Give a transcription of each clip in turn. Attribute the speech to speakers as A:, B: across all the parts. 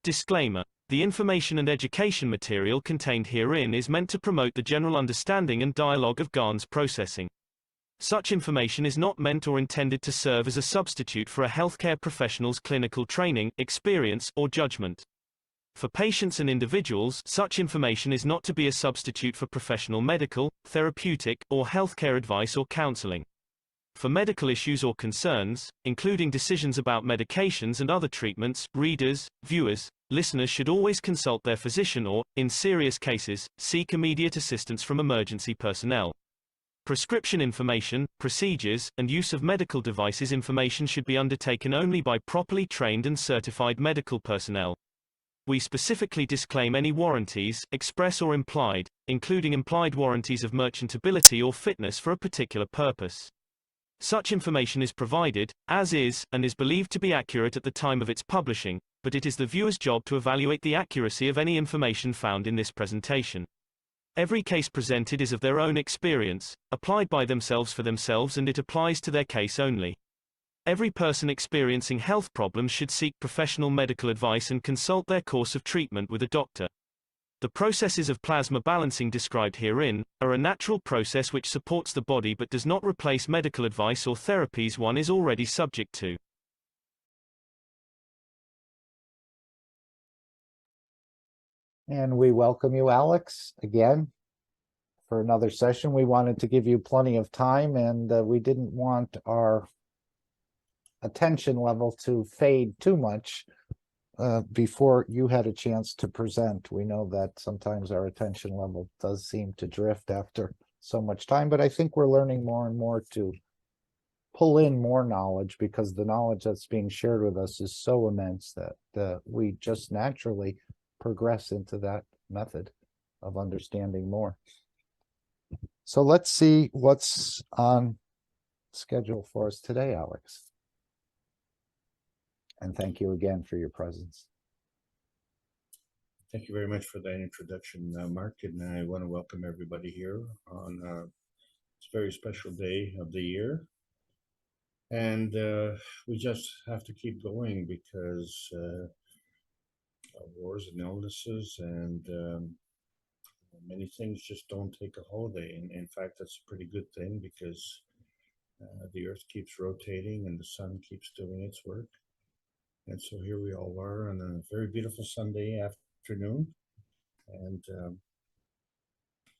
A: Disclaimer. The information and education material contained herein is meant to promote the general understanding and dialogue of GANs processing. Such information is not meant or intended to serve as a substitute for a healthcare professional's clinical training, experience, or judgment. For patients and individuals, such information is not to be a substitute for professional medical, therapeutic, or healthcare advice or counseling. For medical issues or concerns, including decisions about medications and other treatments, readers, viewers, listeners should always consult their physician or, in serious cases, seek immediate assistance from emergency personnel. Prescription information, procedures, and use of medical devices information should be undertaken only by properly trained and certified medical personnel. We specifically disclaim any warranties, express or implied, including implied warranties of merchantability or fitness for a particular purpose. Such information is provided, as is, and is believed to be accurate at the time of its publishing, but it is the viewer's job to evaluate the accuracy of any information found in this presentation. Every case presented is of their own experience, applied by themselves for themselves, and it applies to their case only. Every person experiencing health problems should seek professional medical advice and consult their course of treatment with a doctor. The processes of plasma balancing described herein are a natural process which supports the body but does not replace medical advice or therapies one is already subject to.
B: And we welcome you, Alex, again for another session. We wanted to give you plenty of time, and we didn't want our attention level to fade too much before you had a chance to present. We know that sometimes our attention level does seem to drift after so much time, but I think we're learning more and more to pull in more knowledge, because the knowledge that's being shared with us is so immense that we just naturally progress into that method of understanding more. So let's see what's on schedule for us today, Alex. And thank you again for your presence.
C: Thank you very much for that introduction, Mark, and I want to welcome everybody here on this very special day of the year. And we just have to keep going, because wars and illnesses and many things just don't take a holiday. And in fact, that's a pretty good thing, because the earth keeps rotating and the sun keeps doing its work. And so here we all are on a very beautiful Sunday afternoon. And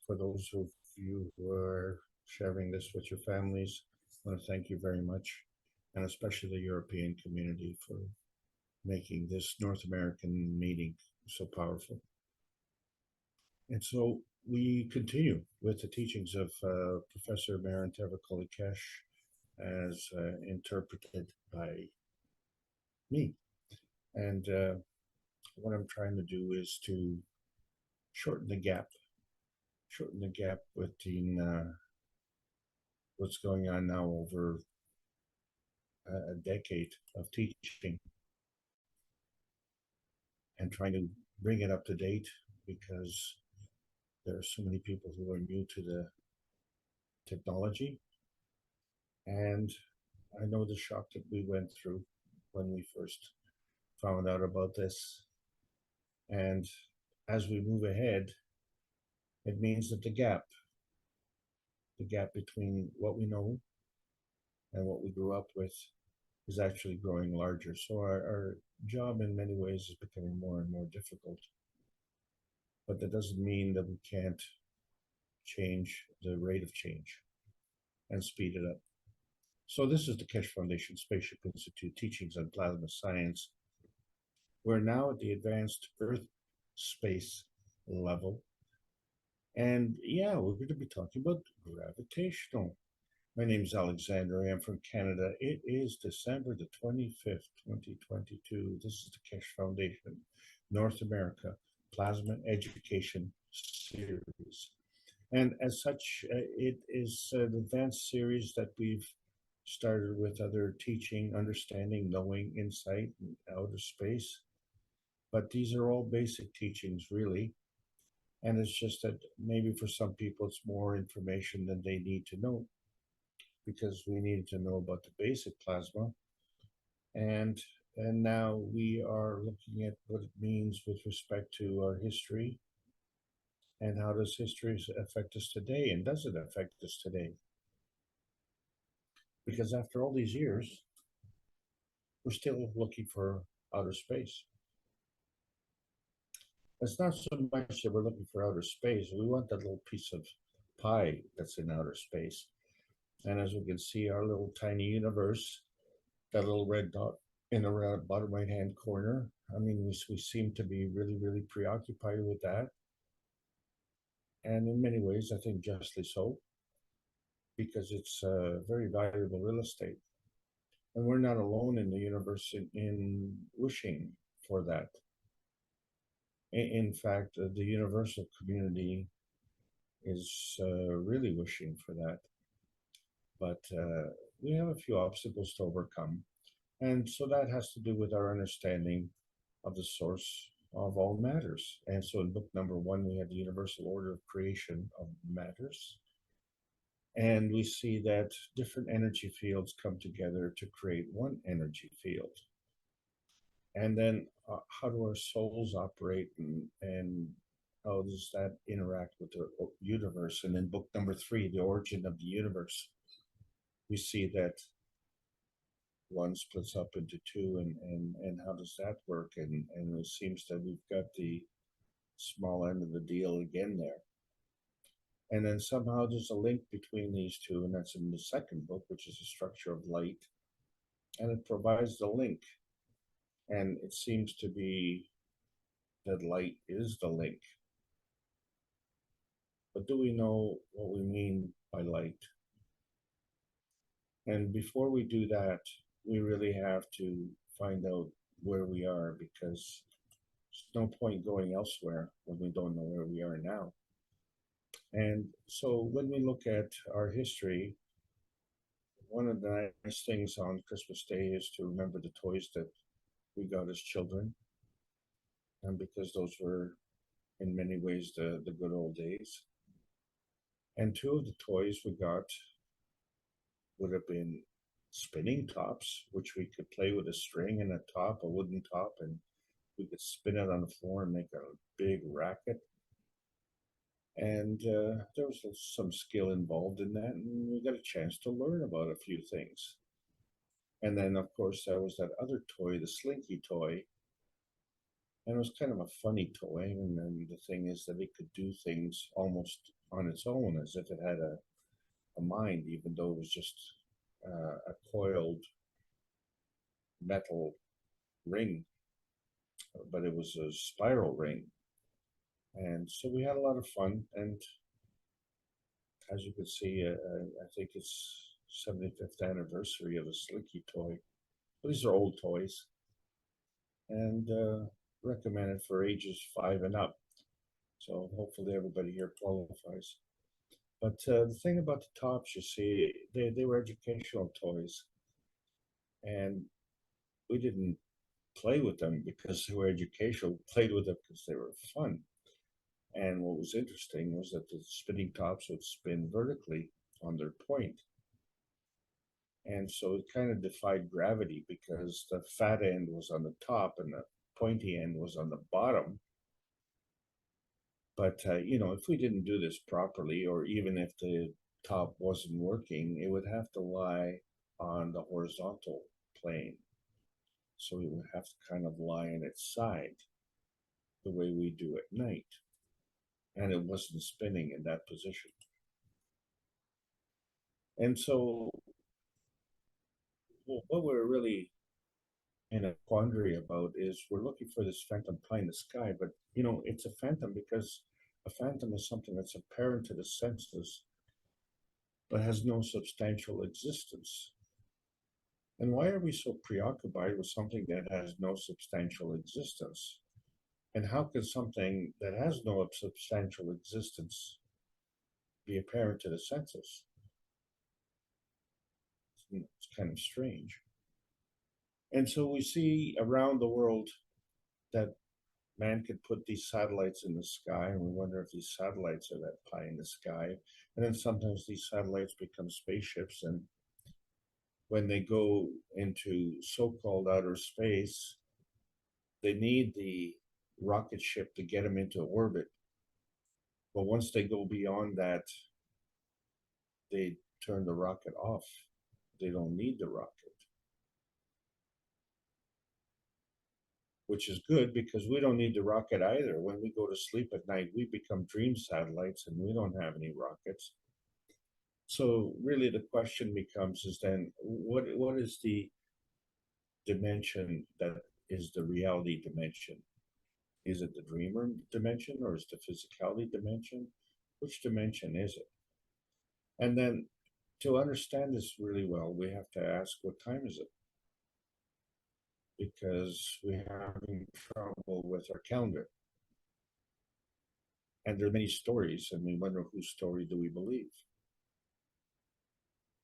C: for those of you who are sharing this with your families, I want to thank you very much, and especially the European community for making this North American meeting so powerful. And so we continue with the teachings of Professor Maren Tevrakulikesh as interpreted by me. And what I'm trying to do is to shorten the gap between what's going on now over a decade of teaching, and trying to bring it up to date, because there are so many people who are new to the technology. And I know the shock that we went through when we first found out about this. And as we move ahead, it means that the gap between what we know and what we grew up with is actually growing larger. So our job in many ways is becoming more and more difficult. But that doesn't mean that we can't change the rate of change and speed it up. So this is the Kesh Foundation Spaceship Institute Teachings on Plasma Science. We're now at the advanced Earth space level. And yeah, we're going to be talking about gravitational. My name is Alexander. I am from Canada. It is December the 25th, 2022. This is the Kesh Foundation North America Plasma Education Series. And as such, it is an advanced series that we've started with other teaching, understanding, knowing, insight, and outer space. But these are all basic teachings, really. And it's just that maybe for some people it's more information than they need to know, because we need to know about the basic plasma. And And now we are looking at what it means with respect to our history and how does history affect us today, and does it affect us today? Because after all these years, we're still looking for outer space. It's not so much that we're looking for outer space. We want that little piece of pie that's in outer space. And as we can see, our little tiny universe, that little red dot in the bottom right-hand corner, I mean, we seem to be really, really preoccupied with that. And in many ways, I think justly so, because it's very valuable real estate. And we're not alone in the universe in wishing for that. In fact, the universal community is really wishing for that. But we have a few obstacles to overcome. And so that has to do with our understanding of the source of all matters. And so in book number 1, we have the universal order of creation of matters. And we see that different energy fields come together to create one energy field. And then how do our souls operate, and how does that interact with the universe? And in book number 3, the origin of the universe, we see that one splits up into two, and how does that work? And it seems that we've got the small end of the deal again there. And then somehow there's a link between these two, and that's in the second book, which is the structure of light. And it provides the link. And it seems to be that light is the link. But do we know what we mean by light? And before we do that, we really have to find out where we are, because there's no point going elsewhere when we don't know where we are now. And so when we look at our history, one of the nice things on Christmas Day is to remember the toys that we got as children. And because those were in many ways the good old days. And 2 of the toys we got would have been spinning tops, which we could play with a string and a top, a wooden top, and we could spin it on the floor and make a big racket. And there was some skill involved in that, and we got a chance to learn about a few things. And then, of course, there was that other toy, the Slinky toy. And it was kind of a funny toy. And then the thing is that it could do things almost on its own, as if it had a mind, even though it was just a coiled metal ring. But it was a spiral ring. And so we had a lot of fun. And as you can see, I think it's 75th anniversary of the Slinky toy. These are old toys, and recommended for ages 5 and up. So hopefully everybody here qualifies. But the thing about the tops, you see, they were educational toys, and we didn't play with them because they were educational. We played with them because they were fun. And what was interesting was that the spinning tops would spin vertically on their point. And so it kind of defied gravity, because the fat end was on the top and the pointy end was on the bottom. But, if we didn't do this properly, or even if the top wasn't working, it would have to lie on the horizontal plane. So it would have to kind of lie on its side, the way we do at night. And it wasn't spinning in that position. And so what we're really in a quandary about is we're looking for this phantom pie in the sky, but it's a phantom because a phantom is something that's apparent to the senses but has no substantial existence. And why are we so preoccupied with something that has no substantial existence? And how can something that has no substantial existence be apparent to the senses? It's kind of strange. And so we see around the world that man could put these satellites in the sky, and we wonder if these satellites are that pie in the sky. And then sometimes these satellites become spaceships, and when they go into so-called outer space, they need the rocket ship to get them into orbit. But once they go beyond that, they turn the rocket off. They don't need the rocket. Which is good because we don't need the rocket either. When we go to sleep at night, we become dream satellites and we don't have any rockets. So really the question becomes is then what is the dimension that is the reality dimension? Is it the dreamer dimension or is it the physicality dimension? Which dimension is it? And then to understand this really well, we have to ask what time is it? Because we're having trouble with our calendar. And there are many stories, and we wonder whose story do we believe.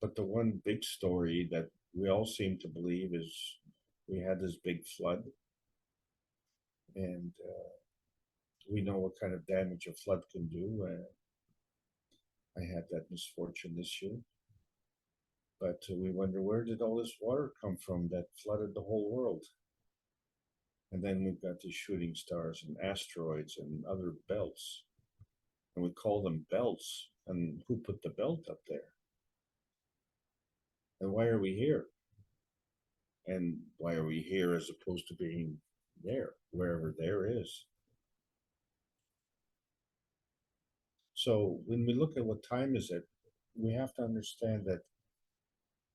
C: But the one big story that we all seem to believe is we had this big flood, and we know what kind of damage a flood can do. I had that misfortune this year. But we wonder, where did all this water come from that flooded the whole world? And then we've got these shooting stars and asteroids and other belts. And we call them belts. And who put the belt up there? And why are we here? And why are we here as opposed to being there, wherever there is? So when we look at what time is it, we have to understand that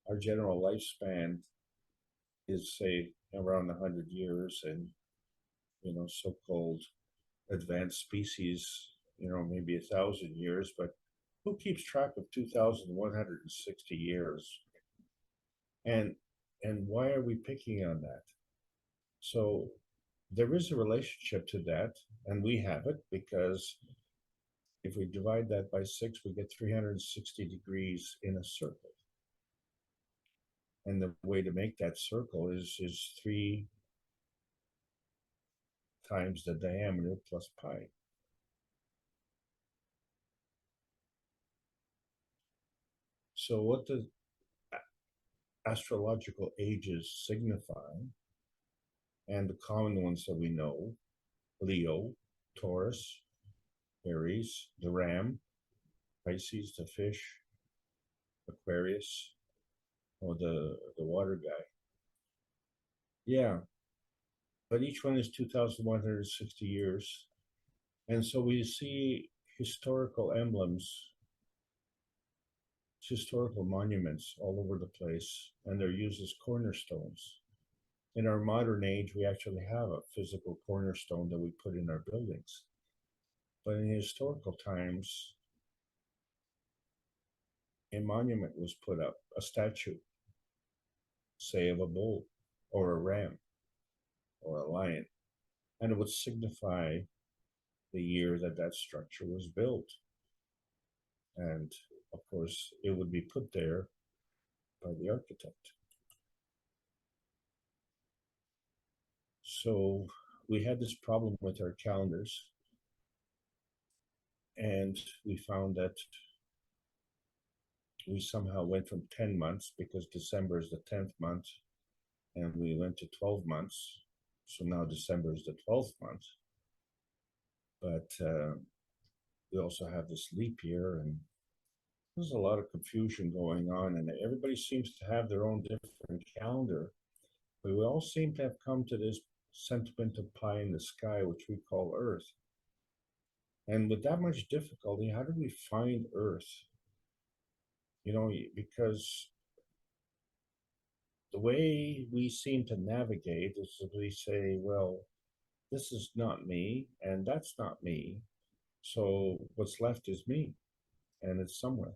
C: our general lifespan is, say, around 100 years, and so-called advanced species, maybe 1,000 years. But who keeps track of 2,160 years? And why are we picking on that? So there is a relationship to that, and we have it because if we divide that by 6, we get 360 degrees in a circle. And the way to make that circle is 3 times the diameter plus pi. So what the astrological ages signify, and the common ones that we know, Leo, Taurus, Aries, the ram, Pisces, the fish, Aquarius, or the water guy. Yeah, but each one is 2,160 years. And so we see historical emblems, historical monuments all over the place, and they're used as cornerstones. In our modern age, we actually have a physical cornerstone that we put in our buildings. But in historical times, a monument was put up, a statue, say of a bull or a ram or a lion, and it would signify the year that that structure was built. And of course, it would be put there by the architect. So we had this problem with our calendars, and we found that we somehow went from 10 months, because December is the 10th month, and we went to 12 months. So now December is the 12th month. But we also have this leap year, and there's a lot of confusion going on, and everybody seems to have their own different calendar. But we all seem to have come to this sentiment of pie in the sky, which we call Earth. And with that much difficulty, how do we find Earth? Because the way we seem to navigate is that we say, well, this is not me, and that's not me. So what's left is me, and it's somewhere.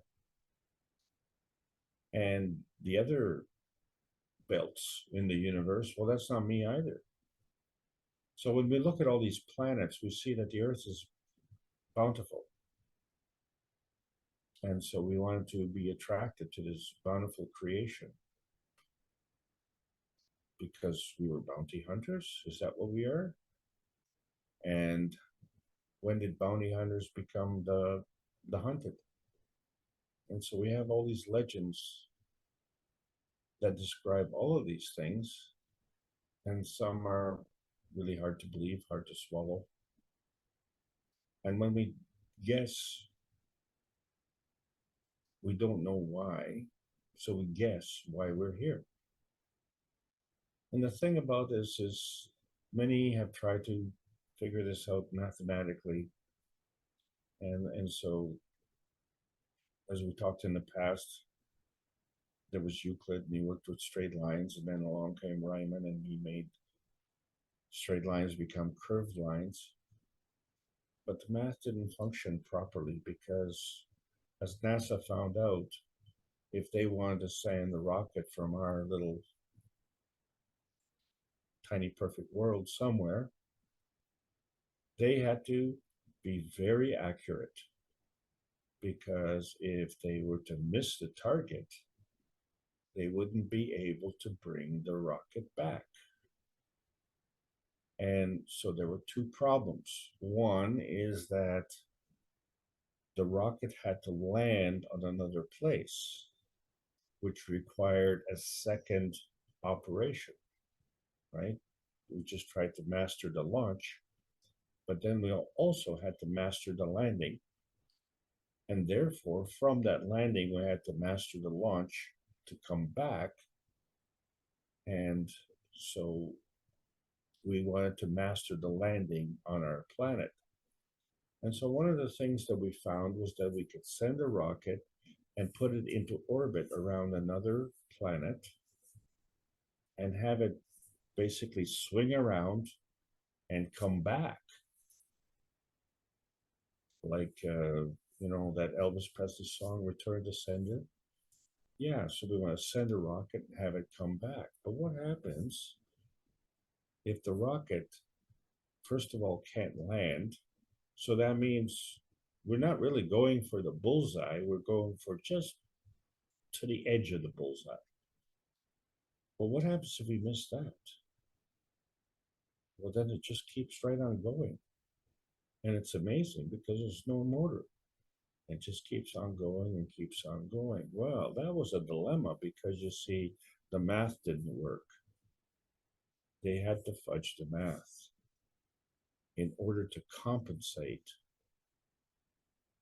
C: And the other belts in the universe, well, that's not me either. So when we look at all these planets, we see that the Earth is bountiful. And so we wanted to be attracted to this bountiful creation because we were bounty hunters. Is that what we are? And when did bounty hunters become the hunted? And so we have all these legends that describe all of these things, and some are really hard to believe, hard to swallow. And when we guess, we don't know why, so we guess why we're here. And the thing about this is many have tried to figure this out mathematically. And so, as we talked in the past, there was Euclid, and he worked with straight lines, and then along came Riemann, and he made straight lines become curved lines. But the math didn't function properly because, as NASA found out, if they wanted to send a rocket from our little tiny perfect world somewhere, they had to be very accurate, because if they were to miss the target, they wouldn't be able to bring the rocket back. And so there were two problems. One is that the rocket had to land on another place, which required a second operation, right? We just tried to master the launch, but then we also had to master the landing. And therefore, from that landing, we had to master the launch to come back. And so we wanted to master the landing on our planet. And so one of the things that we found was that we could send a rocket and put it into orbit around another planet and have it basically swing around and come back. Like, that Elvis Presley song, Return to Sender. Yeah, so we want to send a rocket and have it come back. But what happens if the rocket, first of all, can't land? So that means we're not really going for the bullseye, we're going for just to the edge of the bullseye. Well, what happens if we miss that? Well, then it just keeps right on going. And it's amazing because there's no motor. It just keeps on going and keeps on going. Well, that was a dilemma because, you see, the math didn't work. They had to fudge the math in order to compensate.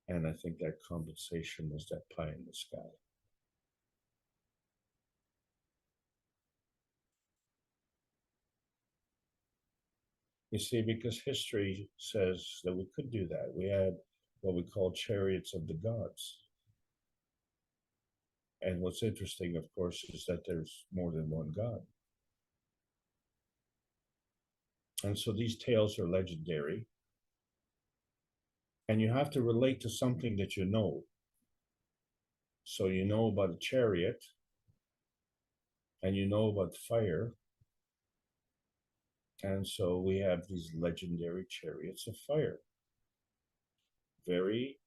C: And I think that compensation was that pie in the sky. You see, because history says that we could do that. We had what we call chariots of the gods. And what's interesting, of course, is that there's more than one god. And so these tales are legendary. And you have to relate to something that you know. So you know about a chariot, and you know about fire. And so we have these legendary chariots of fire. Very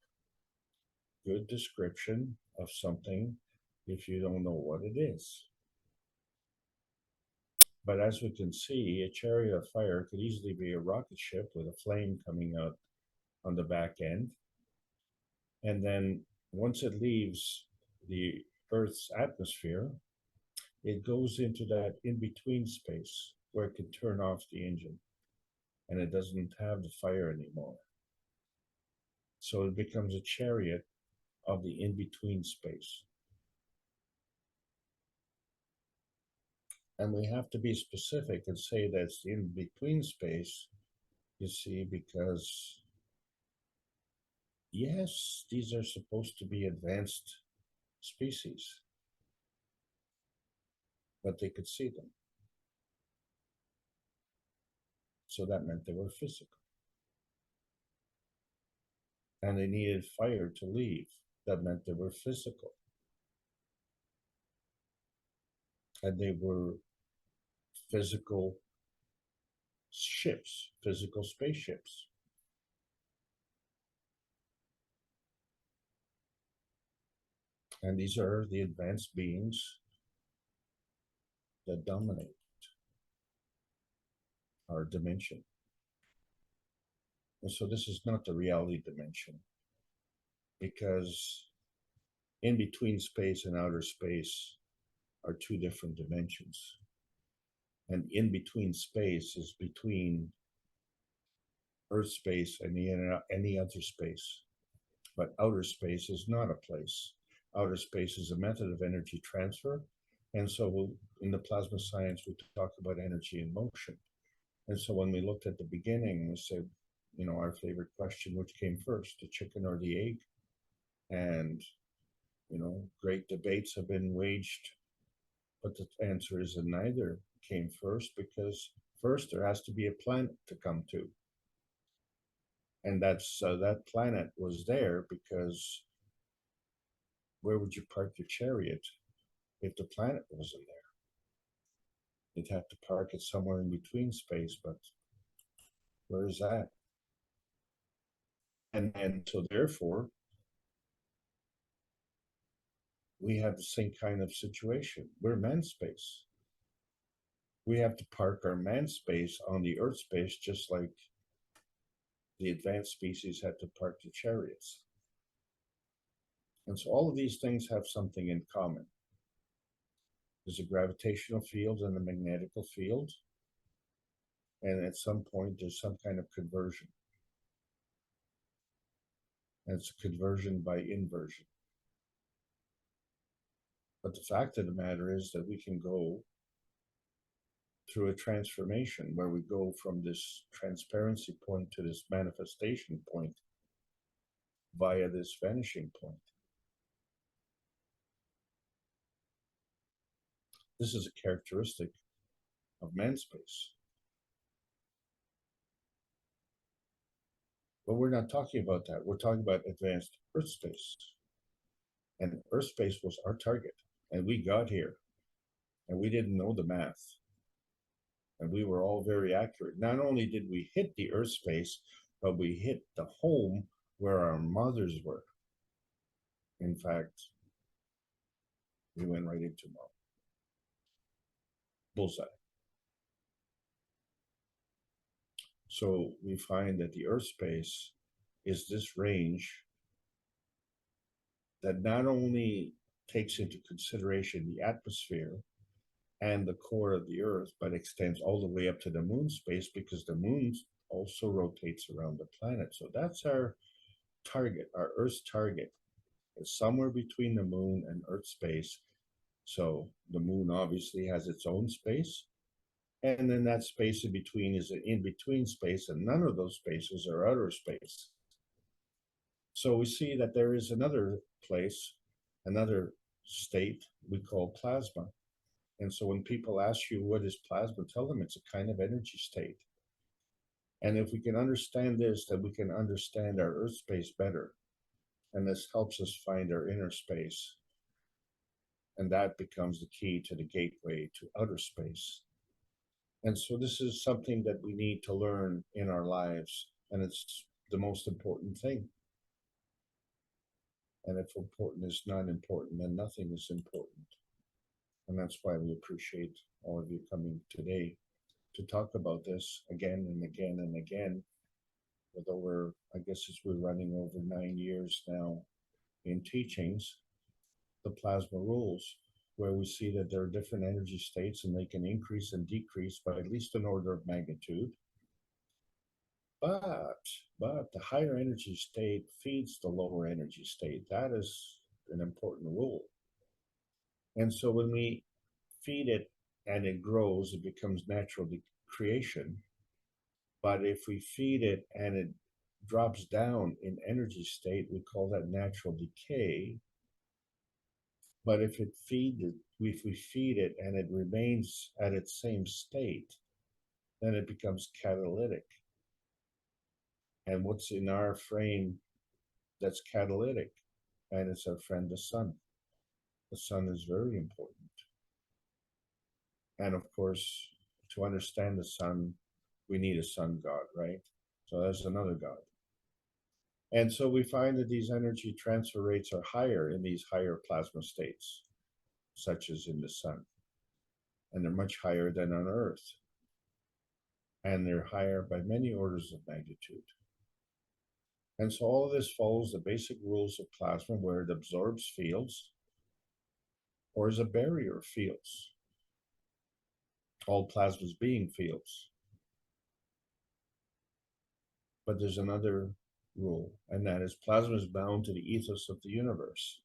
C: good description of something if you don't know what it is. But as we can see, a chariot of fire could easily be a rocket ship with a flame coming out on the back end. And then once it leaves the Earth's atmosphere, it goes into that in-between space where it can turn off the engine and it doesn't have the fire anymore. So it becomes a chariot of the in-between space. And we have to be specific and say that it's the in-between space, you see, because yes, these are supposed to be advanced species, but they could see them. So that meant they were physical. And they needed fire to leave. That meant they were physical. And they were physical ships, physical spaceships. And these are the advanced beings that dominate our dimension. And so this is not the reality dimension, because in between space and outer space, are two different dimensions. And in between space is between Earth space and any other space. But outer space is not a place. Outer space is a method of energy transfer. And so in the plasma science, we talk about energy in motion. And so when we looked at the beginning, we said, you know, our favorite question, which came first, the chicken or the egg? And, you know, great debates have been waged, but the answer is that neither came first, because first there has to be a planet to come to. And that planet was there because where would you park your chariot if the planet wasn't there? You'd have to park it somewhere in between space, but where is that? And so therefore, we have the same kind of situation. We're man space. We have to park our man space on the Earth space, just like the advanced species had to park the chariots. And so all of these things have something in common. There's a gravitational field and a magnetical field. And at some point, there's some kind of conversion. And it's a conversion by inversion. But the fact of the matter is that we can go through a transformation where we go from this transparency point to this manifestation point via this vanishing point. This is a characteristic of man space. But we're not talking about that. We're talking about advanced Earth space. And Earth space was our target. And we got here. And we didn't know the math. And we were all very accurate. Not only did we hit the Earth space, but we hit the home where our mothers were. In fact, we went right into mom. Bullseye. So we find that the Earth space is this range that not only takes into consideration the atmosphere and the core of the Earth, but extends all the way up to the moon space, because the moon also rotates around the planet. So that's our target, our Earth's target. It's somewhere between the moon and Earth space. So the moon obviously has its own space. And then that space in between is an in-between space, and none of those spaces are outer space. So we see that there is another place, another state we call plasma. And so when people ask you what is plasma, tell them it's a kind of energy state. And if we can understand this, then we can understand our Earth space better. And this helps us find our inner space. And that becomes the key to the gateway to outer space. And so this is something that we need to learn in our lives. And it's the most important thing. And if important is not important, then nothing is important. And that's why we appreciate all of you coming today to talk about this again and again and again. With over, I guess as we're running over 9 years now in teachings, the plasma rules, where we see that there are different energy states and they can increase and decrease by at least an order of magnitude. But the higher energy state feeds the lower energy state. That is an important rule. And so when we feed it and it grows, it becomes natural creation. But if we feed it and it drops down in energy state, we call that natural decay. But if we feed it and it remains at its same state, then it becomes catalytic. And what's in our frame that's catalytic? And it's our friend, the sun. The sun is very important. And of course, to understand the sun, we need a sun god, right? So that's another god. And so we find that these energy transfer rates are higher in these higher plasma states, such as in the sun. And they're much higher than on Earth. And they're higher by many orders of magnitude. And so all of this follows the basic rules of plasma, where it absorbs fields or as a barrier of fields. All plasmas being fields. But there's another rule, and that is plasma is bound to the ethos of the universe.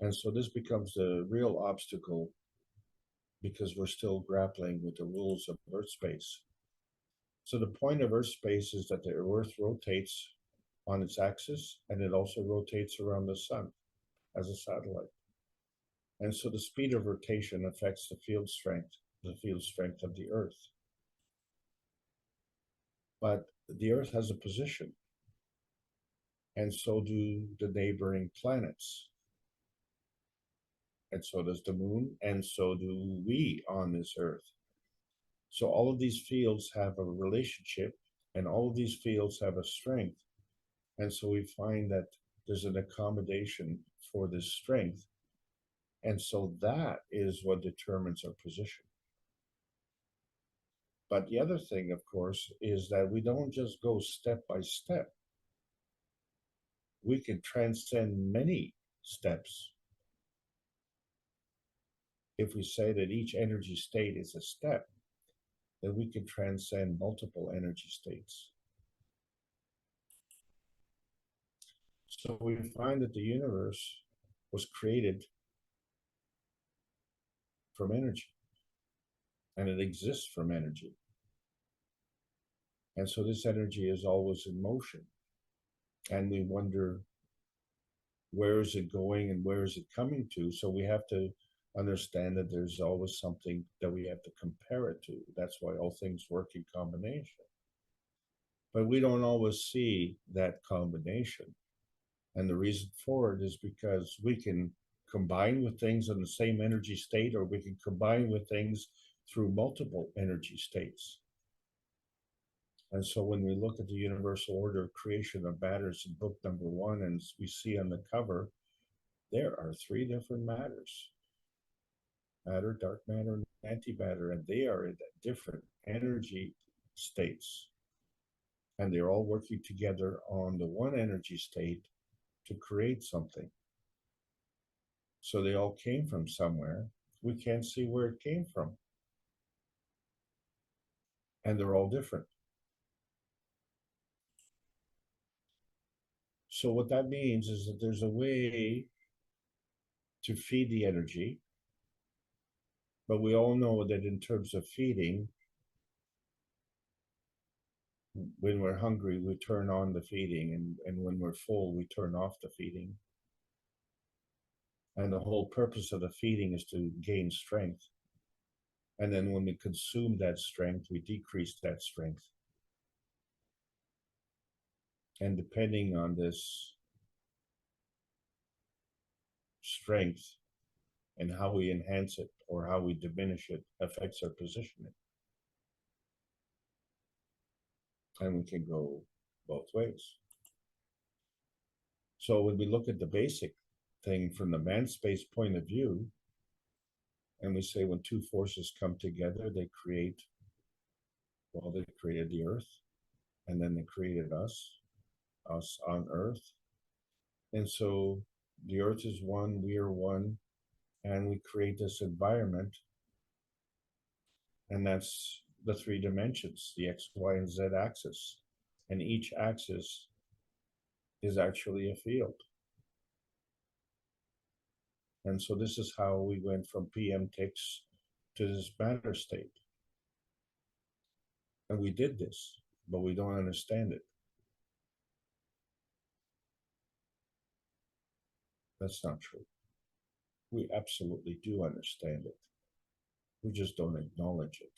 C: And so this becomes the real obstacle because we're still grappling with the rules of Earth space. So the point of Earth space is that the Earth rotates on its axis, and it also rotates around the sun as a satellite. And so the speed of rotation affects the field strength of the Earth. But the Earth has a position, and so do the neighboring planets. And so does the moon, and so do we on this Earth. So all of these fields have a relationship, and all of these fields have a strength. And so we find that there's an accommodation for this strength. And so that is what determines our position. But the other thing, of course, is that we don't just go step by step. We can transcend many steps. If we say that each energy state is a step, then we can transcend multiple energy states. So we find that the universe was created from energy, and it exists from energy. And so this energy is always in motion. And we wonder, where is it going and where is it coming to? So we have to understand that there's always something that we have to compare it to. That's why all things work in combination. But we don't always see that combination. And the reason for it is because we can combine with things in the same energy state, or we can combine with things through multiple energy states. And so when we look at the universal order of creation of matters in book number 1, and we see on the cover, there are 3 different matters: matter, dark matter, and antimatter, and they are in different energy states. And they're all working together on the one energy state to create something. So they all came from somewhere. We can't see where it came from. And they're all different. So what that means is that there's a way to feed the energy, but we all know that in terms of feeding, when we're hungry, we turn on the feeding, and when we're full, we turn off the feeding. And the whole purpose of the feeding is to gain strength. And then when we consume that strength, we decrease that strength. And depending on this strength and how we enhance it or how we diminish it affects our positioning. And we can go both ways. So when we look at the basic thing from the man-space point of view, and we say when 2 forces come together, they create, well, they created the Earth, and then they created us on Earth. And so the Earth is one, we are one, and we create this environment. And that's the 3 dimensions, the X, Y, and Z axis. And each axis is actually a field. And so this is how we went from PM ticks to this matter state. And we did this, but we don't understand it. That's not true. We absolutely do understand it. We just don't acknowledge it,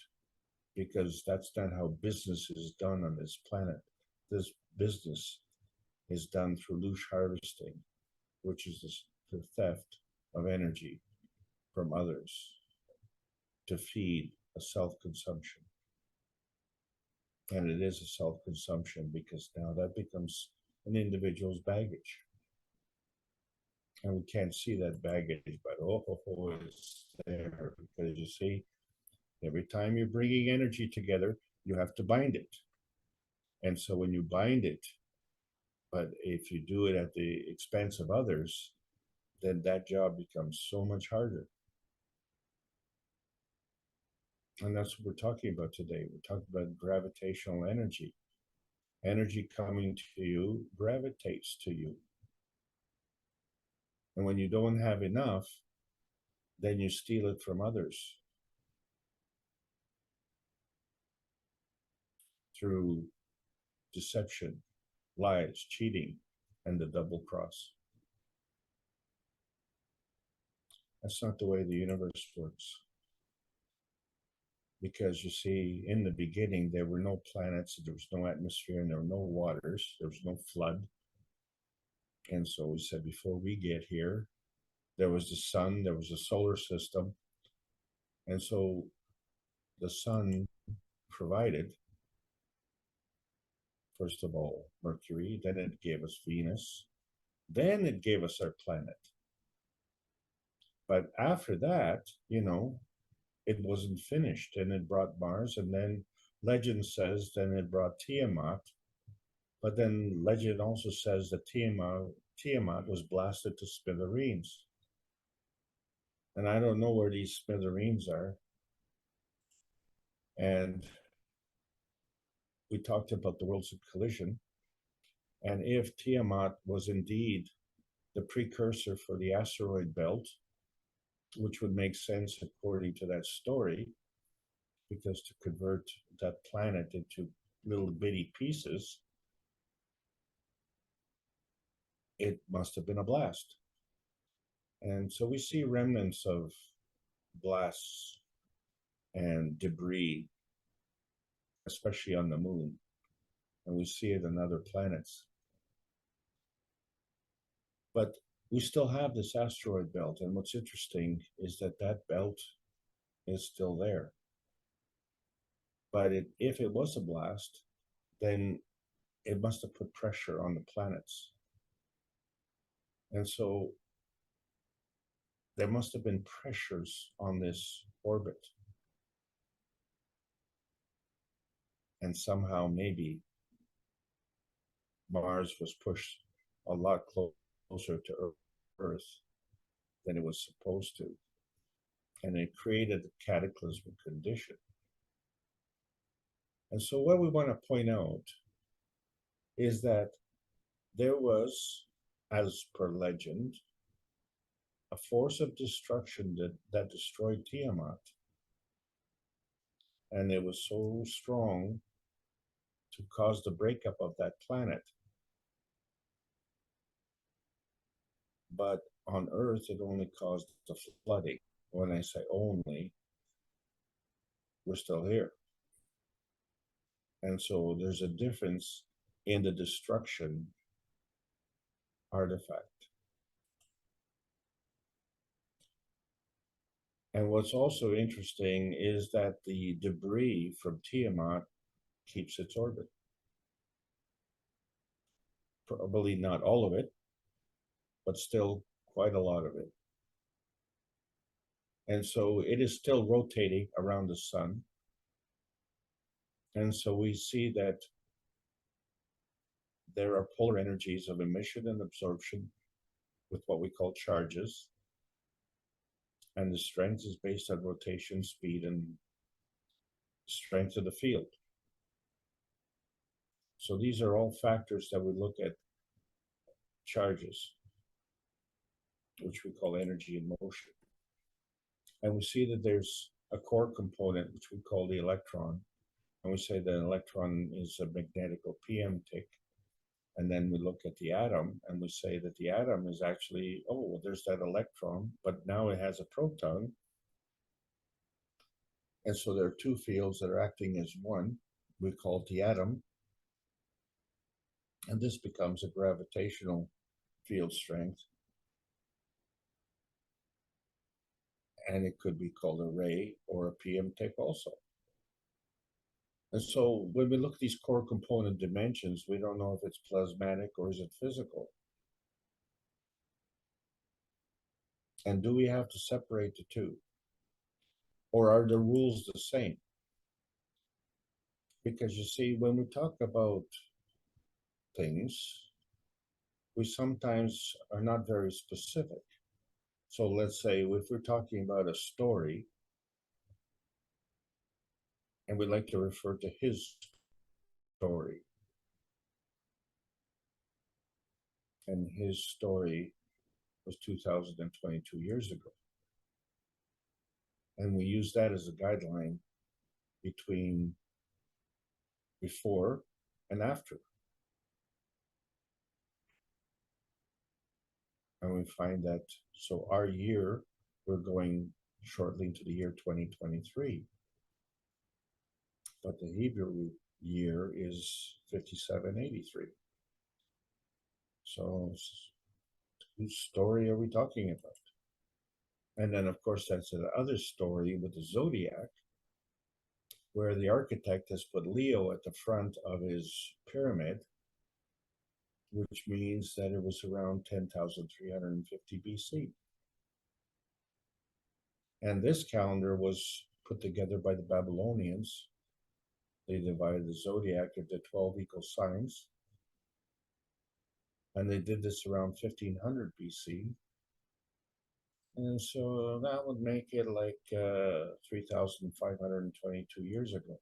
C: because that's not how business is done on this planet. This business is done through loose harvesting, which is the theft of energy from others to feed a self-consumption. And it is a self-consumption because now that becomes an individual's baggage. And we can't see that baggage, but it's there. Because you see, every time you're bringing energy together, you have to bind it. And so when you bind it, but if you do it at the expense of others, then that job becomes so much harder. And that's what we're talking about today. We're talking about gravitational energy. Energy coming to you gravitates to you. And when you don't have enough, then you steal it from others through deception, lies, cheating, and the double cross. That's not the way the universe works. Because you see, in the beginning, there were no planets, there was no atmosphere, and there were no waters, there was no flood. And so we said, before we get here, there was the sun, there was a solar system. And so the sun provided, first of all, Mercury, then it gave us Venus, then it gave us our planet. But after that, you know, it wasn't finished, and it brought Mars, and then legend says then it brought Tiamat. But then legend also says that Tiamat was blasted to smithereens. And I don't know where these smithereens are. And we talked about the worlds of collision. And if Tiamat was indeed the precursor for the asteroid belt, which would make sense according to that story, because to convert that planet into little bitty pieces, it must have been a blast. And so we see remnants of blasts and debris, especially on the moon, and we see it on other planets. But we still have this asteroid belt, and what's interesting is that that belt is still there. But if it was a blast, then it must have put pressure on the planets. And so there must have been pressures on this orbit. And somehow maybe Mars was pushed a lot closer to Earth than it was supposed to. And it created a cataclysmic condition. And so what we want to point out is that there was, as per legend, a force of destruction that destroyed Tiamat. And it was so strong to cause the breakup of that planet. But on Earth, it only caused the flooding. When I say only, we're still here. And so there's a difference in the destruction artifact. And what's also interesting is that the debris from Tiamat keeps its orbit. Probably not all of it, but still quite a lot of it. And so it is still rotating around the sun. And so we see that there are polar energies of emission and absorption with what we call charges. And the strength is based on rotation, speed, and strength of the field. So these are all factors that we look at charges, which we call energy in motion. And we see that there's a core component, which we call the electron. And we say that an electron is a magnetical PM tick. And then we look at the atom and we say that the atom is actually, oh, well, there's that electron, but now it has a proton. And so there are two fields that are acting as one. We call it the atom. And this becomes a gravitational field strength. And it could be called a ray or a PM tick also. And so when we look at these core component dimensions, we don't know if it's plasmatic or is it physical. And do we have to separate the two? Or are the rules the same? Because you see, when we talk about things, we sometimes are not very specific. So let's say if we're talking about a story and we'd like to refer to his story, and his story was 2022 years ago. And we use that as a guideline between before and after. And we find that, so our year, we're going shortly into the year 2023. But the Hebrew year is 5783. So whose story are we talking about? And then, of course, that's the other story with the zodiac, where the architect has put Leo at the front of his pyramid, which means that it was around 10,350 BC. And this calendar was put together by the Babylonians. They divided the zodiac into 12 equal signs. And they did this around 1500 BC. And so that would make it like 3,522 years ago.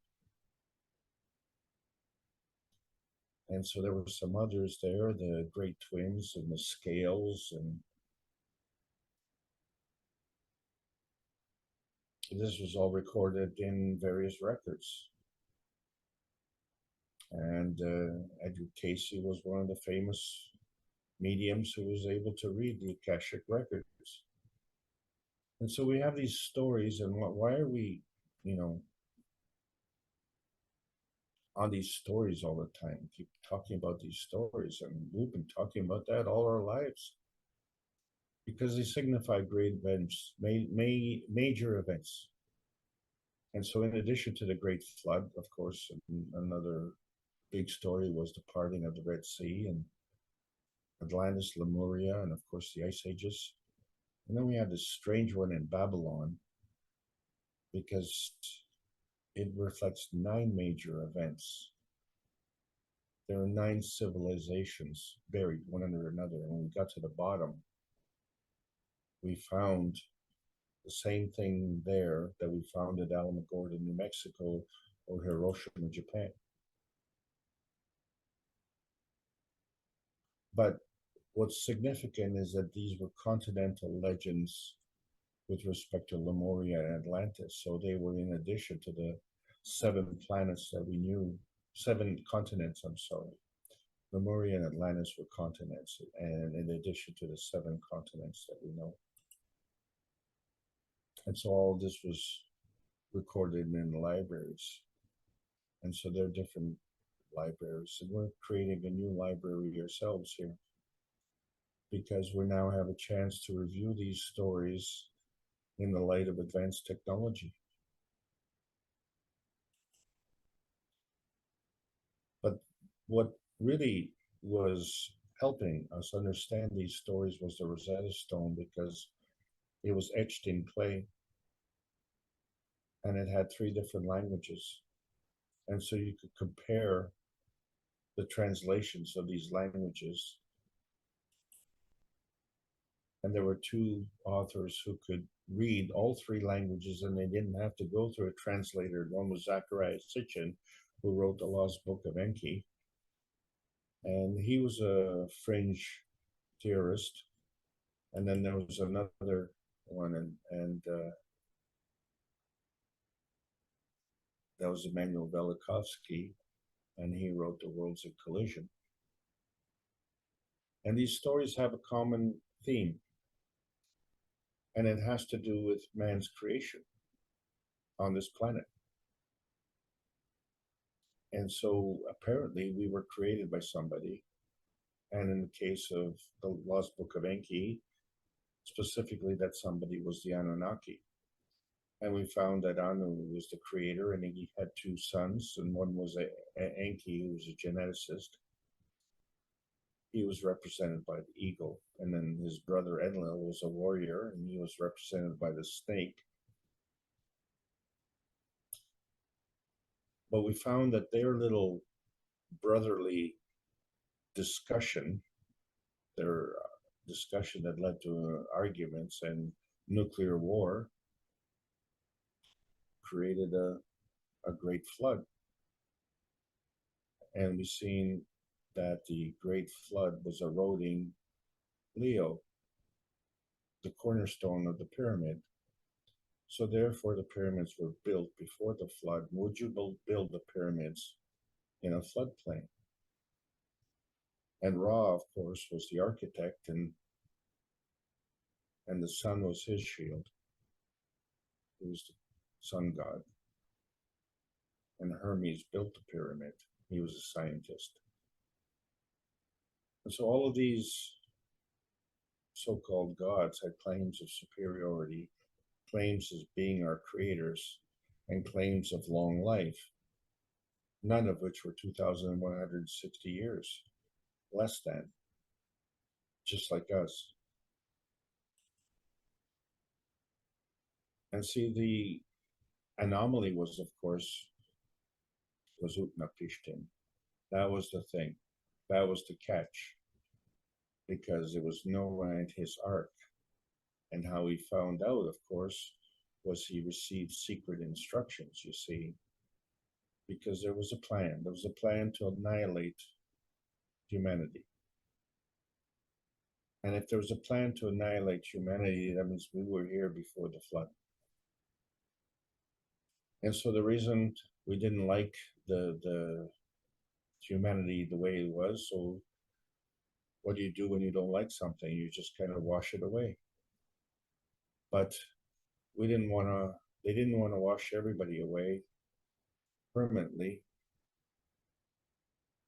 C: And so there were some others there, the Great Twins and the Scales, and this was all recorded in various records. And Edgar Casey was one of the famous mediums who was able to read the Akashic records. And so we have these stories, and why are we, on these stories all the time, keep talking about these stories? And we've been talking about that all our lives, because they signify great events, major events. And so in addition to the Great Flood, of course, another big story was the parting of the Red Sea and Atlantis, Lemuria, and of course the Ice Ages. And then we have this strange one in Babylon, because it reflects 9 major events. There are 9 civilizations buried one under another. And when we got to the bottom, we found the same thing there that we found at Alamogordo, New Mexico, or Hiroshima, Japan. But what's significant is that these were continental legends with respect to Lemuria and Atlantis. So they were in addition to the 7 planets that we knew, 7 continents, I'm sorry. Lemuria and Atlantis were continents, and in addition to the 7 continents that we know. And so all this was recorded in the libraries. And so there are different libraries. And we're creating a new library ourselves here, because we now have a chance to review these stories in the light of advanced technology. But what really was helping us understand these stories was the Rosetta Stone, because it was etched in clay and it had 3 different languages. And so you could compare the translations of these languages. And there were 2 authors who could read all 3 languages, and they didn't have to go through a translator. One was Zachariah Sitchin, who wrote the Lost Book of Enki. And he was a fringe theorist. And then there was another one, and that was Immanuel Velikovsky, and he wrote The Worlds in Collision. And these stories have a common theme, and it has to do with man's creation on this planet. And so apparently we were created by somebody. And in the case of the Lost Book of Enki, specifically that somebody was the Anunnaki. And we found that Anu was the creator, and he had 2 sons, and one was Enki, who was a geneticist. He was represented by the eagle, and then his brother Enlil was a warrior, and he was represented by the snake. But we found that their little brotherly discussion, their discussion that led to arguments and nuclear war created a great flood. And we've seen that the great flood was eroding Leo, the cornerstone of the pyramid. So therefore, the pyramids were built before the flood. Would you build the pyramids in a floodplain? And Ra, of course, was the architect, and the sun was his shield. He was the sun god. And Hermes built the pyramid. He was a scientist. And so all of these so-called gods had claims of superiority, claims as being our creators, and claims of long life, none of which were 2,160 years, less than, just like us. And see, the anomaly was, of course, was Utnapishtim. That was the thing. That was the catch. Because it was Noah and his ark. And how he found out, of course, was he received secret instructions, you see. Because there was a plan. There was a plan to annihilate humanity. And if there was a plan to annihilate humanity, that means we were here before the flood. And so the reason we didn't like the humanity the way it was, so what do you do when you don't like something? You just kind of wash it away. But we didn't want to, they didn't want to wash everybody away permanently.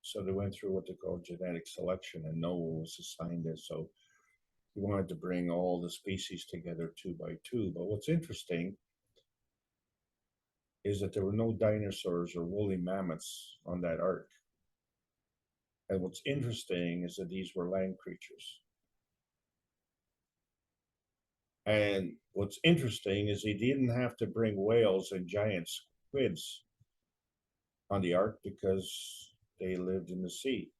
C: So they went through what they call genetic selection, and Noah was assigned this. So he wanted to bring all the species together 2 by 2. But what's interesting is that there were no dinosaurs or woolly mammoths on that ark. And what's interesting is that these were land creatures. And what's interesting is he didn't have to bring whales and giant squids on the ark because they lived in the sea.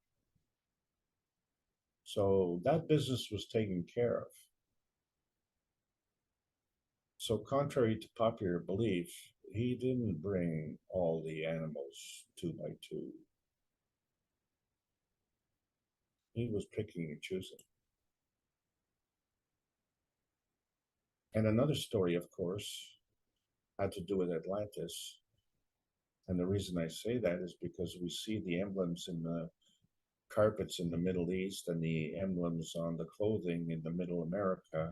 C: So that business was taken care of. So contrary to popular belief, he didn't bring all the animals 2 by 2. He was picking and choosing. And another story, of course, had to do with Atlantis. And the reason I say that is because we see the emblems in the carpets in the Middle East and the emblems on the clothing in the Middle America,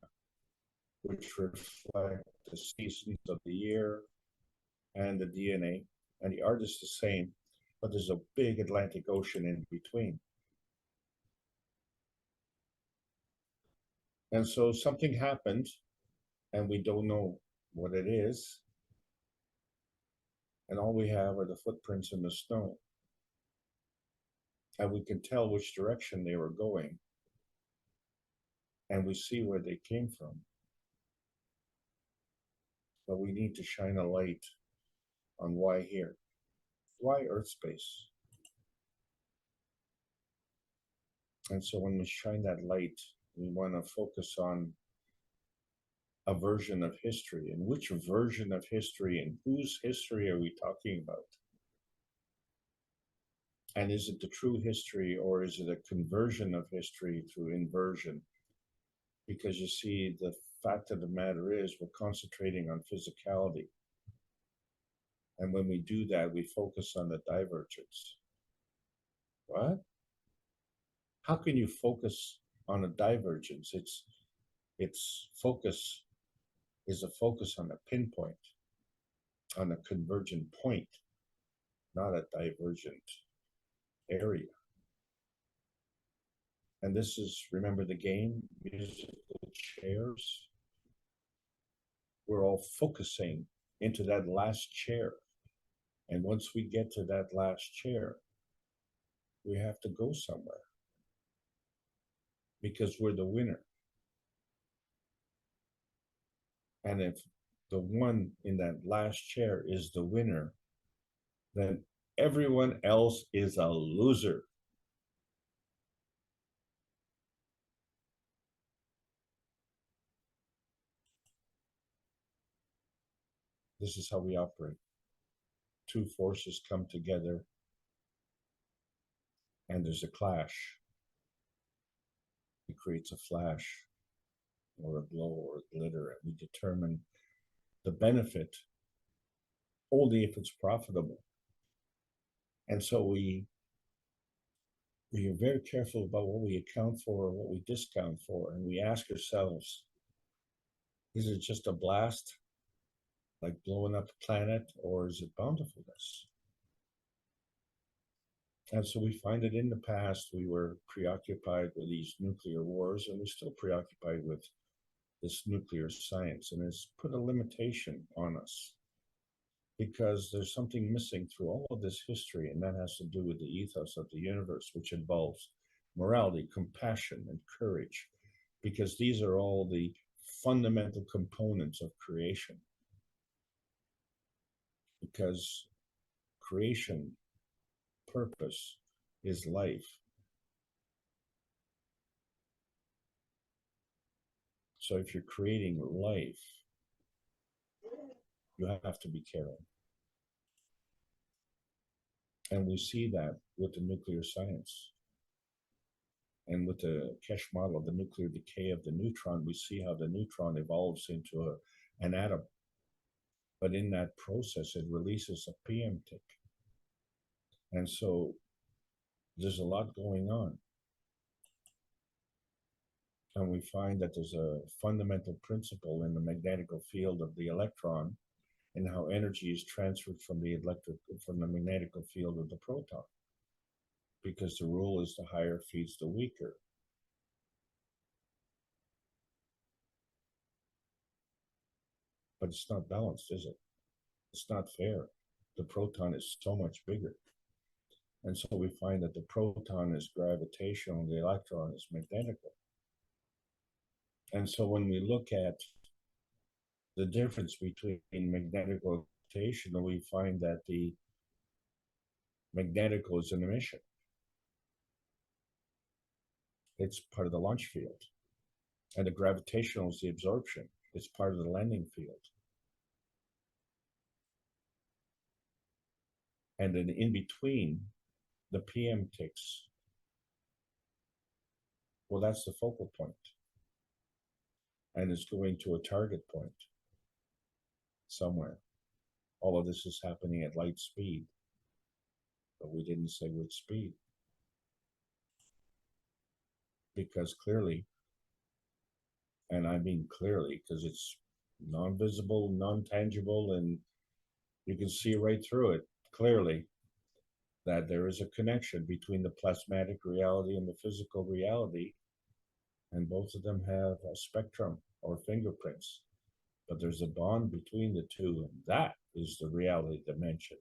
C: which reflect the seasons of the year and the DNA. And the art is the same, but there's a big Atlantic Ocean in between. And so something happened, and we don't know what it is. And all we have are the footprints in the snow. And we can tell which direction they were going. And we see where they came from. But we need to shine a light on why here. Why Earth space? And so when we shine that light, we want to focus on a version of history. And which version of history and whose history are we talking about? And is it the true history, or is it a conversion of history through inversion? Because you see, the fact of the matter is we're concentrating on physicality. And when we do that, we focus on the divergence. What? How can you focus on a divergence? Its focus is a focus on a pinpoint, on a convergent point, not a divergent area. And this is, remember the game, musical chairs? We're all focusing into that last chair. And once we get to that last chair, we have to go somewhere. Because we're the winner. And if the one in that last chair is the winner, then everyone else is a loser. This is how we operate. Two forces come together and there's a clash. It creates a flash or a glow or a glitter, and we determine the benefit only if it's profitable. And so we are very careful about what we account for or what we discount for, and we ask ourselves, is it just a blast, like blowing up a planet, or is it bountifulness? And so we find that in the past we were preoccupied with these nuclear wars, and we're still preoccupied with this nuclear science, and it's put a limitation on us because there's something missing through all of this history, and that has to do with the ethos of the universe, which involves morality, compassion, and courage, because these are all the fundamental components of creation. Because creation purpose is life. So if you're creating life, you have to be caring. And we see that with the nuclear science. And with the Kesh model of the nuclear decay of the neutron, we see how the neutron evolves into an atom. But in that process, it releases a PM tick. And so there's a lot going on. And we find that there's a fundamental principle in the magnetical field of the electron and how energy is transferred from the magnetical field of the proton. Because the rule is the higher feeds the weaker. But it's not balanced, is it? It's not fair. The proton is so much bigger. And so we find that the proton is gravitational and the electron is magnetical. And so when we look at the difference between magnetical and gravitational, we find that the magnetical is an emission. It's part of the launch field. And the gravitational is the absorption. It's part of the landing field. And then in between, the PM ticks, well, that's the focal point. And it's going to a target point somewhere. All of this is happening at light speed, but we didn't say which speed. Because clearly, and I mean clearly, because it's non-visible, non-tangible, and you can see right through it clearly that there is a connection between the plasmatic reality and the physical reality, and both of them have a spectrum or fingerprints, but there's a bond between the two, and that is the reality dimension.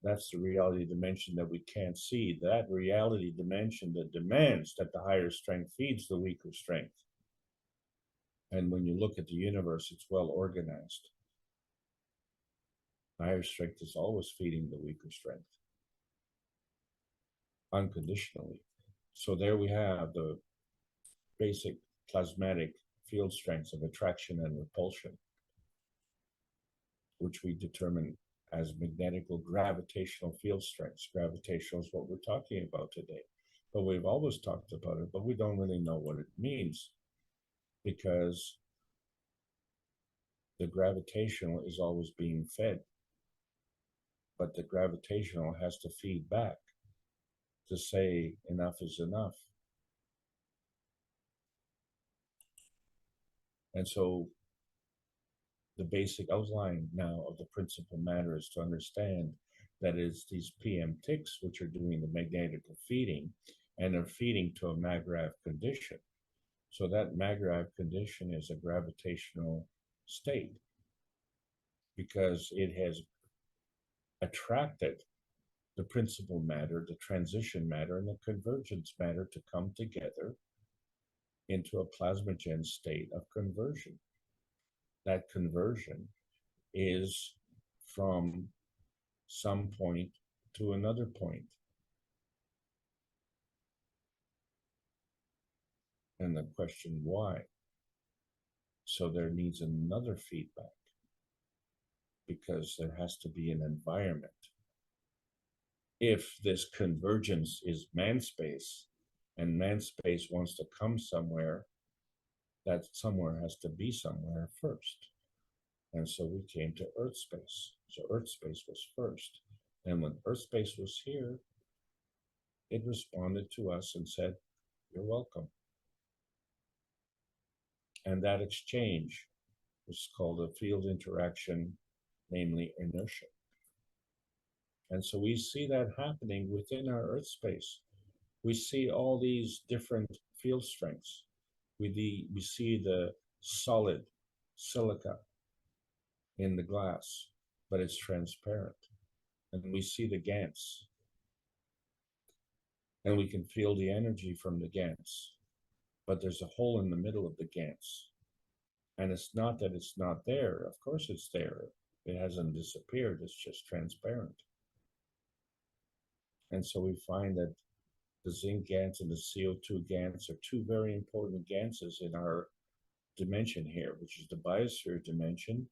C: That's the reality dimension that we can't see, that reality dimension that demands that the higher strength feeds the weaker strength. And when you look at the universe, it's well organized. The higher strength is always feeding the weaker strength, unconditionally. So there we have the basic plasmatic field strengths of attraction and repulsion, which we determine as magnetical gravitational field strengths. Gravitational is what we're talking about today. But we've always talked about it, but we don't really know what it means, because the gravitational is always being fed. But the gravitational has to feed back to say enough is enough. And so the basic outline now of the principal matter is to understand that it's these PM ticks which are doing the magnetical feeding, and are feeding to a MAGRAV condition. So that MAGRAV condition is a gravitational state because it has attracted the principal matter, the transition matter, and the convergence matter to come together into a plasmagen state of conversion. That conversion is from some point to another point. And the question, why? So there needs another feedback. because there has to be an environment. If this convergence is man space, and man space wants to come somewhere, that somewhere has to be somewhere first. And so we came to Earth space. So Earth space was first. And when Earth space was here, it responded to us and said, "You're welcome." And that exchange was called a field interaction, namely inertia. And so we see that happening within our Earth space. We see all these different field strengths. We see the solid silica in the glass, but it's transparent. And we see the GANs. And we can feel the energy from the GANs. But there's a hole in the middle of the GANs. And it's not that it's not there. Of course it's there. It hasn't disappeared. It's just transparent. And so we find that the zinc GANs and the CO2 GANs are two very important GANs in our dimension here, which is the biosphere dimension.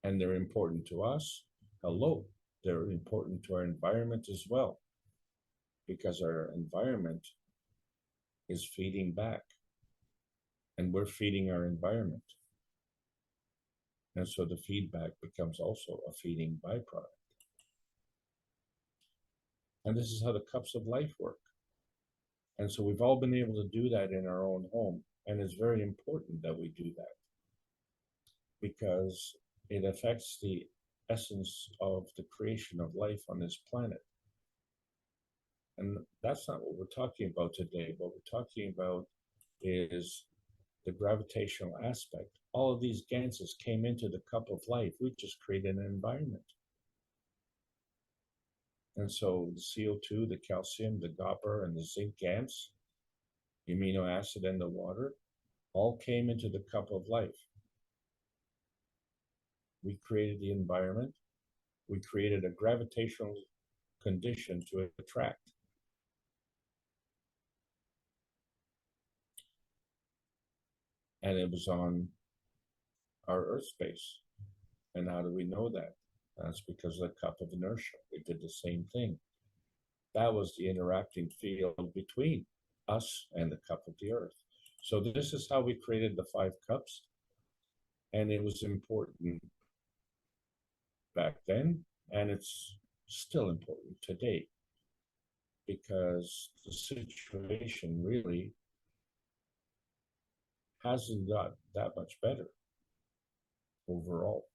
C: And they're important to us. Hello, they're important to our environment as well, because our environment is feeding back, and we're feeding our environment. And so the feedback becomes also a feeding byproduct. And this is how the cups of life work. And so we've all been able to do that in our own home. And it's very important that we do that, because it affects the essence of the creation of life on this planet. And that's not what we're talking about today. What we're talking about is the gravitational aspect. All of these ganses came into the cup of life. We just created an environment. And so the CO2, the calcium, the copper, and the zinc GANs, the amino acid, and the water, all came into the cup of life. We created the environment. We created a gravitational condition to attract. And it was on our Earth space. And how do we know that? That's because of the cup of inertia. It did the same thing. That was the interacting field between us and the cup of the Earth. So this is how we created the 5 cups. And it was important back then, and it's still important today, because the situation really hasn't got that much better overall.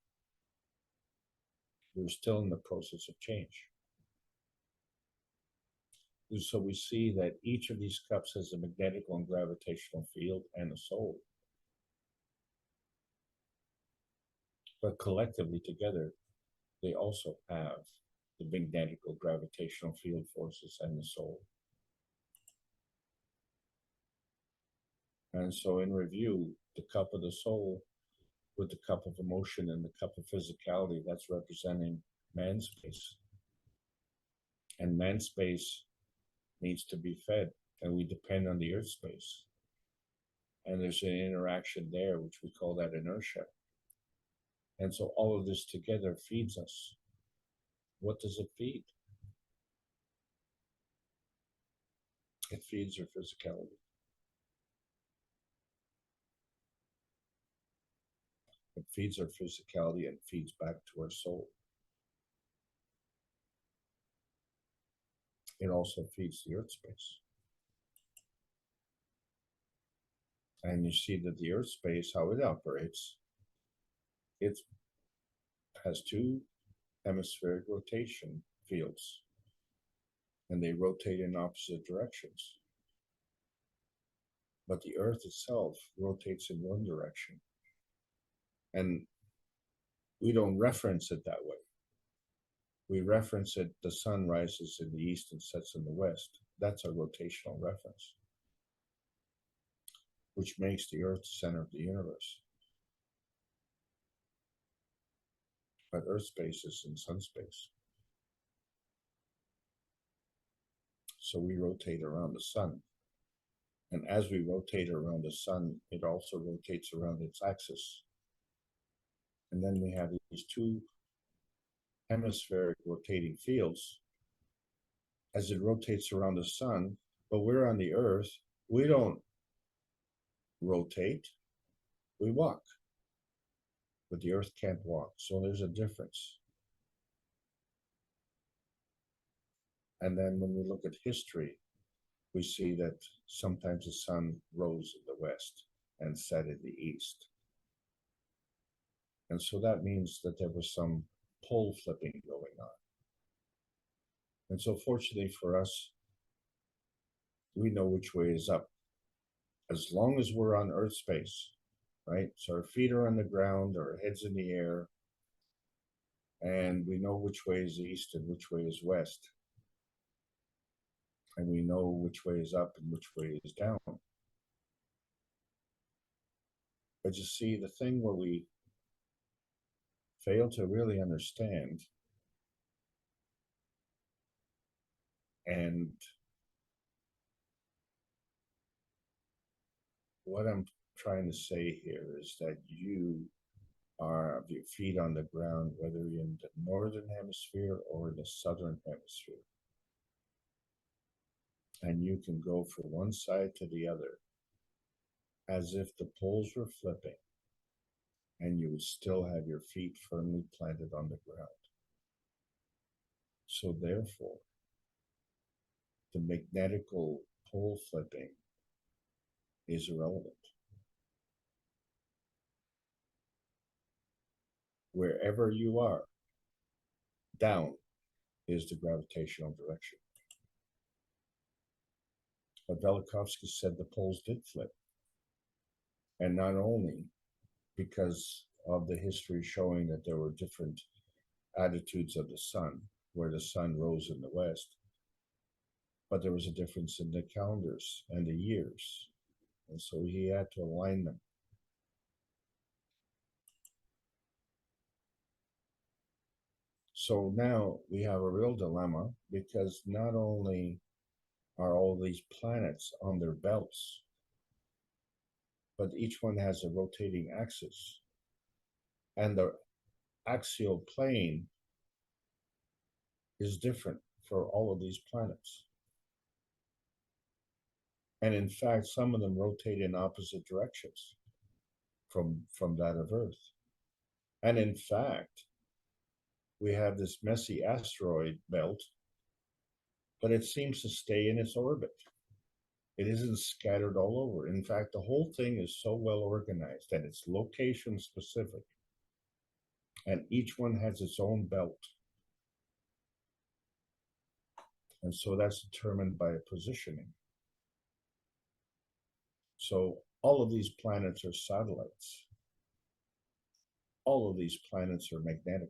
C: We're still in the process of change. And so we see that each of these cups has a magnetical and gravitational field and a soul. But collectively together, they also have the magnetical gravitational field forces and the soul. And so in review, the cup of the soul with the cup of emotion and the cup of physicality, that's representing man space. And man space needs to be fed, and we depend on the Earth space. And there's an interaction there, which we call that inertia. And so all of this together feeds us. What does it feed? It feeds our physicality. It feeds our physicality and feeds back to our soul. It also feeds the Earth space. And you see that the Earth space, how it operates, it has 2 hemispheric rotation fields, and they rotate in opposite directions. But the Earth itself rotates in one direction. And we don't reference it that way. We reference it, the sun rises in the east and sets in the west. That's a rotational reference, which makes the Earth the center of the universe. But Earth space is in sun space. So we rotate around the sun. And as we rotate around the sun, it also rotates around its axis. And then we have these two hemispheric rotating fields as it rotates around the sun, but we're on the Earth. We don't rotate, we walk. But the Earth can't walk, so there's a difference. And then when we look at history, we see that sometimes the sun rose in the west and set in the east. And so that means that there was some pole flipping going on. And so fortunately for us, we know which way is up. As long as we're on Earth space, right? So our feet are on the ground, our head's in the air, and we know which way is east and which way is west. And we know which way is up and which way is down. But you see, the thing where we fail to really understand, and what I'm trying to say here is that you are your feet on the ground, whether you're in the northern hemisphere or the southern hemisphere. And you can go from one side to the other as if the poles were flipping, and you would still have your feet firmly planted on the ground. So therefore, the magnetical pole flipping is irrelevant. Wherever you are, down is the gravitational direction. But Velikovsky said the poles did flip. And not only because of the history showing that there were different attitudes of the sun, where the sun rose in the west, but there was a difference in the calendars and the years. And so he had to align them. So now we have a real dilemma, because not only are all these planets on their belts, but each one has a rotating axis. And the axial plane is different for all of these planets. And in fact, some of them rotate in opposite directions from that of Earth. And in fact, we have this messy asteroid belt, but it seems to stay in its orbit. It isn't scattered all over. In fact, the whole thing is so well organized, and it's location specific. And each one has its own belt. And so that's determined by a positioning. So all of these planets are satellites. All of these planets are magnetical.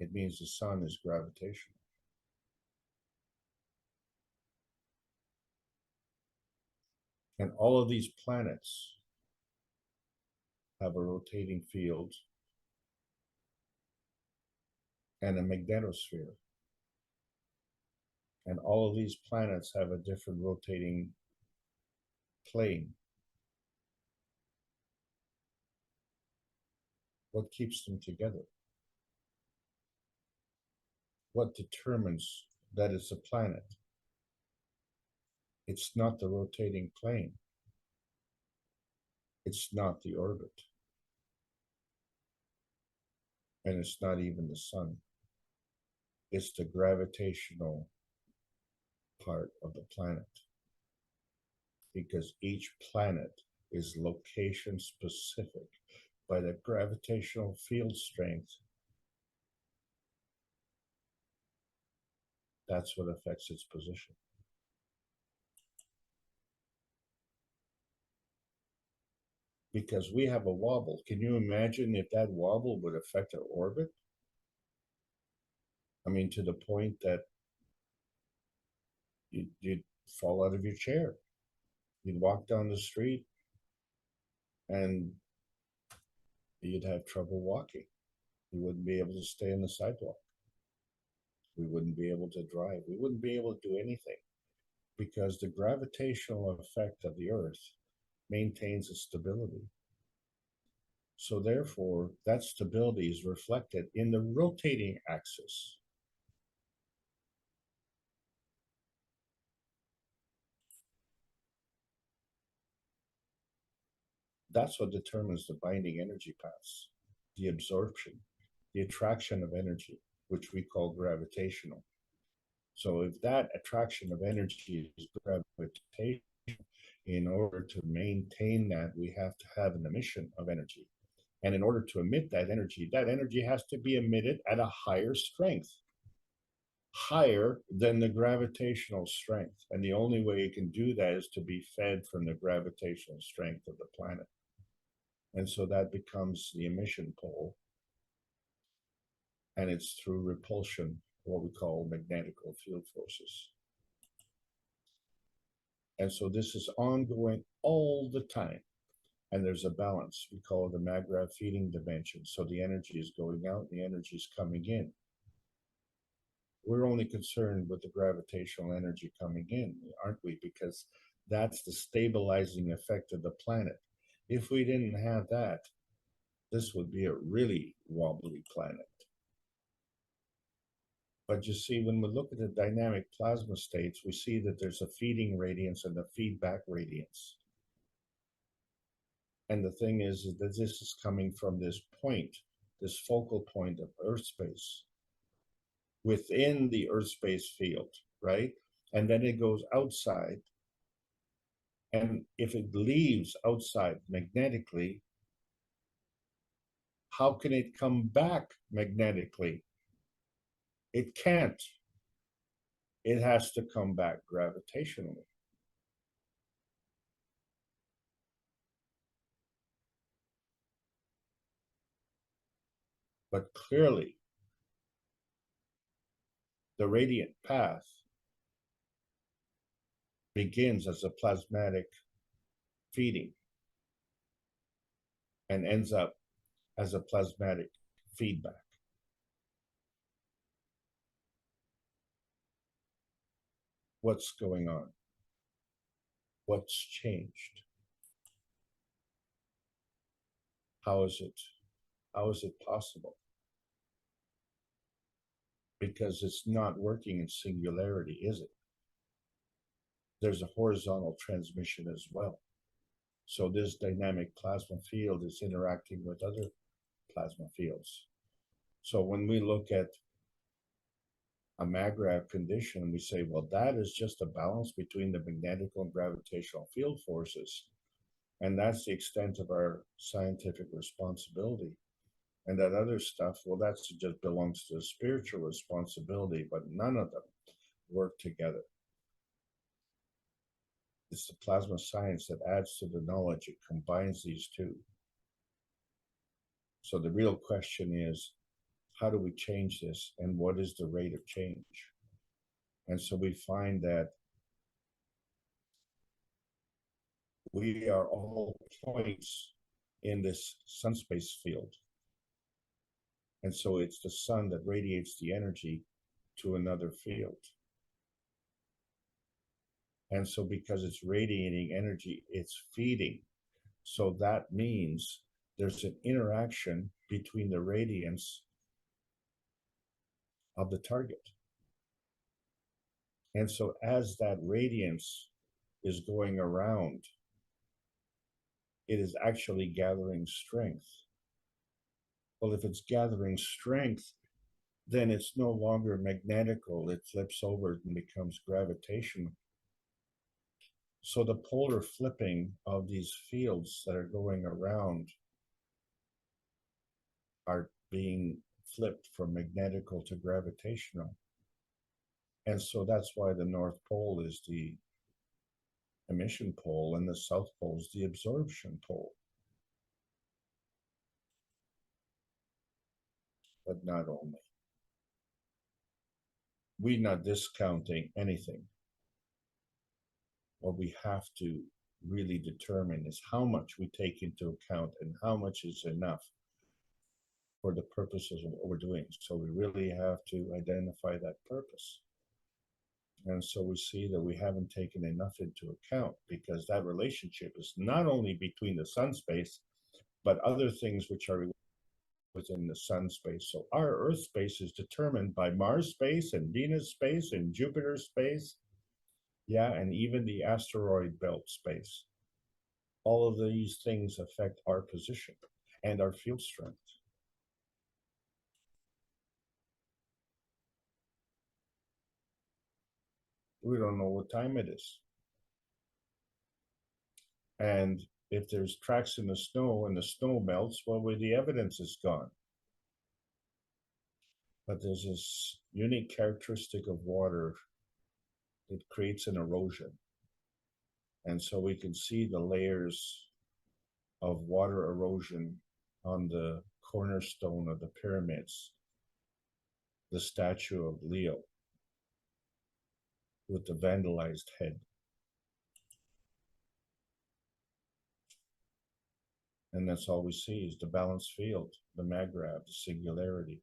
C: It means the sun is gravitational. And all of these planets have a rotating field and a magnetosphere. And all of these planets have a different rotating plane. What keeps them together? What determines that it's a planet? It's not the rotating plane. It's not the orbit. And it's not even the sun. It's the gravitational part of the planet. Because each planet is location specific by the gravitational field strength. That's what affects its position. Because we have a wobble. Can you imagine if that wobble would affect our orbit? I mean, to the point that you'd fall out of your chair. You'd walk down the street and you'd have trouble walking. You wouldn't be able to stay on the sidewalk. We wouldn't be able to drive. We wouldn't be able to do anything, because the gravitational effect of the Earth maintains its stability. So therefore, that stability is reflected in the rotating axis. That's what determines the binding energy paths, the absorption, the attraction of energy, which we call gravitational. So if that attraction of energy is gravitational, in order to maintain that, we have to have an emission of energy. And in order to emit that energy has to be emitted at a higher strength, higher than the gravitational strength. And the only way you can do that is to be fed from the gravitational strength of the planet. And so that becomes the emission pole. And it's through repulsion, what we call magnetical field forces. And so this is ongoing all the time. And there's a balance. We call it the maggrav feeding dimension. So the energy is going out, the energy is coming in. We're only concerned with the gravitational energy coming in, aren't we? Because that's the stabilizing effect of the planet. If we didn't have that, this would be a really wobbly planet. But you see, when we look at the dynamic plasma states, we see that there's a feeding radiance and a feedback radiance. And the thing is that this is coming from this point, this focal point of Earth space, within the Earth space field, right? And then it goes outside. And if it leaves outside magnetically, how can it come back magnetically? It can't. It has to come back gravitationally. But clearly, the radiant path begins as a plasmatic feeding and ends up as a plasmatic feedback. What's going on? What's changed? How is it possible? Because it's not working in singularity, is it? There's a horizontal transmission as well. So this dynamic plasma field is interacting with other plasma fields. So when we look at a maggrav condition, we say, well, that is just a balance between the magnetical and gravitational field forces. And that's the extent of our scientific responsibility. And that other stuff, well, that just belongs to the spiritual responsibility, but none of them work together. It's the plasma science that adds to the knowledge. It combines these two. So the real question is, how do we change this, and what is the rate of change? And so we find that we are all points in this sun space field. And so it's the sun that radiates the energy to another field. And so because it's radiating energy, it's feeding. So that means there's an interaction between the radiance of the target. And so as that radiance is going around, it is actually gathering strength. Well, if it's gathering strength, then it's no longer magnetical. It flips over and becomes gravitational. So the polar flipping of these fields that are going around are being flipped from magnetical to gravitational. And so that's why the North Pole is the emission pole and the South Pole is the absorption pole. But not only. We're not discounting anything. What we have to really determine is how much we take into account and how much is enough for the purposes of what we're doing. So we really have to identify that purpose. And so we see that we haven't taken enough into account, because that relationship is not only between the sun space, but other things which are within the sun space. So our Earth space is determined by Mars space and Venus space and Jupiter space. Yeah, and even the asteroid belt space. All of these things affect our position and our field strength. We don't know what time it is. And if there's tracks in the snow and the snow melts, well, the evidence is gone. But there's this unique characteristic of water that creates an erosion. And so we can see the layers of water erosion on the cornerstone of the pyramids, the statue of Leo with the vandalized head. And that's all we see is the balanced field, the magrav, the singularity.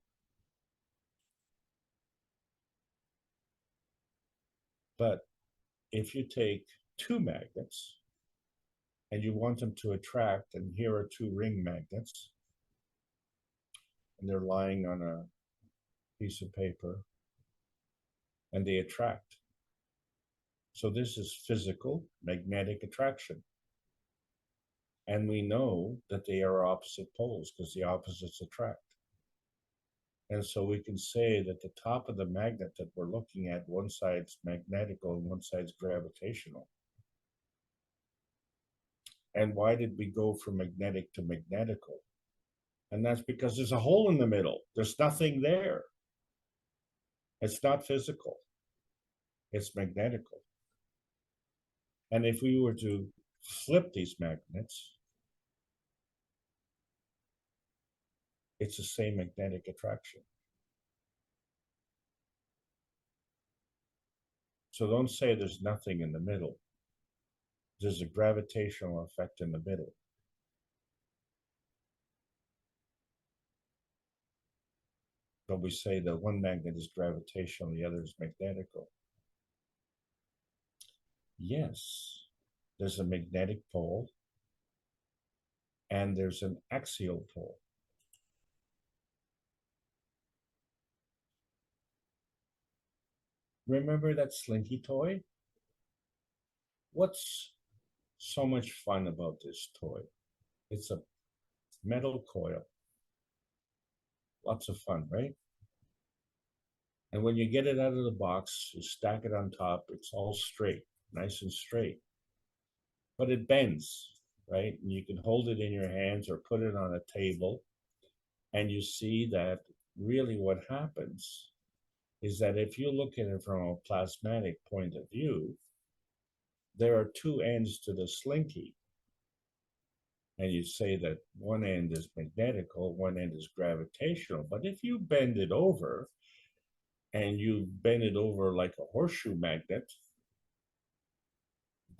C: But if you take two magnets and you want them to attract, and here are two ring magnets, and they're lying on a piece of paper, and they attract. So this is physical magnetic attraction. And we know that they are opposite poles because the opposites attract. And so we can say that the top of the magnet that we're looking at, one side's magnetical and one side's gravitational. And why did we go from magnetic to magnetical? And that's because there's a hole in the middle. There's nothing there. It's not physical. It's magnetical. And if we were to flip these magnets, it's the same magnetic attraction. So don't say there's nothing in the middle. There's a gravitational effect in the middle. But we say that one magnet is gravitational, the other is magnetical. Yes, there's a magnetic pole and there's an axial pole. Remember that slinky toy? What's so much fun about this toy? It's a metal coil. Lots of fun, right? And when you get it out of the box, you stack it on top, it's all straight, nice and straight. But it bends, right? And you can hold it in your hands or put it on a table. And you see that really what happens is that if you look at it from a plasmatic point of view, there are two ends to the slinky. And you say that one end is magnetical, one end is gravitational. But if you bend it over, and you bend it over like a horseshoe magnet,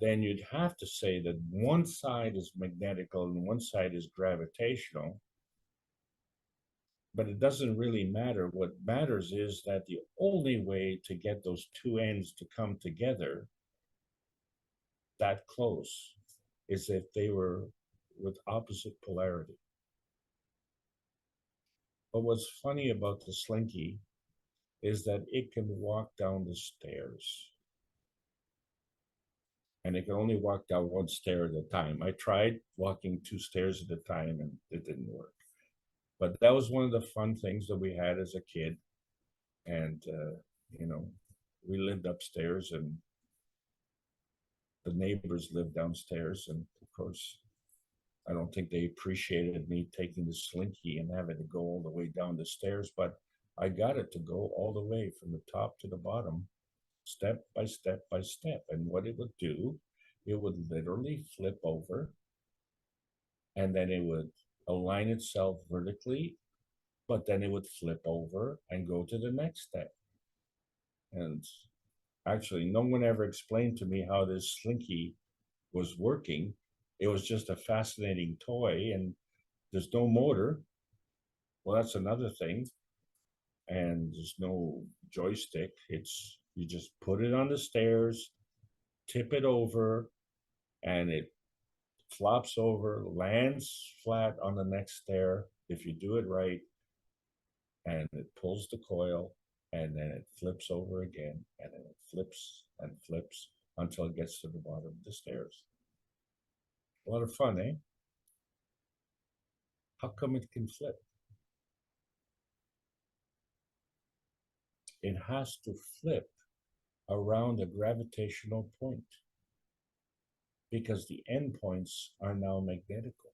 C: then you'd have to say that one side is magnetical and one side is gravitational. But it doesn't really matter. What matters is that the only way to get those two ends to come together that close is if they were with opposite polarity. But what's funny about the slinky is that it can walk down the stairs. And it can only walk down one stair at a time. I tried walking 2 stairs at a time and it didn't work. But that was one of the fun things that we had as a kid. And, you know, we lived upstairs and the neighbors lived downstairs. And of course, I don't think they appreciated me taking the slinky and having to go all the way down the stairs, but I got it to go all the way from the top to the bottom, step by step by step. And what it would do, it would literally flip over and then it would align itself vertically, but then it would flip over and go to the next step. And actually, no one ever explained to me how this slinky was working. It was just a fascinating toy, and there's no motor. Well, that's another thing. And there's no joystick. It's, you just put it on the stairs, tip it over, and it flops over, lands flat on the next stair, if you do it right, and it pulls the coil, and then it flips over again, and then it flips and flips until it gets to the bottom of the stairs. A lot of fun, eh? How come it can flip? It has to flip around a gravitational point because the endpoints are now magnetical.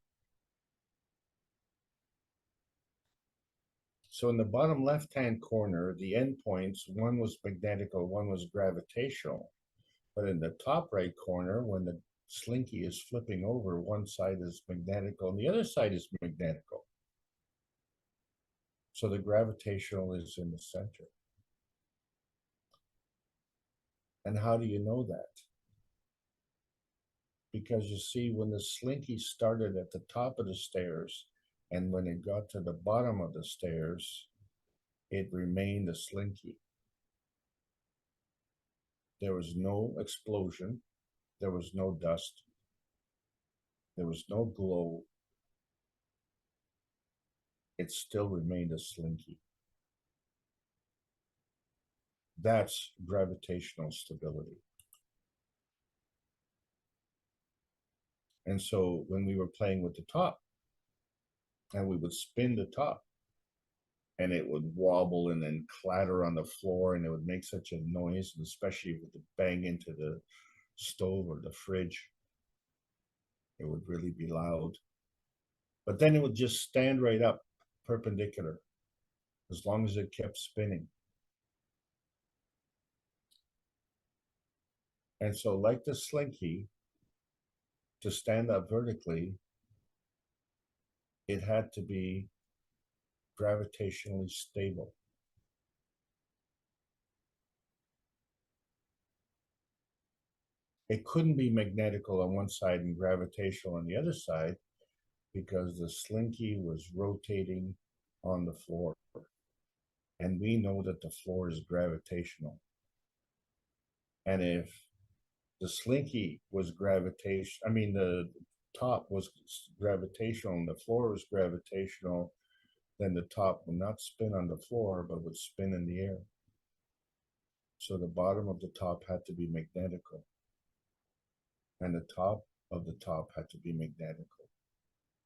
C: So in the bottom left-hand corner, the endpoints, one was magnetical, one was gravitational. But in the top right corner, when the slinky is flipping over, one side is magnetical and the other side is magnetical. So the gravitational is in the center. And how do you know that? Because you see, when the slinky started at the top of the stairs, and when it got to the bottom of the stairs, it remained a slinky. There was no explosion. There was no dust. There was no glow. It still remained a slinky. That's gravitational stability. And so when we were playing with the top, and we would spin the top, and it would wobble and then clatter on the floor, and it would make such a noise, and especially with the bang into the stove or the fridge, it would really be loud. But then it would just stand right up, perpendicular, as long as it kept spinning. And so, like the slinky, to stand up vertically, it had to be gravitationally stable. It couldn't be magnetical on one side and gravitational on the other side because the slinky was rotating on the floor. And we know that the floor is gravitational. And if the slinky was the top was gravitational and the floor was gravitational, then the top would not spin on the floor, but would spin in the air. So the bottom of the top had to be magnetical. And the top of the top had to be magnetical.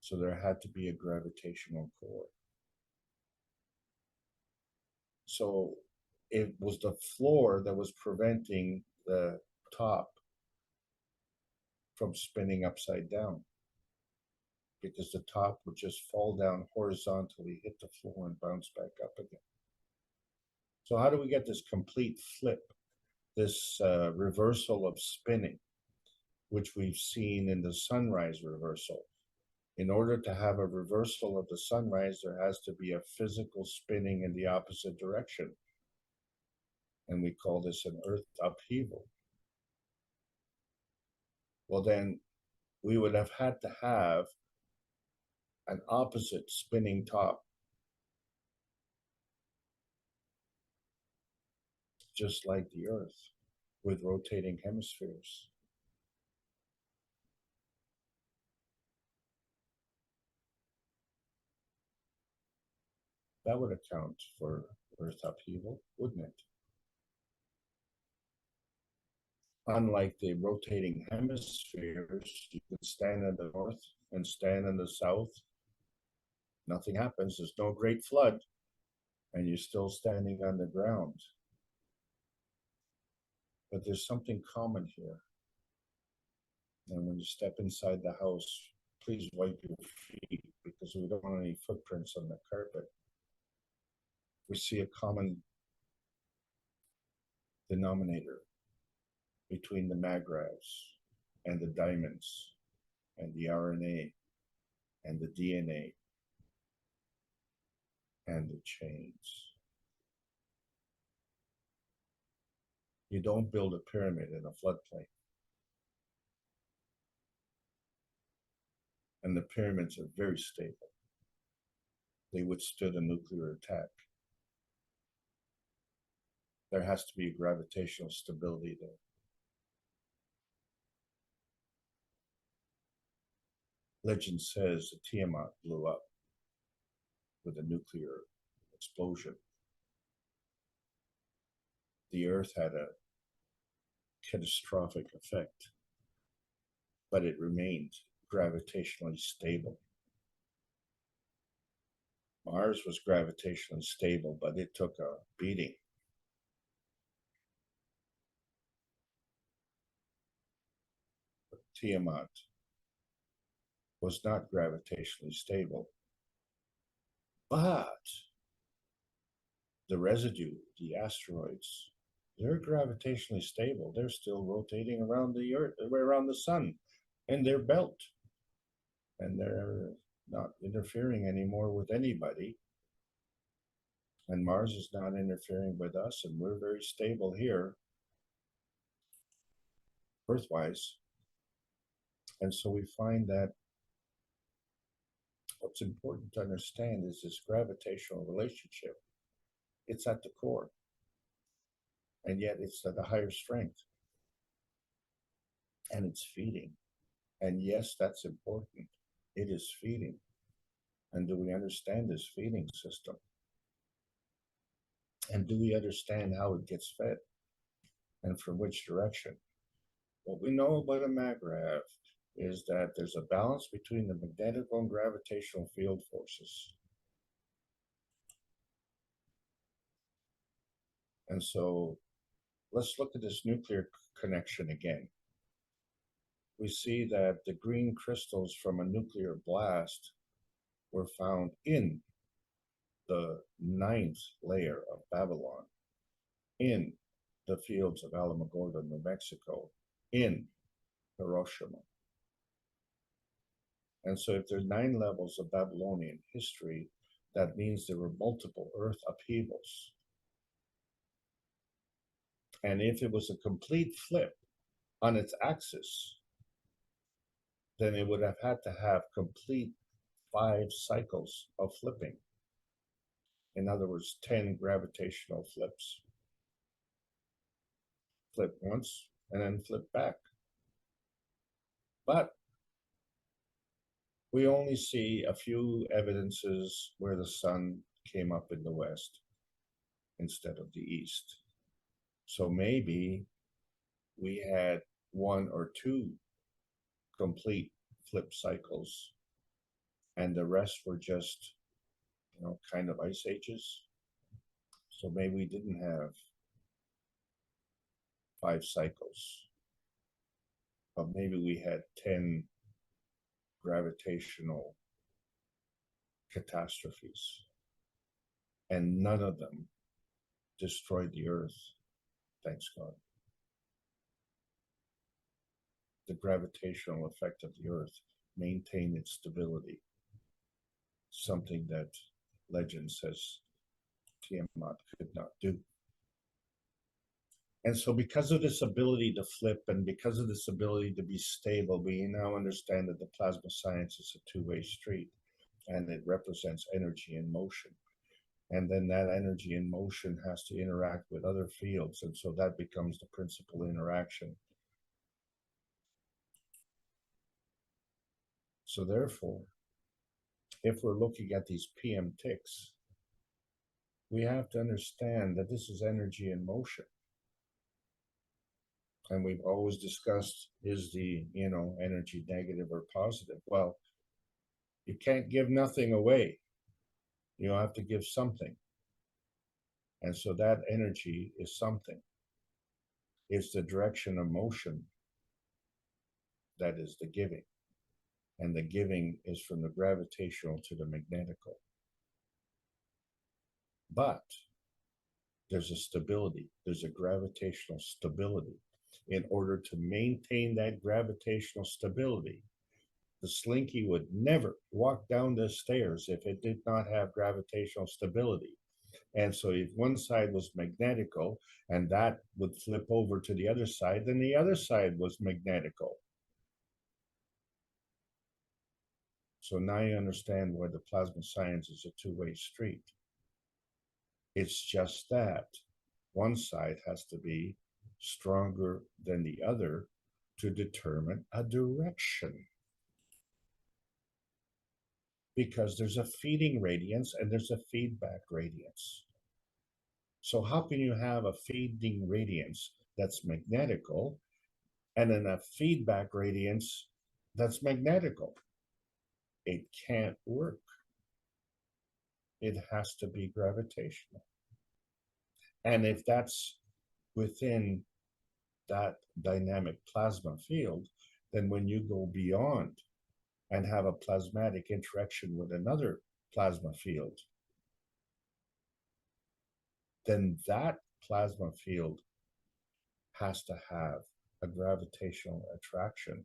C: So there had to be a gravitational core. So it was the floor that was preventing the top from spinning upside down, because the top would just fall down horizontally, hit the floor, and bounce back up again. So how do we get this complete flip, this reversal of spinning, which we've seen in the sunrise reversal? In order to have a reversal of the sunrise, there has to be a physical spinning in the opposite direction. And we call this an earth upheaval. Well, then we would have had to have an opposite spinning top, just like the earth, with rotating hemispheres. That would account for earth upheaval, wouldn't it? Unlike the rotating hemispheres, you can stand in the north and stand in the south. Nothing happens. There's no great flood, and you're still standing on the ground. But there's something common here. And when you step inside the house, please wipe your feet, because we don't want any footprints on the carpet. We see a common denominator between the magravs and the diamonds and the RNA and the DNA and the chains. You don't build a pyramid in a floodplain. And the pyramids are very stable. They withstood a nuclear attack. There has to be gravitational stability there. legend says that Tiamat blew up with a nuclear explosion. The Earth had a catastrophic effect, but it remained gravitationally stable. Mars was gravitationally stable, but it took a beating. Tiamat was not gravitationally stable, but the residue, the asteroids, they're gravitationally stable. They're still rotating around the Earth, around the sun, in their belt, and they're not interfering anymore with anybody. And Mars is not interfering with us, and we're very stable here, Earthwise. And so we find that what's important to understand is this gravitational relationship. It's at the core, and yet it's at a higher strength, and it's feeding. And yes, that's important. It is feeding. And do we understand this feeding system? And do we understand how it gets fed and from which direction? What we know about a magrav is that there's a balance between the magnetic and gravitational field forces. And so let's look at this nuclear connection again. We see that the green crystals from a nuclear blast were found in the 9th layer of Babylon, in the fields of Alamogordo, New Mexico, in Hiroshima. And so if there's 9 levels of Babylonian history, that means there were multiple Earth upheavals. And if it was a complete flip on its axis, then it would have had to have complete 5 cycles of flipping. In other words, 10 gravitational flips. Flip once and then flip back. But we only see a few evidences where the sun came up in the west instead of the east. So maybe we had 1 or 2 complete flip cycles, and the rest were just, kind of ice ages. So maybe we didn't have 5 cycles, but maybe we had 10 gravitational catastrophes, and none of them destroyed the Earth, thanks God. The gravitational effect of the Earth maintained its stability, something that legend says Tiamat could not do. And so because of this ability to flip and because of this ability to be stable, we now understand that the plasma science is a two-way street, and it represents energy in motion. And then that energy in motion has to interact with other fields, and so that becomes the principal interaction. So therefore, if we're looking at these PM ticks, we have to understand that this is energy in motion. And we've always discussed, is the, energy negative or positive? Well, you can't give nothing away. You have to give something. And so that energy is something. It's the direction of motion that is the giving. And the giving is from the gravitational to the magnetical. But there's a stability. There's a gravitational stability. In order to maintain that gravitational stability, the slinky would never walk down the stairs if it did not have gravitational stability. And so if one side was magnetical and that would flip over to the other side, then the other side was magnetical. So now you understand why the plasma science is a two-way street. It's just that one side has to be stronger than the other to determine a direction. because there's a feeding radiance and there's a feedback radiance. So how can you have a feeding radiance that's magnetical and then a feedback radiance that's magnetical? It can't work. It has to be gravitational. And if that's within that dynamic plasma field, then when you go beyond and have a plasmatic interaction with another plasma field, then that plasma field has to have a gravitational attraction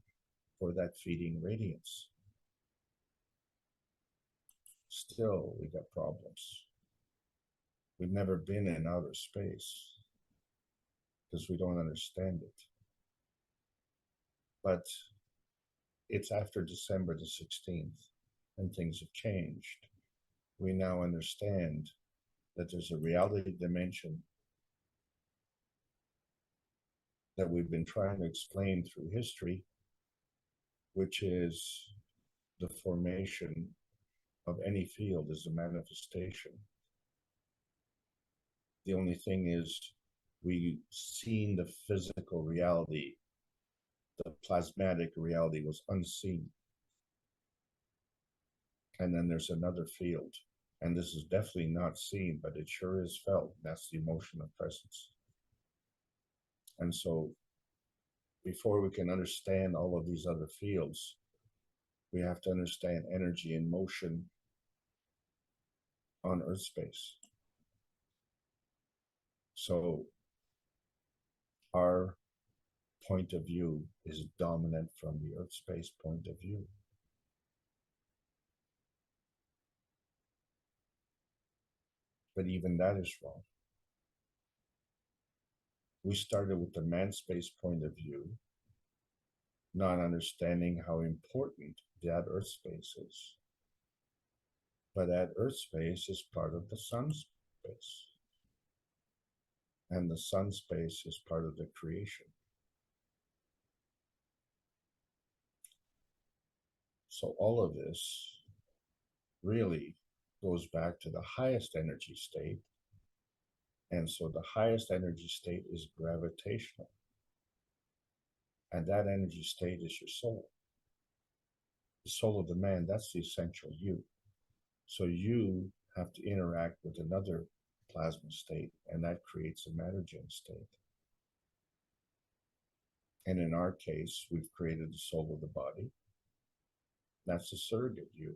C: for that feeding radiance. Still, we got problems. We've never been in outer space because we don't understand it. But it's after December the 16th and things have changed. We now understand that there's a reality dimension that we've been trying to explain through history, which is the formation of any field is a manifestation. The only thing is we've seen the physical reality. The plasmatic reality was unseen. And then there's another field. And this is definitely not seen, but it sure is felt. That's the emotion of presence. And so before we can understand all of these other fields, we have to understand energy and motion on Earth space. So our point of view is dominant from the Earth space point of view. But even that is wrong. We started with the man space point of view, not understanding how important that Earth space is. But that Earth space is part of the sun space. And the sun space is part of the creation. So all of this really goes back to the highest energy state. And so the highest energy state is gravitational. And that energy state is your soul. The soul of the man, that's the essential you. So you have to interact with another plasma state, and that creates a matter-gen state. And in our case, we've created the soul of the body. That's the surrogate you.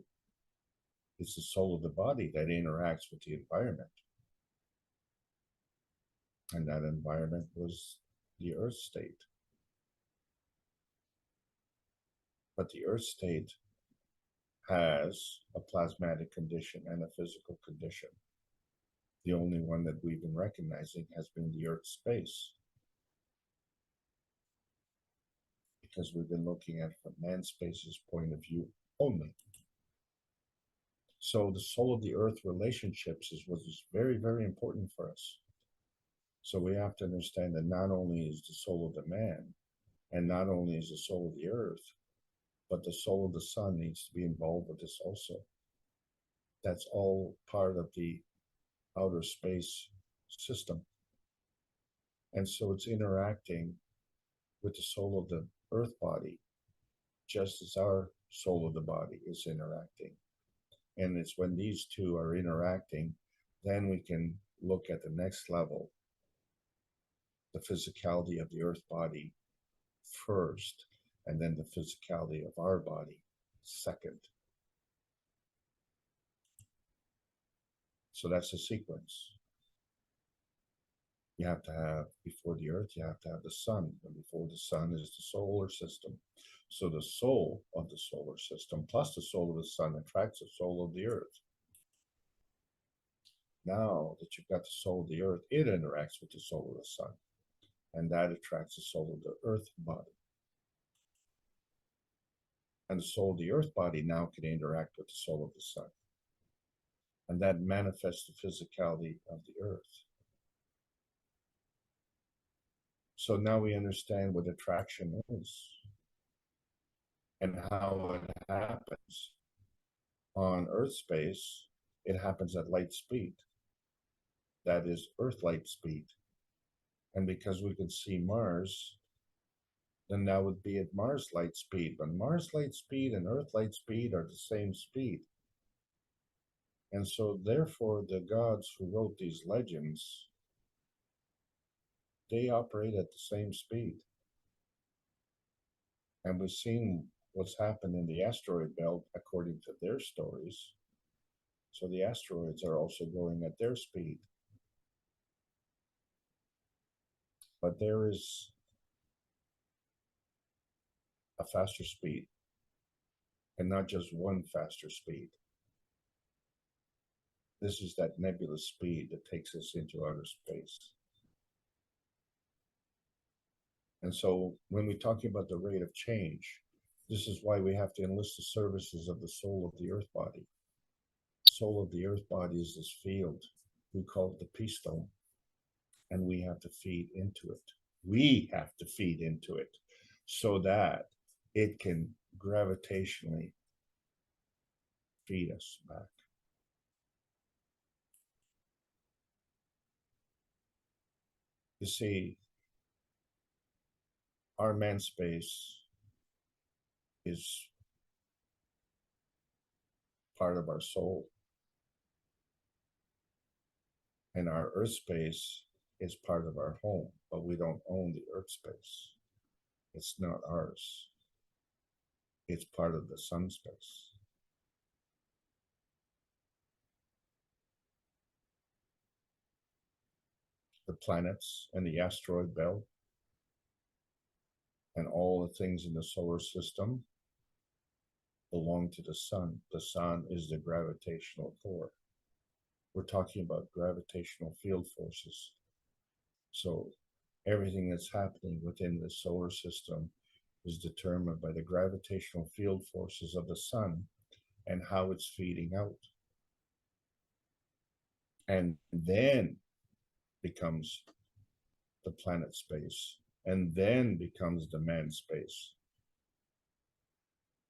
C: It's the soul of the body that interacts with the environment. And that environment was the Earth state. But the Earth state has a plasmatic condition and a physical condition. The only one that we've been recognizing has been the Earth space. Because we've been looking at it from man space's point of view only. So the soul of the Earth relationships is what is very, very important for us. So we have to understand that not only is the soul of the man, and not only is the soul of the Earth, but the soul of the sun needs to be involved with this also. That's all part of the outer space system. And so it's interacting with the soul of the Earth body, just as our soul of the body is interacting. And it's when these two are interacting, then we can look at the next level, the physicality of the Earth body first, and then the physicality of our body second. So that's the sequence. You have to have, before the Earth, you have to have the sun. And before the sun is the solar system. So the soul of the solar system plus the soul of the sun attracts the soul of the Earth. Now that you've got the soul of the Earth, it interacts with the soul of the sun. And that attracts the soul of the Earth body. And the soul of the Earth body now can interact with the soul of the sun. And that manifests the physicality of the Earth. So now we understand what attraction is and how it happens On Earth space, it happens at light speed. That is Earth light speed. And because we can see Mars, then that would be at Mars light speed. But Mars light speed and Earth light speed are the same speed. And so therefore the gods who wrote these legends, they operate at the same speed. And we've seen what's happened in the asteroid belt according to their stories. So the asteroids are also going at their speed. But there is a faster speed, and not just one faster speed. This is that nebulous speed that takes us into outer space. And so when we're talking about the rate of change, this is why we have to enlist the services of the soul of the earth body. Soul of the earth body is this field. We call it the peace stone. And we have to feed into it. We have to feed into it so that it can gravitationally feed us back. You see, our man space is part of our soul. And our earth space is part of our home, but we don't own the earth space. It's not ours. It's part of the sun space. The planets and the asteroid belt and all the things in the solar system belong to the sun. The sun is the gravitational core. We're talking about gravitational field forces. So everything that's happening within the solar system is determined by the gravitational field forces of the sun and how it's feeding out. And then becomes the planet space, and then becomes the man space.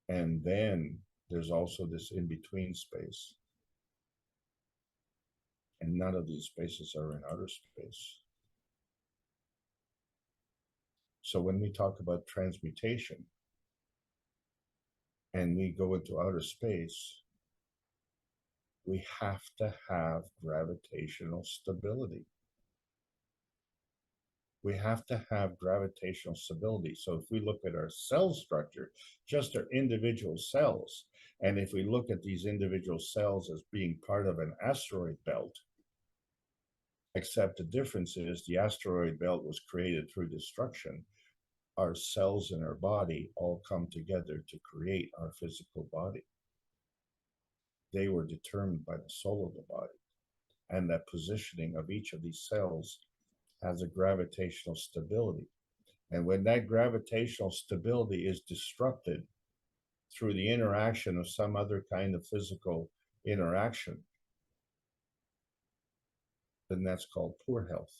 C: And then there's also this in-between space. And none of these spaces are in outer space. So when we talk about transmutation and we go into outer space, we have to have gravitational stability. We have to have gravitational stability. So if we look at our cell structure, just our individual cells, and if we look at these individual cells as being part of an asteroid belt, except the difference is the asteroid belt was created through destruction, our cells in our body all come together to create our physical body. They were determined by the soul of the body, and that positioning of each of these cells has a gravitational stability. And when that gravitational stability is disrupted through the interaction of some other kind of physical interaction, then that's called poor health.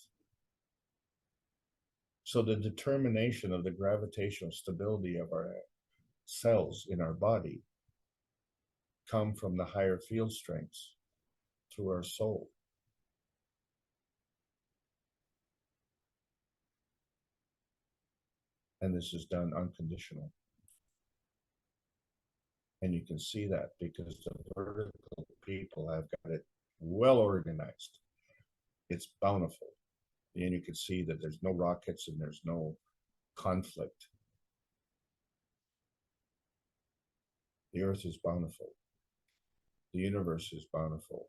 C: So the determination of the gravitational stability of our cells in our body come from the higher field strengths through our soul. And this is done unconditional. And you can see that because the vertical people have got it well organized. It's bountiful. And you can see that there's no rockets and there's no conflict. The earth is bountiful. The universe is bountiful.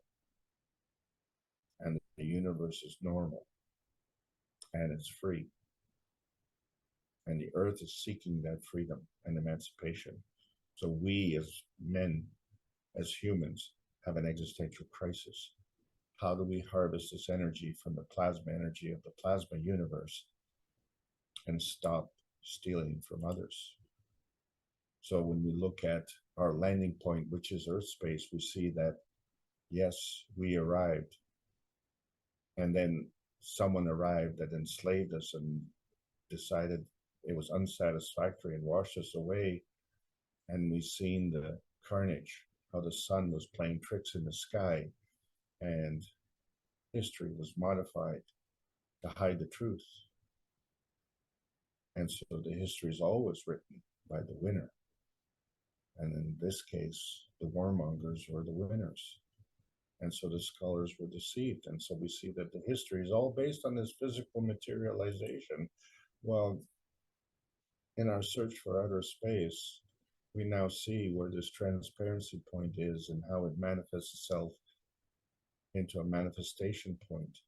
C: And the universe is normal. And it's free. And the earth is seeking that freedom and emancipation. So we as men, as humans, have an existential crisis. How do we harvest this energy from the plasma energy of the plasma universe and stop stealing from others? So when we look at our landing point, which is Earth space, we see that, yes, we arrived. And then someone arrived that enslaved us and decided it was unsatisfactory and washed us away. And we've seen the carnage how the sun was playing tricks in the sky, and history was modified to hide the truth. And so the history is always written by the winner. And in this case, the warmongers were the winners. And so the scholars were deceived. And so we see that the history is all based on this physical materialization. Well, in our search for outer space, we now see where this transparency point is and how it manifests itself into a manifestation point.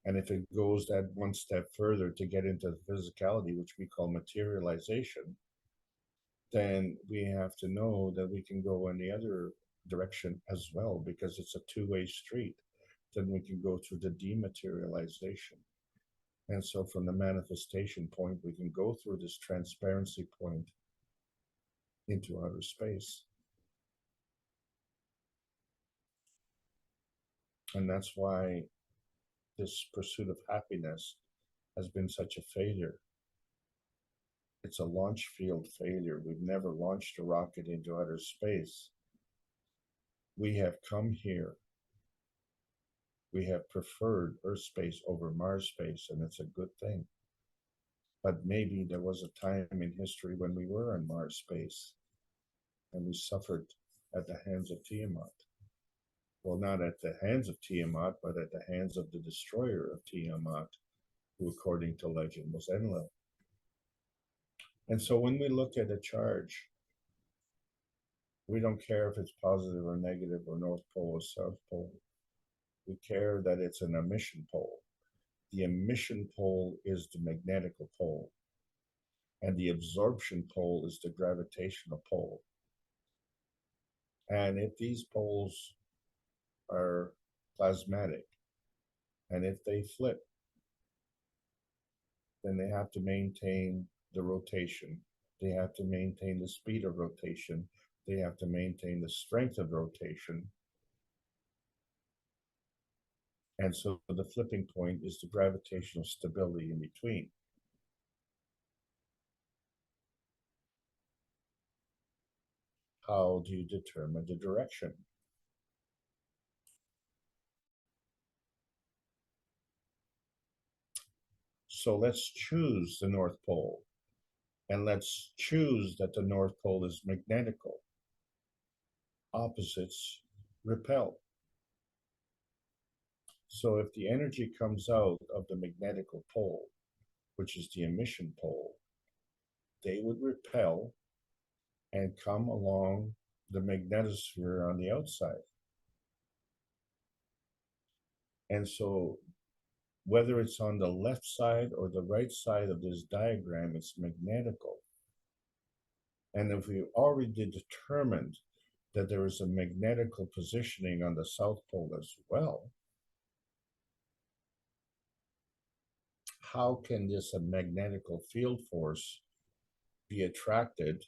C: And if it goes that one step further to get into the physicality, which we call materialization, then we have to know that we can go in the other direction as well, because it's a two-way street. Then we can go through the dematerialization. And so from the manifestation point, we can go through this transparency point into outer space. And that's why this pursuit of happiness has been such a failure. It's a launch field failure. We've never launched a rocket into outer space. We have come here. We have preferred Earth space over Mars space, and it's a good thing. But maybe there was a time in history when we were on Mars space, and we suffered at the hands of Tiamat. Well, not at the hands of Tiamat, but at the hands of the destroyer of Tiamat, who, according to legend, was Enlil. And so when we look at a charge, we don't care if it's positive or negative or North Pole or South Pole. We care that it's an emission pole. The emission pole is the magnetical pole, and the absorption pole is the gravitational pole. And if these poles are plasmatic, and if they flip, then they have to maintain the rotation. They have to maintain the speed of rotation. They have to maintain the strength of rotation. And so the flipping point is the gravitational stability in between. How do you determine the direction? So let's choose the North Pole, and let's choose that the North Pole is magnetical. Opposites repel. So if the energy comes out of the magnetical pole, which is the emission pole, they would repel and come along the magnetosphere on the outside. And so whether it's on the left side or the right side of this diagram, it's magnetical. And if we already determined that there is a magnetical positioning on the South Pole as well, how can this magnetical field force be attracted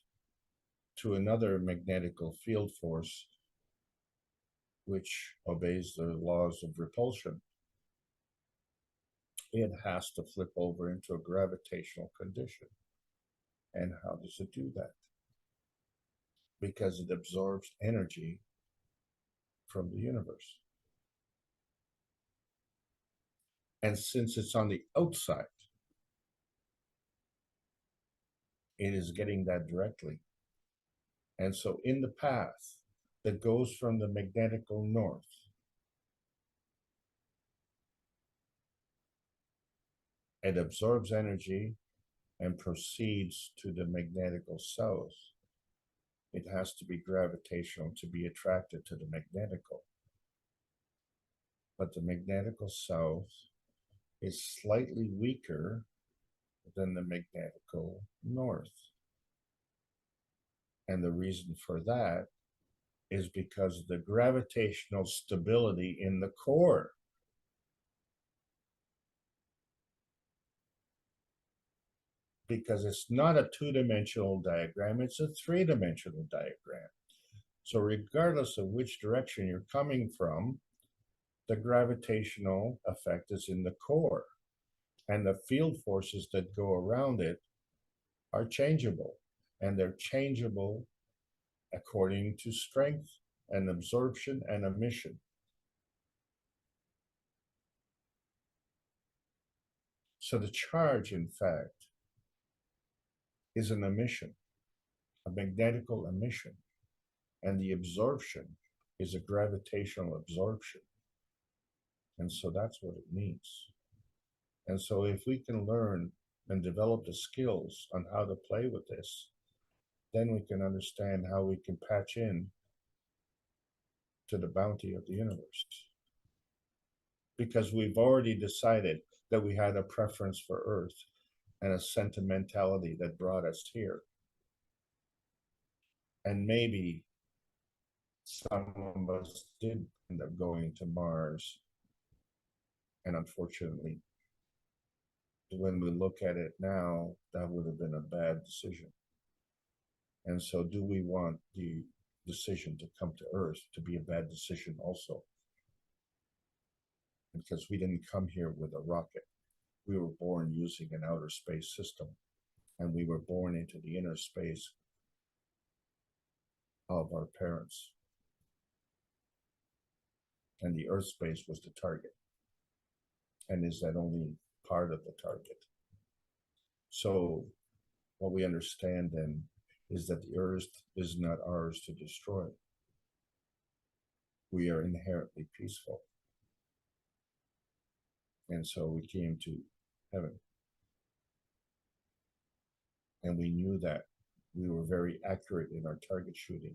C: to another magnetical field force which obeys the laws of repulsion? It has to flip over into a gravitational condition. And how does it do that? Because it absorbs energy from the universe. And since it's on the outside, it is getting that directly. And so in the path that goes from the magnetical north it absorbs energy and proceeds to the magnetical south, it has to be gravitational to be attracted to the magnetical. But the magnetical south is slightly weaker than the magnetical north. And the reason for that is because of the gravitational stability in the core. Because it's not a two-dimensional diagram, it's a three-dimensional diagram. So regardless of which direction you're coming from, the gravitational effect is in the core. And the field forces that go around it are changeable. And they're changeable according to strength an absorption and emission. So the charge, in fact, is an emission, a magnetical emission, and the absorption is a gravitational absorption. And so that's what it means. And so if we can learn and develop the skills on how to play with this, then we can understand how we can patch in to the bounty of the universe. Because we've already decided that we had a preference for Earth and a sentimentality that brought us here. And maybe some of us did end up going to Mars. And unfortunately, when we look at it now, that would have been a bad decision. And so do we want the decision to come to Earth to be a bad decision also? Because we didn't come here with a rocket. We were born using an outer space system, and we were born into the inner space of our parents. And the Earth space was the target. And is that only part of the target? So what we understand then is that the Earth is not ours to destroy. We are inherently peaceful. And so we came to heaven. And we knew that we were very accurate in our target shooting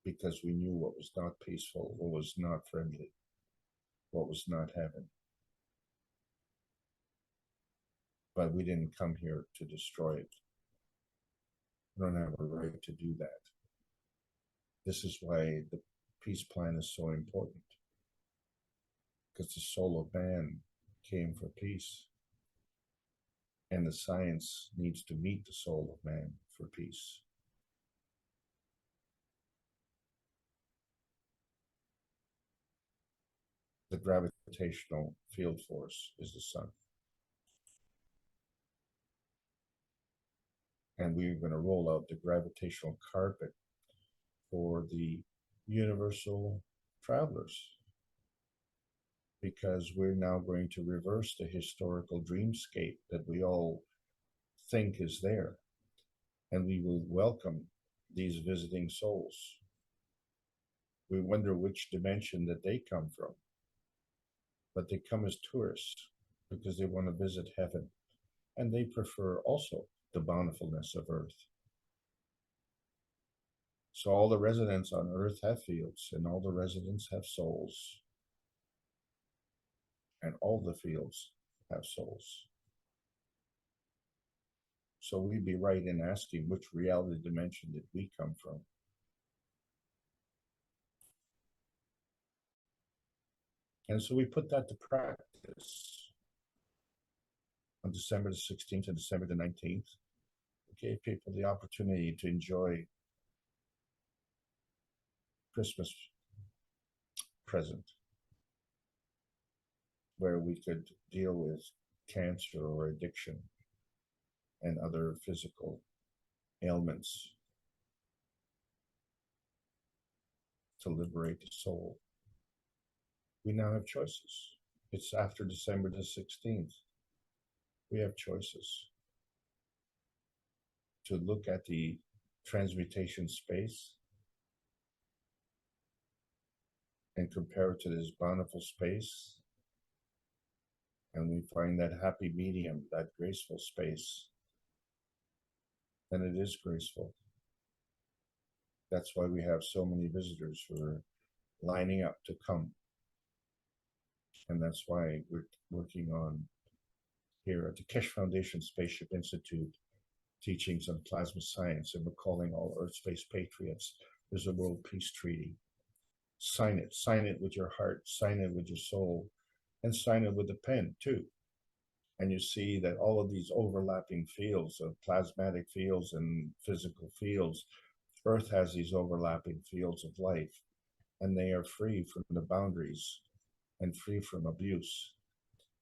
C: because we knew what was not peaceful, what was not friendly, what was not heaven. But we didn't come here to destroy it. We don't have a right to do that. This is why the peace plan is so important. Because the soul of man came for peace. And the science needs to meet the soul of man for peace. The gravitational field force is the sun. And we're going to roll out the gravitational carpet for the universal travelers. Because we're now going to reverse the historical dreamscape that we all think is there. And we will welcome these visiting souls. We wonder which dimension that they come from. But they come as tourists because they want to visit heaven. And they prefer also the bountifulness of Earth. So all the residents on Earth have fields, and all the residents have souls. And all the fields have souls. So we'd be right in asking which reality dimension did we come from? And so we put that to practice on December the 16th and December the 19th. We gave people the opportunity to enjoy Christmas present, where we could deal with cancer or addiction and other physical ailments to liberate the soul. We now have choices. It's after December the 16th. We have choices to look at the transmutation space and compare it to this bountiful space. And we find that happy medium, that graceful space. And it is graceful. That's why we have so many visitors who are lining up to come. And that's why we're working on here at the Keshe Foundation Spaceship Institute, teachings on plasma science, and we're calling all Earth Space Patriots. There's a World Peace Treaty. Sign it with your heart, sign it with your soul, and sign it with a pen too. And you see that all of these overlapping fields of plasmatic fields and physical fields, Earth has these overlapping fields of life, and they are free from the boundaries and free from abuse.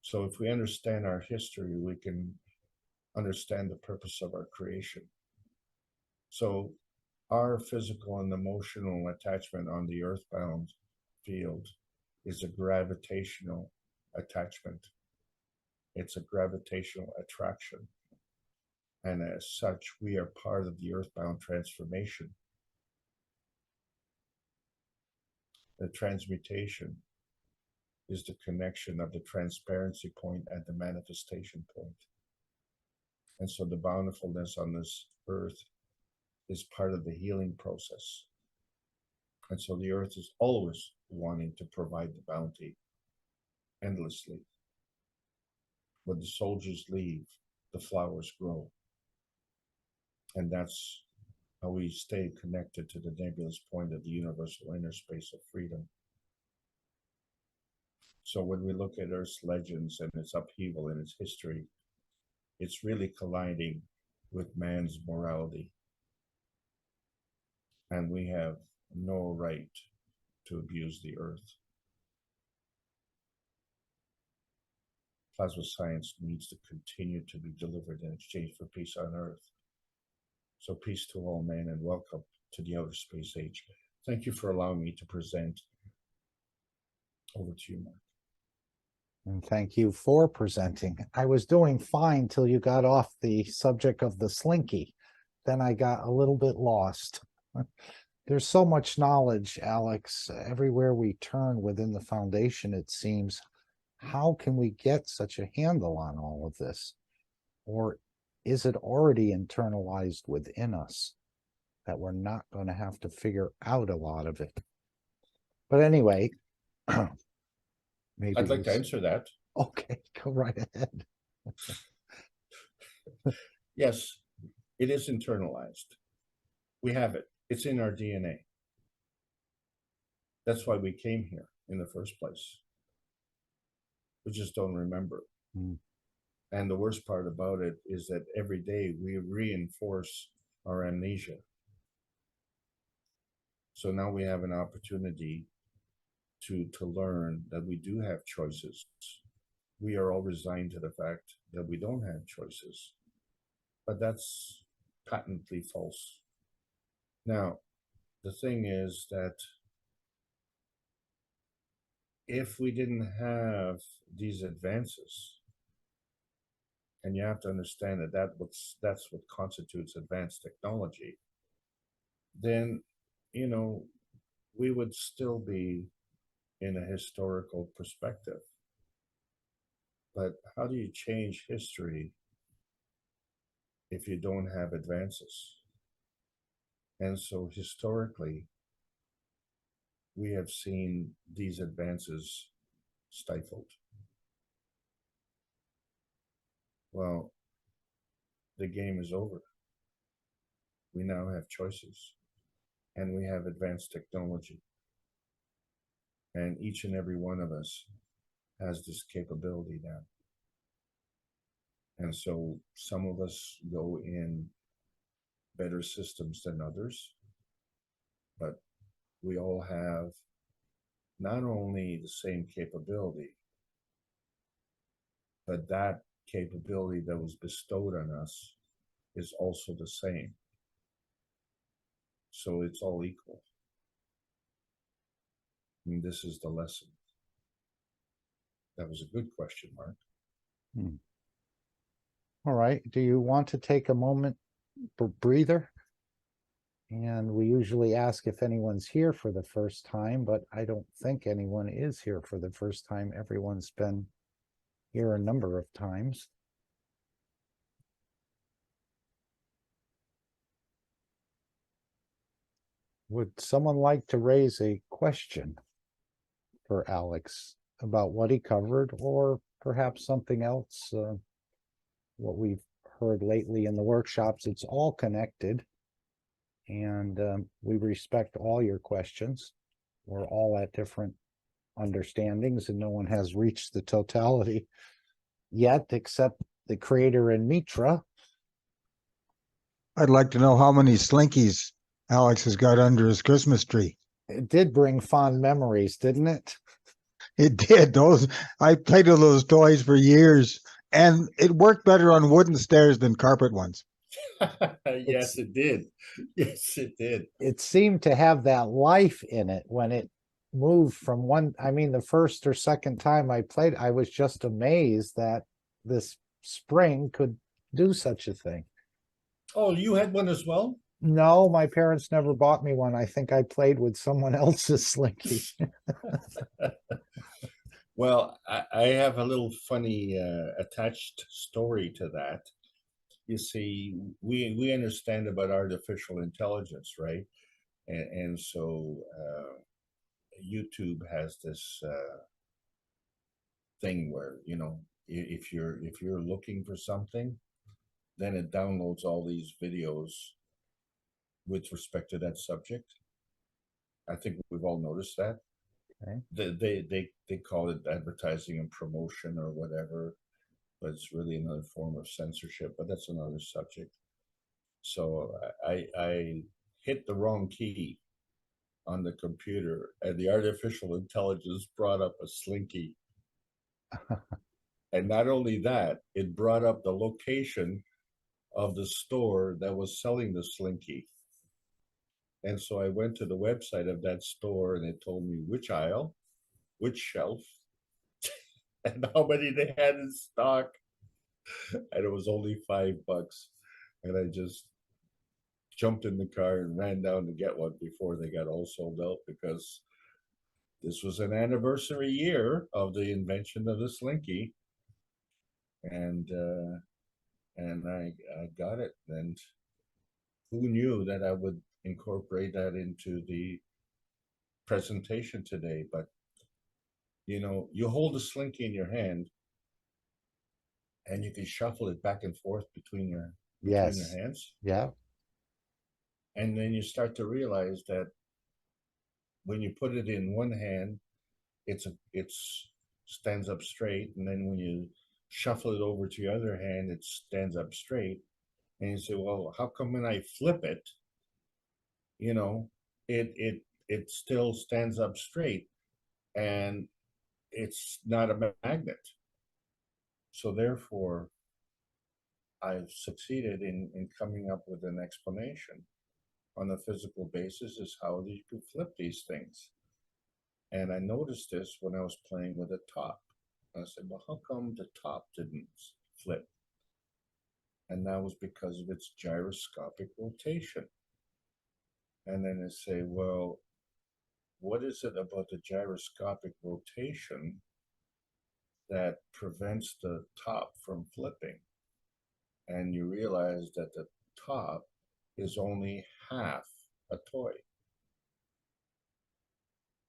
C: So if we understand our history, we can understand the purpose of our creation. So our physical and emotional attachment on the earthbound field is a gravitational attachment. It's a gravitational attraction. And as such, we are part of the earthbound transformation. The transmutation is the connection of the transparency point and the manifestation point. And so the bountifulness on this earth is part of the healing process. And so the earth is always wanting to provide the bounty endlessly. When the soldiers leave, the flowers grow. And that's how we stay connected to the nebulous point of the universal inner space of freedom. So when we look at Earth's legends and its upheaval and its history, it's really colliding with man's morality. And we have no right to abuse the earth. Plasma science needs to continue to be delivered in exchange for peace on earth. So peace to all men and welcome to the outer space age. Thank you for allowing me to present. Over to you, Mark.
B: And thank you for presenting. I was doing fine till you got off the subject of the slinky. Then I got a little bit lost. There's so much knowledge, Alex, everywhere we turn within the foundation, it seems. How can we get such a handle on all of this? Or is it already internalized within us that we're not going to have to figure out a lot of it? But anyway, maybe
C: I'd like to answer that.
B: Okay, go right ahead.
C: Yes, it is internalized. We have it. It's in our DNA. That's why we came here in the first place. We just don't remember.
B: Mm.
C: And the worst part about it is that every day we reinforce our amnesia. So now we have an opportunity to learn that we do have choices. We are all resigned to the fact that we don't have choices. But that's patently false. Now, the thing is that if we didn't have these advances, and you have to understand that that's what constitutes advanced technology, then, you know, we would still be in a historical perspective. But how do you change history if you don't have advances? And so historically, we have seen these advances stifled. Well, the game is over. We now have choices, and we have advanced technology. And each and every one of us has this capability now. And so some of us go in better systems than others, but we all have not only the same capability, but that capability that was bestowed on us is also the same. So it's all equal. I mean, this is the lesson. That was a good question, Mark.
B: All right. Do you want to take a moment for breather? And we usually ask if anyone's here for the first time, but I don't think anyone is here for the first time. Everyone's been here a number of times. Would someone like to raise a question for Alex about what he covered, or perhaps something else, what we've heard lately in the workshops? It's all connected, and we respect all your questions. We're all at different understandings, and no one has reached the totality yet, except the creator in Mitra.
D: I'd like to know how many slinkies Alex has got under his Christmas tree.
B: It did bring fond memories, didn't it?
D: It did. I played with those toys for years, and it worked better on wooden stairs than carpet ones.
C: Yes, it did. Yes, it did.
B: It seemed to have that life in it when it moved from one. I mean, the first or second time I played, I was just amazed that this spring could do such a thing.
C: Oh, you had one as well?
B: No, my parents never bought me one. I think I played with someone else's slinky.
C: Well, I have a little funny attached story to that. You see, we understand about artificial intelligence, right? And so YouTube has this thing where, you know, if you're looking for something, then it downloads all these videos with respect to that subject. I think we've all noticed that.
B: Okay.
C: They call it advertising and promotion or whatever, but it's really another form of censorship. But that's another subject. So I hit the wrong key on the computer, and the artificial intelligence brought up a slinky. And not only that, it brought up the location of the store that was selling the slinky. And so I went to the website of that store, and it told me which aisle, which shelf, and how many they had in stock. And it was only $5. And I just jumped in the car and ran down to get one before they got all sold out, because this was an anniversary year of the invention of the slinky. And I got it. And who knew that I would incorporate that into the presentation today? But you know, you hold a slinky in your hand, and you can shuffle it back and forth between your
B: Yes.
C: hands,
B: Yeah.
C: and then you start to realize that when you put it in one hand, it's stands up straight, and then when you shuffle it over to your other hand, it stands up straight. And you say, well, how come when I flip it, you know, it still stands up straight, and it's not a magnet? So therefore, I've succeeded in coming up with an explanation on a physical basis is how you could flip these things. And I noticed this when I was playing with a top. I said, well, how come the top didn't flip? And that was because of its gyroscopic rotation. And then I say, well, what is it about the gyroscopic rotation that prevents the top from flipping? And you realize that the top is only half a toy,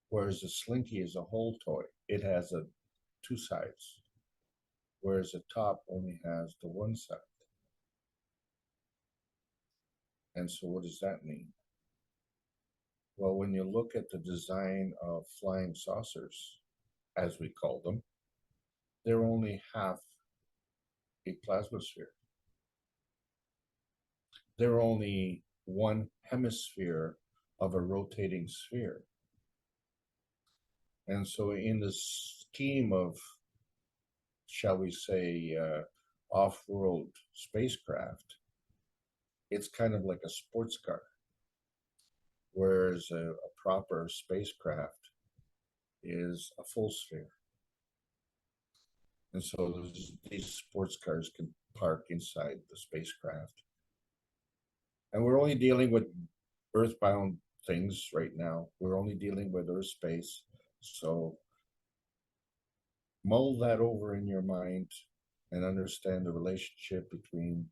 C: whereas the slinky is a whole toy. It has two sides, whereas the top only has the one side. And so what does that mean? Well, when you look at the design of flying saucers, as we call them, they're only half a plasma sphere. They're only one hemisphere of a rotating sphere. And so in the scheme of, shall we say, off-world spacecraft, it's kind of like a sports car, whereas a proper spacecraft is a full sphere. And so these sports cars can park inside the spacecraft. And we're only dealing with earthbound things right now. We're only dealing with Earth space. So mull that over in your mind and understand the relationship between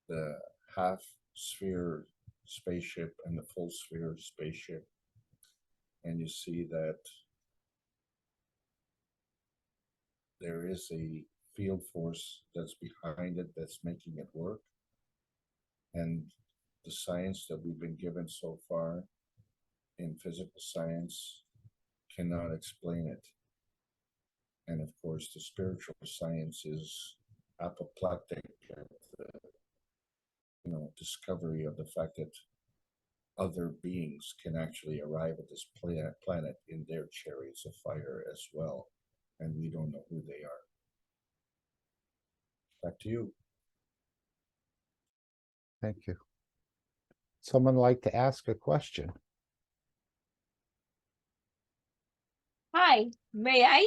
C: the half sphere spaceship and the full sphere spaceship. And you see that there is a field force that's behind it that's making it work. And the science that we've been given so far in physical science cannot explain it. And of course, the spiritual science is apoplectic at the discovery of the fact that other beings can actually arrive at this planet in their chariots of fire as well, and we don't know who they are. Back to you.
B: Thank you. Someone like to ask a question?
E: Hi, may I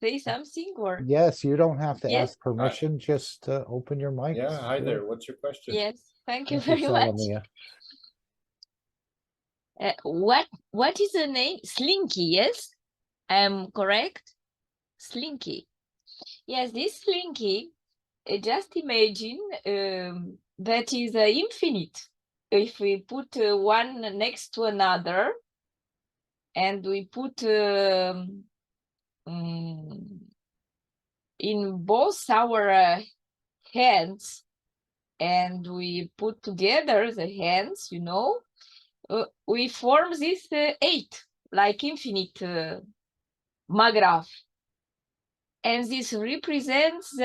E: say something or?
B: Yes, you don't have to
E: Yes.
B: ask permission, just open your mic.
C: Yeah, hi there. What's your question?
E: Yes, thank you
B: Thank you,
E: very much.
B: Salomia.
E: What is the name? Slinky, yes? I'm correct? Slinky. Yes, this Slinky, just imagine that is infinite. If we put one next to another and we put in both our hands and we put together the hands, you know, we form this 8, like infinite graph. And this represents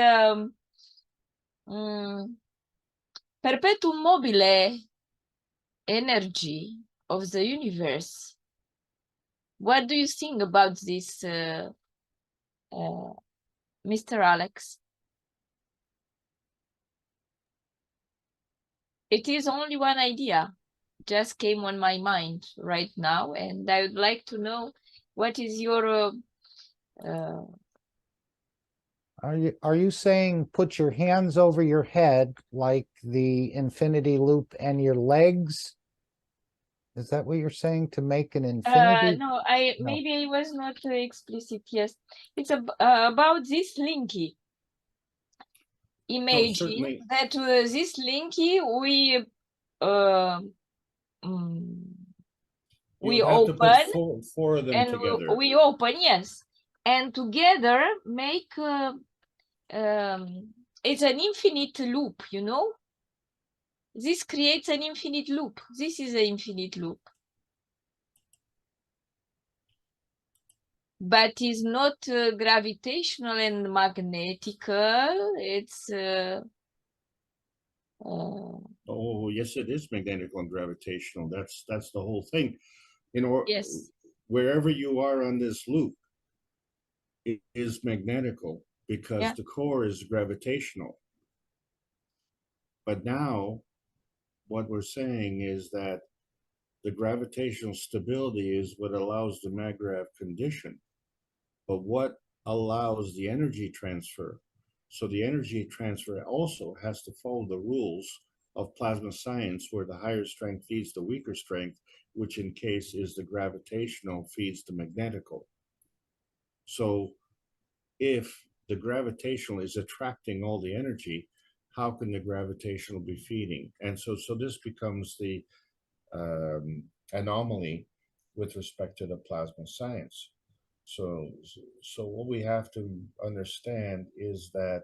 E: perpetuum mobile energy of the universe. What do you think about this, Mr. Alex? It is only one idea, just came on my mind right now, and I would like to know what is your
B: Are you saying put your hands over your head like the infinity loop and your legs? Is that what you're saying, to make an infinity?
E: no,
B: No.
E: maybe I was not explicit. Yes, it's about this Linky. Imagine
C: certainly.
E: that this Linky we
C: You have to put
E: open
C: four of them
E: and
C: together.
E: we open, yes, and together make it's an infinite loop, you know. This creates an infinite loop. This is an infinite loop. But it's not gravitational and magnetical. It's
C: Oh, yes, it is magnetical and gravitational. That's the whole thing.
E: yes.
C: Wherever you are on this loop, it is magnetical because
E: Yeah.
C: the core is gravitational. But now, what we're saying is that the gravitational stability is what allows the maggrav condition. But what allows the energy transfer? So the energy transfer also has to follow the rules of plasma science, where the higher strength feeds the weaker strength, which in case is the gravitational feeds the magnetical. So if the gravitational is attracting all the energy, how can the gravitational be feeding? And so this becomes the anomaly with respect to the plasma science. So what we have to understand is that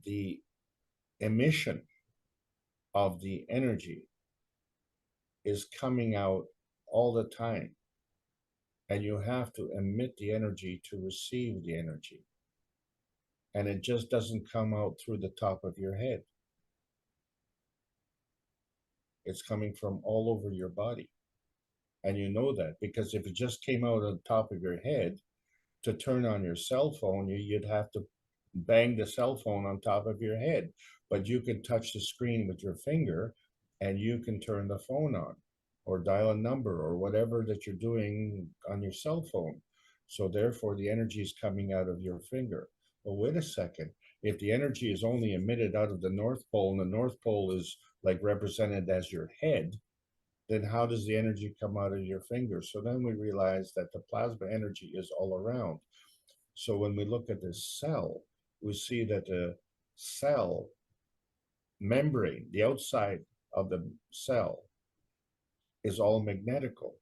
C: the emission of the energy is coming out all the time, and you have to emit the energy to receive the energy, and it just doesn't come out through the top of your head. It's coming from all over your body, and you know that because if it just came out on the top of your head, to turn on your cell phone, you'd have to bang the cell phone on top of your head. But you can touch the screen with your finger and you can turn the phone on or dial a number or whatever that you're doing on your cell phone. So therefore the energy is coming out of your finger. Well, wait a second. If the energy is only emitted out of the North Pole and the North Pole is like represented as your head, then how does the energy come out of your finger? So then we realize that the plasma energy is all around. So when we look at this cell, we see that the cell membrane, the outside of the cell, is all magnetical.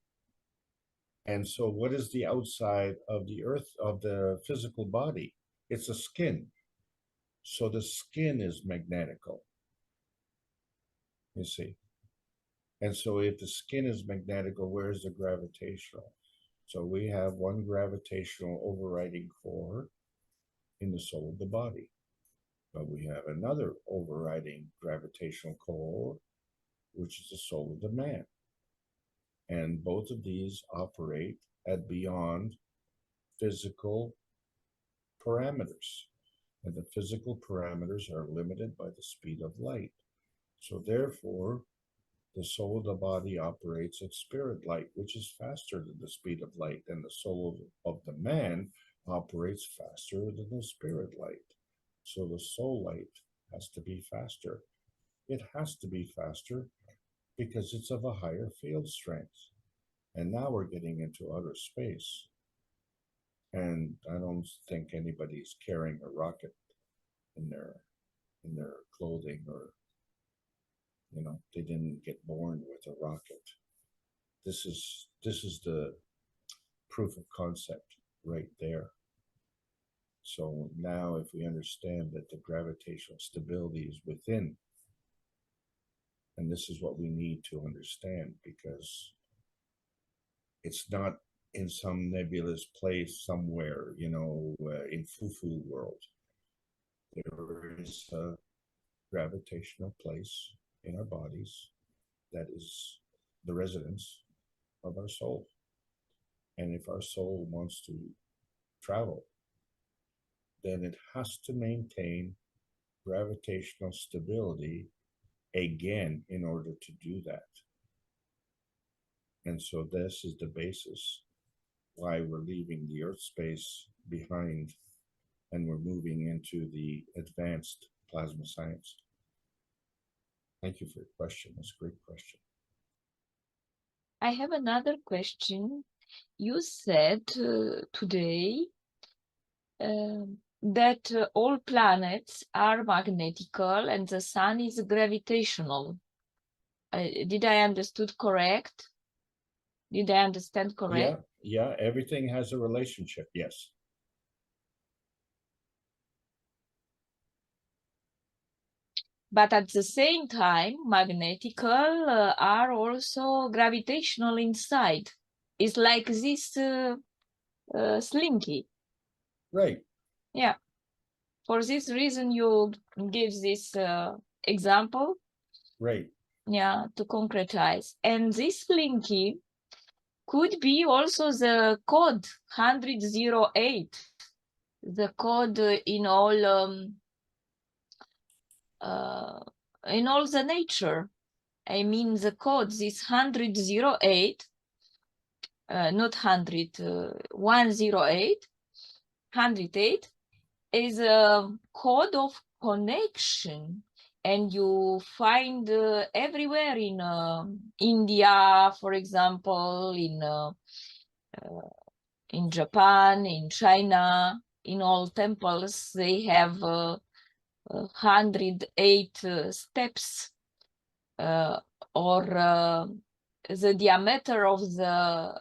C: And so what is the outside of the earth, of the physical body? It's the skin. So the skin is magnetical, you see. And so if the skin is magnetical, where's the gravitational? So we have one gravitational overriding core in the soul of the body. But we have another overriding gravitational core, which is the soul of the man. And both of these operate at beyond physical parameters. and the physical parameters are limited by the speed of light. So therefore, the soul of the body operates at spirit light, which is faster than the speed of light, and the soul of the man operates faster than the spirit light. So the soul light has to be faster. It has to be faster because it's of a higher field strength. And now we're getting into outer space. And I don't think anybody's carrying a rocket in their clothing, or they didn't get born with a rocket. This is the proof of concept right there. So now if we understand that the gravitational stability is within, and this is what we need to understand, because it's not in some nebulous place somewhere, in foo-foo world. There is a gravitational place in our bodies that is the residence of our soul. And if our soul wants to travel, then it has to maintain gravitational stability again in order to do that. And so this is the basis why we're leaving the Earth space behind and we're moving into the advanced plasma science. Thank you for your question. That's a great question.
E: I have another question. You said today that all planets are magnetical and the sun is gravitational. Did I understood correct? Did I understand correct?
C: Yeah, everything has a relationship, yes.
E: But at the same time, magnetical are also gravitational inside. It's like this slinky.
C: Right.
E: Yeah. For this reason, you give this example.
C: Right.
E: Yeah, to concretize. And this slinky could be also the code 108, the code in all the nature. I mean, the code, this 108, not 100, 108, 108 is a code of connection, and you find everywhere in India, for example, in Japan, in China, in all temples, they have 108 steps, or the diameter of the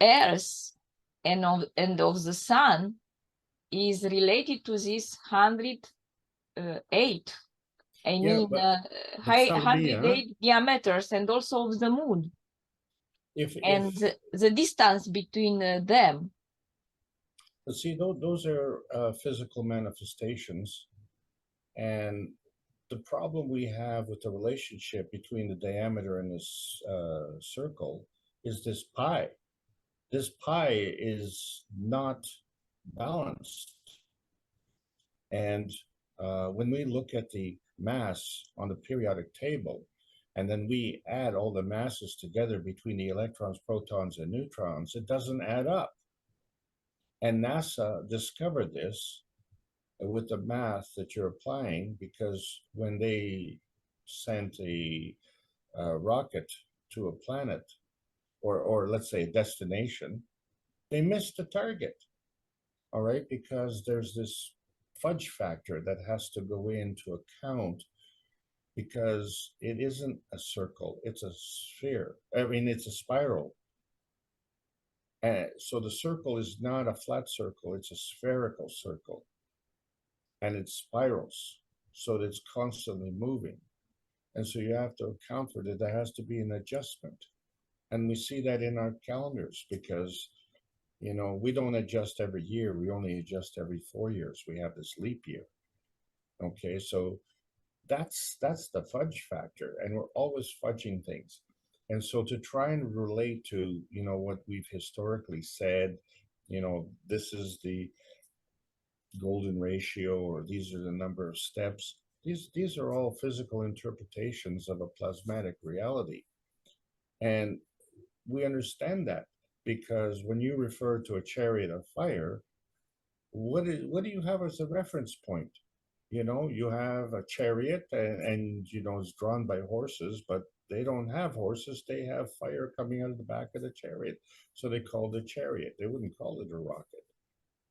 E: Earth and of the sun is related to this 108. I mean,
C: but
E: 108 diameters, and also of the moon, and the distance between them.
C: But see, those are physical manifestations, and the problem we have with the relationship between the diameter and this circle is this pi. This pi is not balanced. And when we look at the mass on the periodic table, and then we add all the masses together between the electrons, protons, and neutrons, it doesn't add up. And NASA discovered this with the math that you're applying, because when they sent a rocket to a planet, or let's say a destination, they missed the target, all right, because there's this fudge factor that has to go into account, because it isn't a circle, it's a sphere. I mean, it's a spiral. So the circle is not a flat circle, it's a spherical circle. And it spirals, so that it's constantly moving. And so you have to account for that. There has to be an adjustment. And we see that in our calendars, because we don't adjust every year, we only adjust every 4 years. We have this leap year. Okay, so that's the fudge factor, and we're always fudging things. And so to try and relate to what we've historically said, You know, this is the golden ratio, or these are the number of steps. These are all physical interpretations of a plasmatic reality. And we understand that because when you refer to a chariot of fire, what do you have as a reference point? You know, you have a chariot and you know, it's drawn by horses, but they don't have horses. They have fire coming out of the back of the chariot. So they call it a chariot. They wouldn't call it a rocket,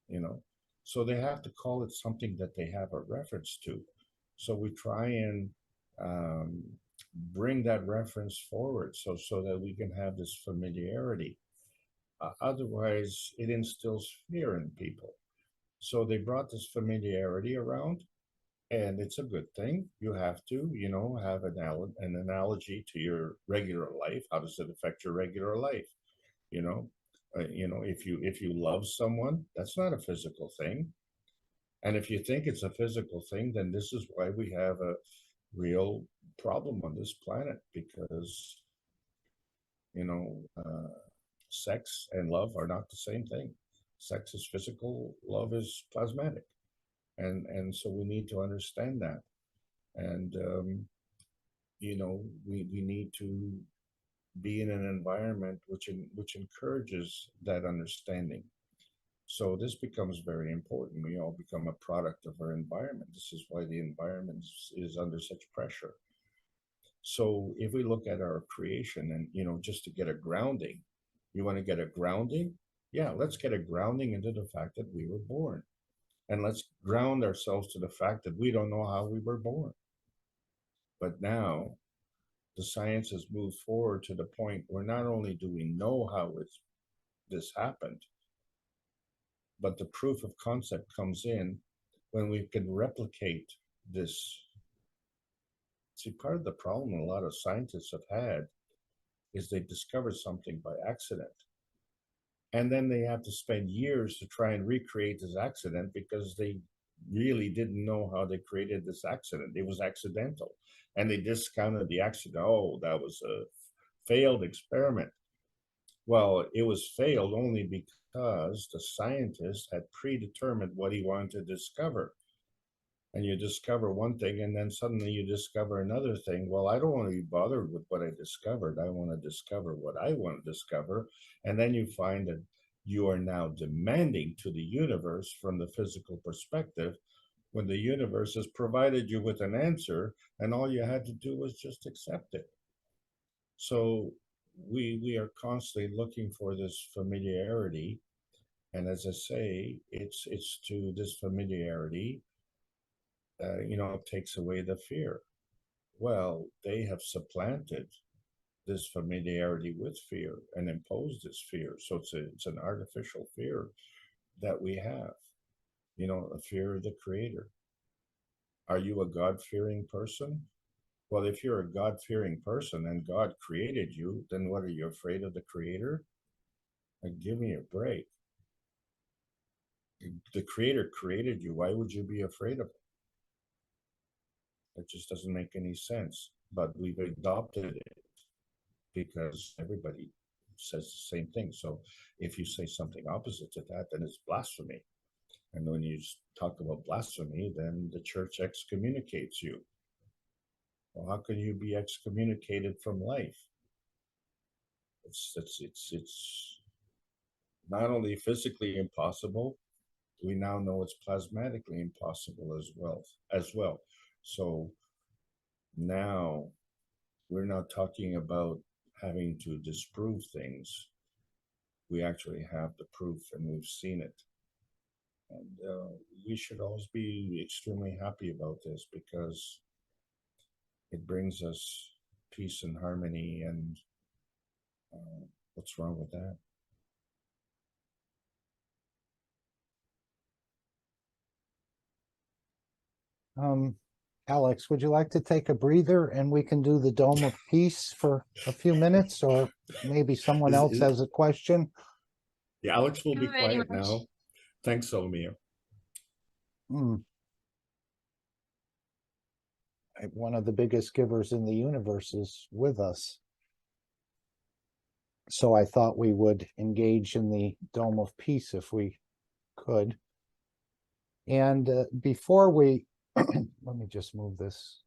C: you know. So they have to call it something that they have a reference to. So we try and um, bring that reference forward so that we can have this familiarity. Otherwise, it instills fear in people. So they brought this familiarity around, and it's a good thing. You have to, you know, have an analogy to your regular life. How does it affect your regular life? You know, if you love someone, that's not a physical thing. And if you think it's a physical thing, then this is why we have a real problem on this planet, because you know, sex and love are not the same thing. Sex is physical, love is plasmatic, and so we need to understand that. And you know, we need to be in an environment which encourages that understanding. So this becomes very important. We all become a product of our environment. This is why the environment is under such pressure. So if we look at our creation and, you know, just to get a grounding, you want to get a grounding? Yeah, let's get a grounding into the fact that we were born. And let's ground ourselves to the fact that we don't know how we were born. But now the science has moved forward to the point where not only do we know how this happened, but the proof of concept comes in when we can replicate this. See, part of the problem a lot of scientists have had is they discover something by accident. And then they have to spend years to try and recreate this accident because they really didn't know how they created this accident. It was accidental. And they discounted the accident. Oh, that was a failed experiment. Well, it was failed only because the scientist had predetermined what he wanted to discover. And you discover one thing and then suddenly you discover another thing. Well, I don't want to be bothered with what I discovered. I want to discover what I want to discover. And then you find that you are now demanding to the universe from the physical perspective, when the universe has provided you with an answer and all you had to do was just accept it. So we are constantly looking for this familiarity. And as I say, it's to this familiarity, you know, takes away the fear. Well, they have supplanted this familiarity with fear and imposed this fear. So it's an artificial fear that we have, you know, a fear of the creator. Are you a God-fearing person? Well, if you're a God-fearing person and God created you, then what, are you afraid of the creator? Like, give me a break. The creator created you. Why would you be afraid of it? It just doesn't make any sense. But we've adopted it because everybody says the same thing. So if you say something opposite to that, then it's blasphemy. And when you talk about blasphemy, then the church excommunicates you. Well, how can you be excommunicated from life? It's not only physically impossible, we now know it's plasmatically impossible as well. So now we're not talking about having to disprove things. We actually have the proof and we've seen it. And we should always be extremely happy about this because it brings us peace and harmony. And what's wrong with that?
B: Alex, would you like to take a breather and we can do the Dome of Peace for a few minutes, or maybe someone else has a question?
C: Yeah, Alex will
E: Thank
C: be
E: you very
C: quiet
E: much.
C: now. Thanks, Solomia.
B: One of the biggest givers in the universe is with us. So I thought we would engage in the Dome of Peace if we could. And before we, let me just move this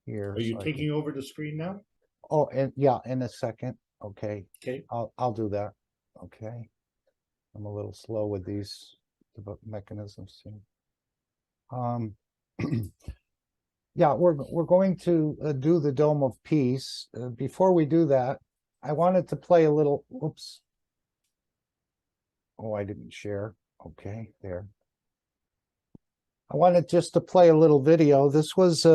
B: here.
C: Are you
B: so I
C: taking over the screen now?
B: Oh, and yeah, in a second. Okay,
C: Okay.
B: I'll do that. Okay. I'm a little slow with these mechanisms. Yeah, we're going to do the Dome of Peace. Before we do that, I wanted to play a little. Oops. Oh, I didn't share. Okay, there. I wanted just to play a little video. This was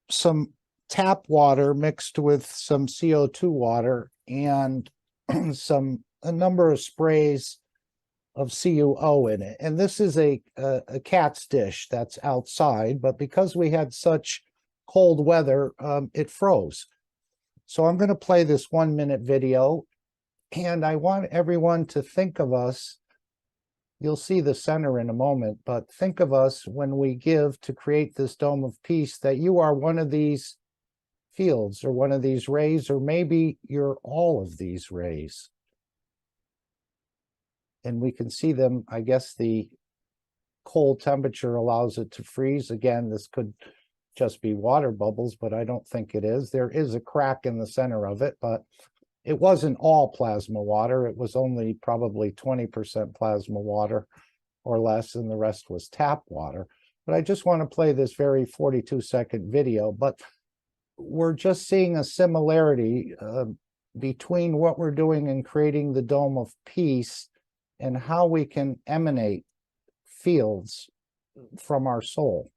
B: some tap water mixed with some CO2 water and a number of sprays of CuO in it. And this is a KAKT dish that's outside, but because we had such cold weather, it froze. So I'm going to play this 1-minute video, and I want everyone to think of us. You'll see the center in a moment, but think of us when we give to create this Dome of Peace, that you are one of these fields or one of these rays, or maybe you're all of these rays. And we can see them. I guess the cold temperature allows it to freeze. Again, this could just be water bubbles, but I don't think it is. There is a crack in the center of it, but it wasn't all plasma water. It was only probably 20% plasma water or less, and the rest was tap water. But I just want to play this very 42-second video, but we're just seeing a similarity between what we're doing in creating the Dome of Peace and how we can emanate fields from our soul.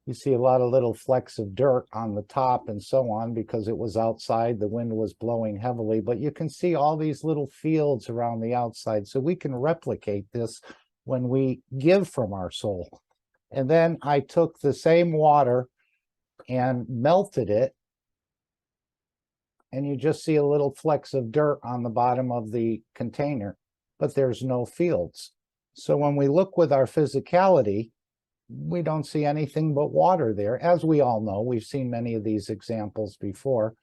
B: You see a lot of little flecks of dirt on the top and so on because it was outside, the wind was blowing heavily, but you can see all these little fields around the outside. So we can replicate this when we give from our soul. And then I took the same water and melted it, and you just see a little flecks of dirt on the bottom of the container, but there's no fields. So when we look with our physicality, we don't see anything but water there. As we all know, we've seen many of these examples before,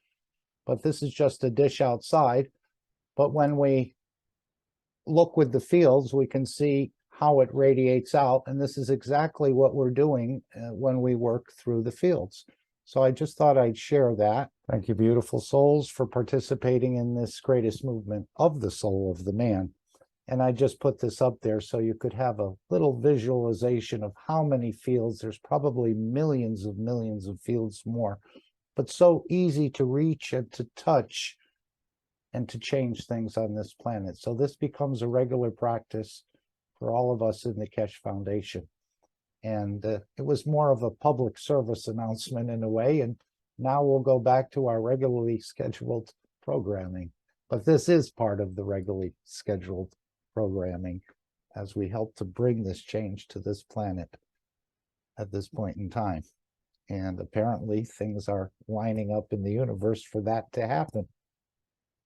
B: but this is just a dish outside. But when we look with the fields, we can see how it radiates out. And this is exactly what we're doing when we work through the fields. So I just thought I'd share that. Thank you, beautiful souls, for participating in this greatest movement of the soul of the man. And I just put this up there so you could have a little visualization of how many fields. There's probably millions of fields more, but so easy to reach and to touch and to change things on this planet. So this becomes a regular practice for all of us in the Keshe Foundation. And it was more of a public service announcement in a way. And now we'll go back to our regularly scheduled programming. But this is part of the regularly scheduled programming as we help to bring this change to this planet at this point in time. And apparently things are lining up in the universe for that to happen.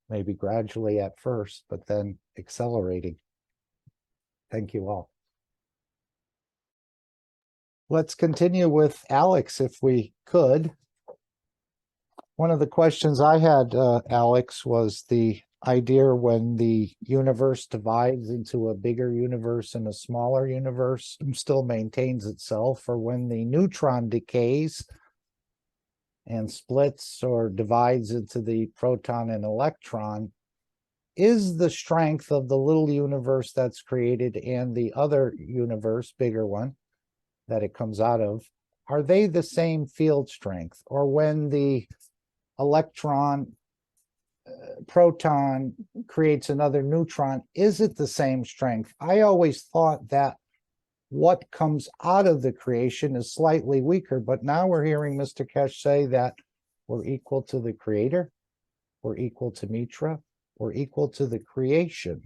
B: Maybe gradually at first, but then accelerating. Thank you all. Let's continue with Alex if we could. One of the questions I had, Alex, was the idea when the universe divides into a bigger universe and a smaller universe and still maintains itself, or when the neutron decays and splits or divides into the proton and electron, is the strength of the little universe that's created and the other universe, bigger one, that it comes out of, are they the same field strength? Or when the electron proton creates another neutron, is it the same strength? I always thought that what comes out of the creation is slightly weaker. But now we're hearing Mr. Kesh say that we're equal to the creator, we're equal to Mitra, we're equal to the creation.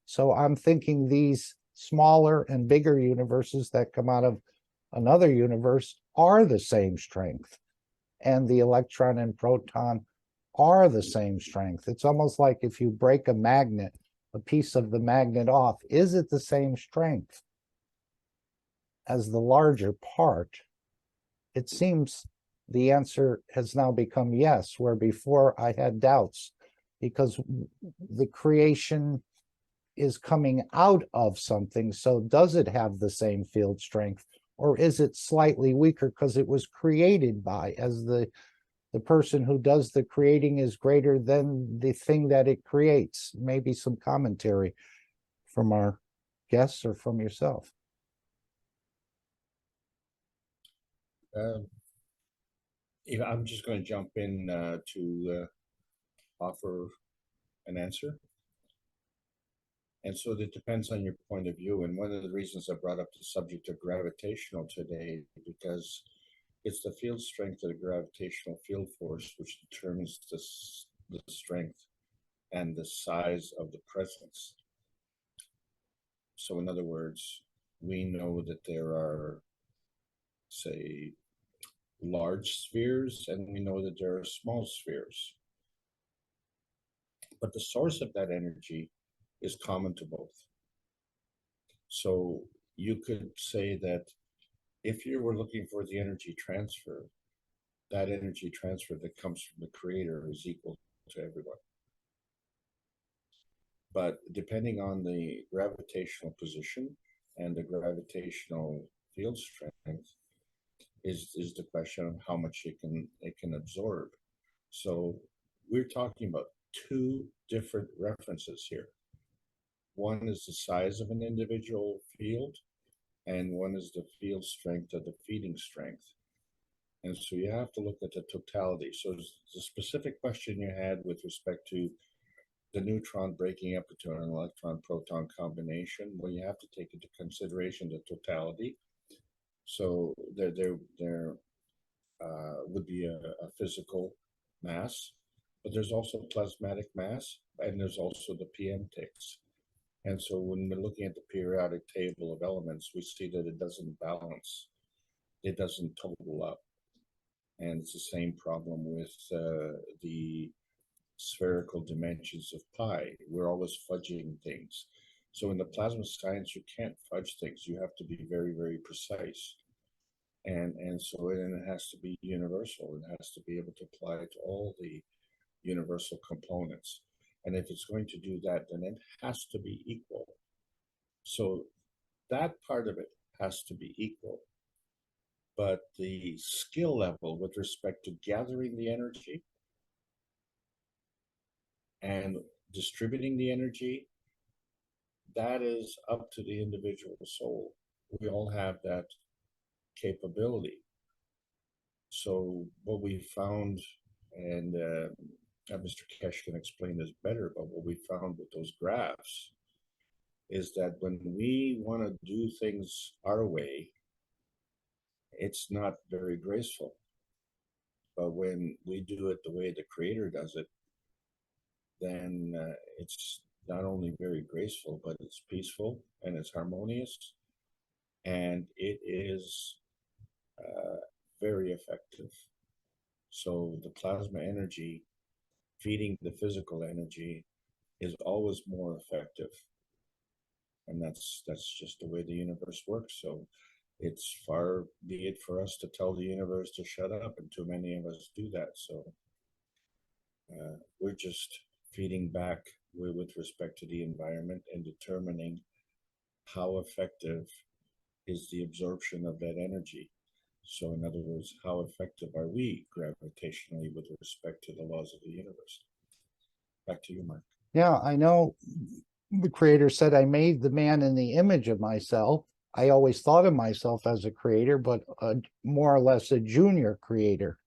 B: So I'm thinking these smaller and bigger universes that come out of another universe are the same strength, and the electron and proton are the same strength. It's almost like if you break a magnet, a piece of the magnet off, is it the same strength as the larger part? It seems the answer has now become yes, where before I had doubts, because the creation is coming out of something. So does it have the same field strength, or is it slightly weaker because it was created by, as the person who does the creating is greater than the thing that it creates? Maybe some commentary from our guests or from yourself.
C: I'm just going to jump in to offer an answer. And so it depends on your point of view. And one of the reasons I brought up the subject of gravitational today, because it's the field strength of the gravitational field force which determines the strength and the size of the presence. So in other words, we know that there are, say, large spheres, and we know that there are small spheres. But the source of that energy is common to both. So you could say that if you were looking for the energy transfer, that energy transfer that comes from the creator is equal to everyone. But depending on the gravitational position and the gravitational field strength is the question of how much it can absorb. So we're talking about two different references here. One is the size of an individual field, and one is the field strength of the feeding strength. And so you have to look at the totality. So the specific question you had with respect to the neutron breaking up into an electron-proton combination, well, you have to take into consideration the totality. So there would be a physical mass, but there's also plasmatic mass, and there's also the PM ticks. And so when we're looking at the periodic table of elements, we see that it doesn't balance. It doesn't total up. And it's the same problem with the spherical dimensions of pi. We're always fudging things. So in the plasma science, you can't fudge things. You have to be very, very precise. And so it has to be universal. It has to be able to apply to all the universal components. And if it's going to do that, then it has to be equal. So that part of it has to be equal. But the skill level with respect to gathering the energy and distributing the energy, that is up to the individual soul. We all have that capability. So what we found, and Mr. Kesh can explain this better, but what we found with those graphs is that when we want to do things our way, it's not very graceful. But when we do it the way the creator does it, then it's not only very graceful, but it's peaceful and it's harmonious, and it is very effective. So the plasma energy feeding the physical energy is always more effective. And that's just the way the universe works. So it's far be it for us to tell the universe to shut up, and too many of us do that. So we're just feeding back with respect to the environment and determining how effective is the absorption of that energy. So in other words, how effective are we gravitationally with respect to the laws of the universe? Back to you, Mark.
B: Yeah, I know the creator said, I made the man in the image of myself. I always thought of myself as a creator, but more or less a junior creator,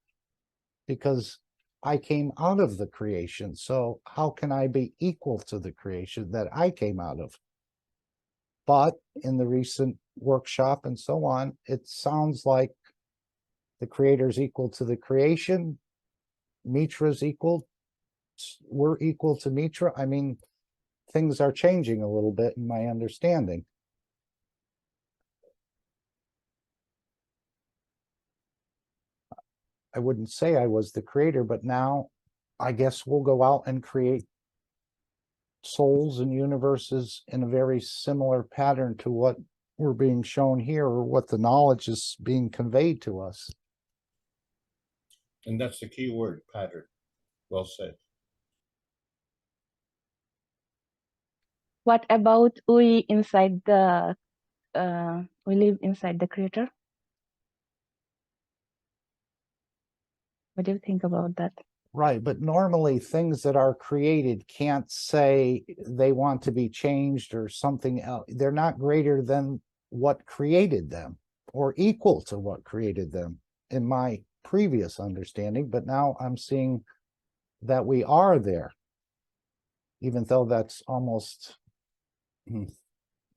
B: because I came out of the creation. So how can I be equal to the creation that I came out of? But in the recent workshop and so on, it sounds like the creator is equal to the creation. Mitra's equal. We're equal to Mitra. I mean, things are changing a little bit in my understanding. I wouldn't say I was the creator, but now I guess we'll go out and create souls and universes in a very similar pattern to what we're being shown here, or what the knowledge is being conveyed to us.
C: And that's the key word, pattern. Well said.
F: What about we inside the we live inside the creator? What do you think about that?
B: Right, but normally things that are created can't say they want to be changed or something else. They're not greater than what created them or equal to what created them in my previous understanding, but now I'm seeing that we are there, even though that's almost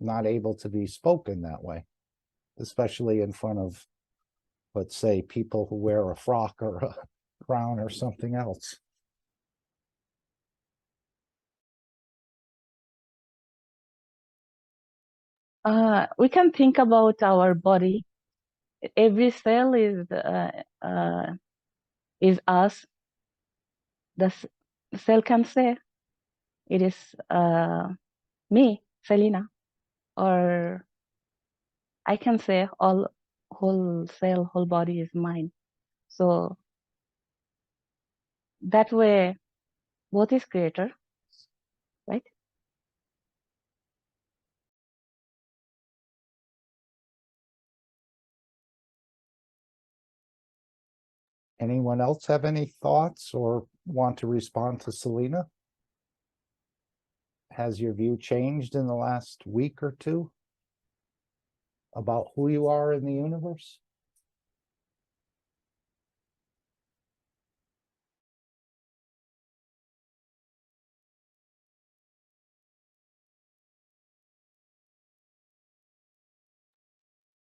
B: not able to be spoken that way, especially in front of, let's say, people who wear a frock or a crown or something else.
F: We can think about our body. Every cell is us. The cell can say it is me, Selena, or I can say whole cell, whole body is mine. So that way, both is creator, right?
B: Anyone else have any thoughts or want to respond to Selena? Has your view changed in the last week or two about who you are in the universe?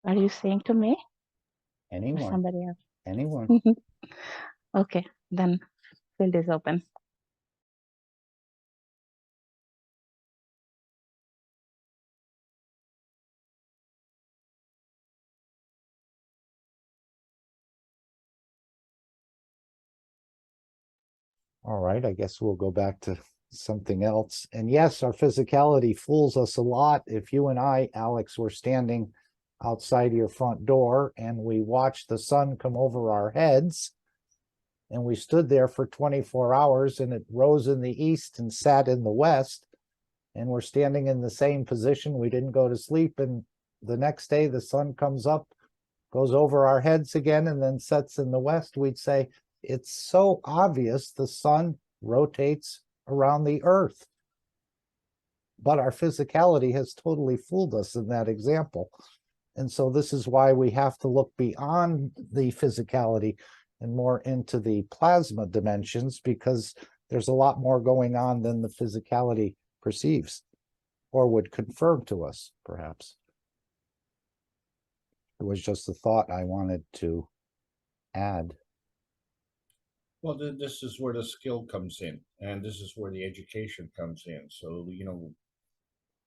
F: Are you saying to me or
B: Anyone?
F: somebody else?
B: Anyone?
F: Okay, then field is open.
B: All right, I guess we'll go back to something else. And yes, our physicality fools us a lot. If you and I, Alex, were standing outside your front door and we watched the sun come over our heads, and we stood there for 24 hours and it rose in the east and sat in the west, and we're standing in the same position, we didn't go to sleep, and the next day the sun comes up, goes over our heads again, and then sets in the west, we'd say, it's so obvious the sun rotates around the earth. But our physicality has totally fooled us in that example. And so this is why we have to look beyond the physicality and more into the plasma dimensions, because there's a lot more going on than the physicality perceives or would confirm to us, perhaps. It was just a thought I wanted to add.
C: Well, this is where the skill comes in, and this is where the education comes in. So,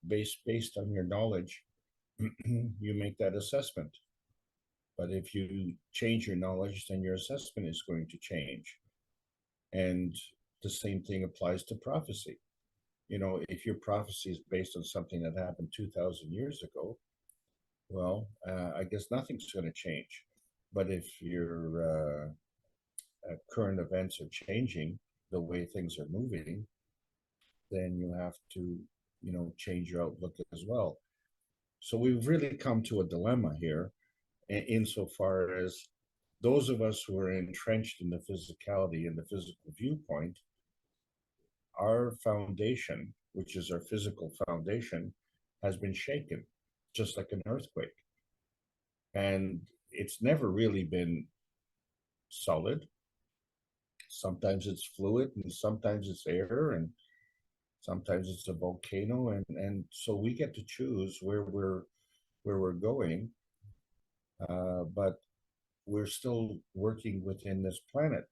C: based on your knowledge, you make that assessment. But if you change your knowledge, then your assessment is going to change. And the same thing applies to prophecy. If your prophecy is based on something that happened 2,000 years ago, well, I guess nothing's going to change. But if your current events are changing the way things are moving, then you have to, change your outlook as well. So we've really come to a dilemma here, insofar as those of us who are entrenched in the physicality and the physical viewpoint, our foundation, which is our physical foundation, has been shaken, just like an earthquake. And it's never really been solid. Sometimes it's fluid and sometimes it's air, and Sometimes it's a volcano, and so we get to choose where we're going, but we're still working within this planet.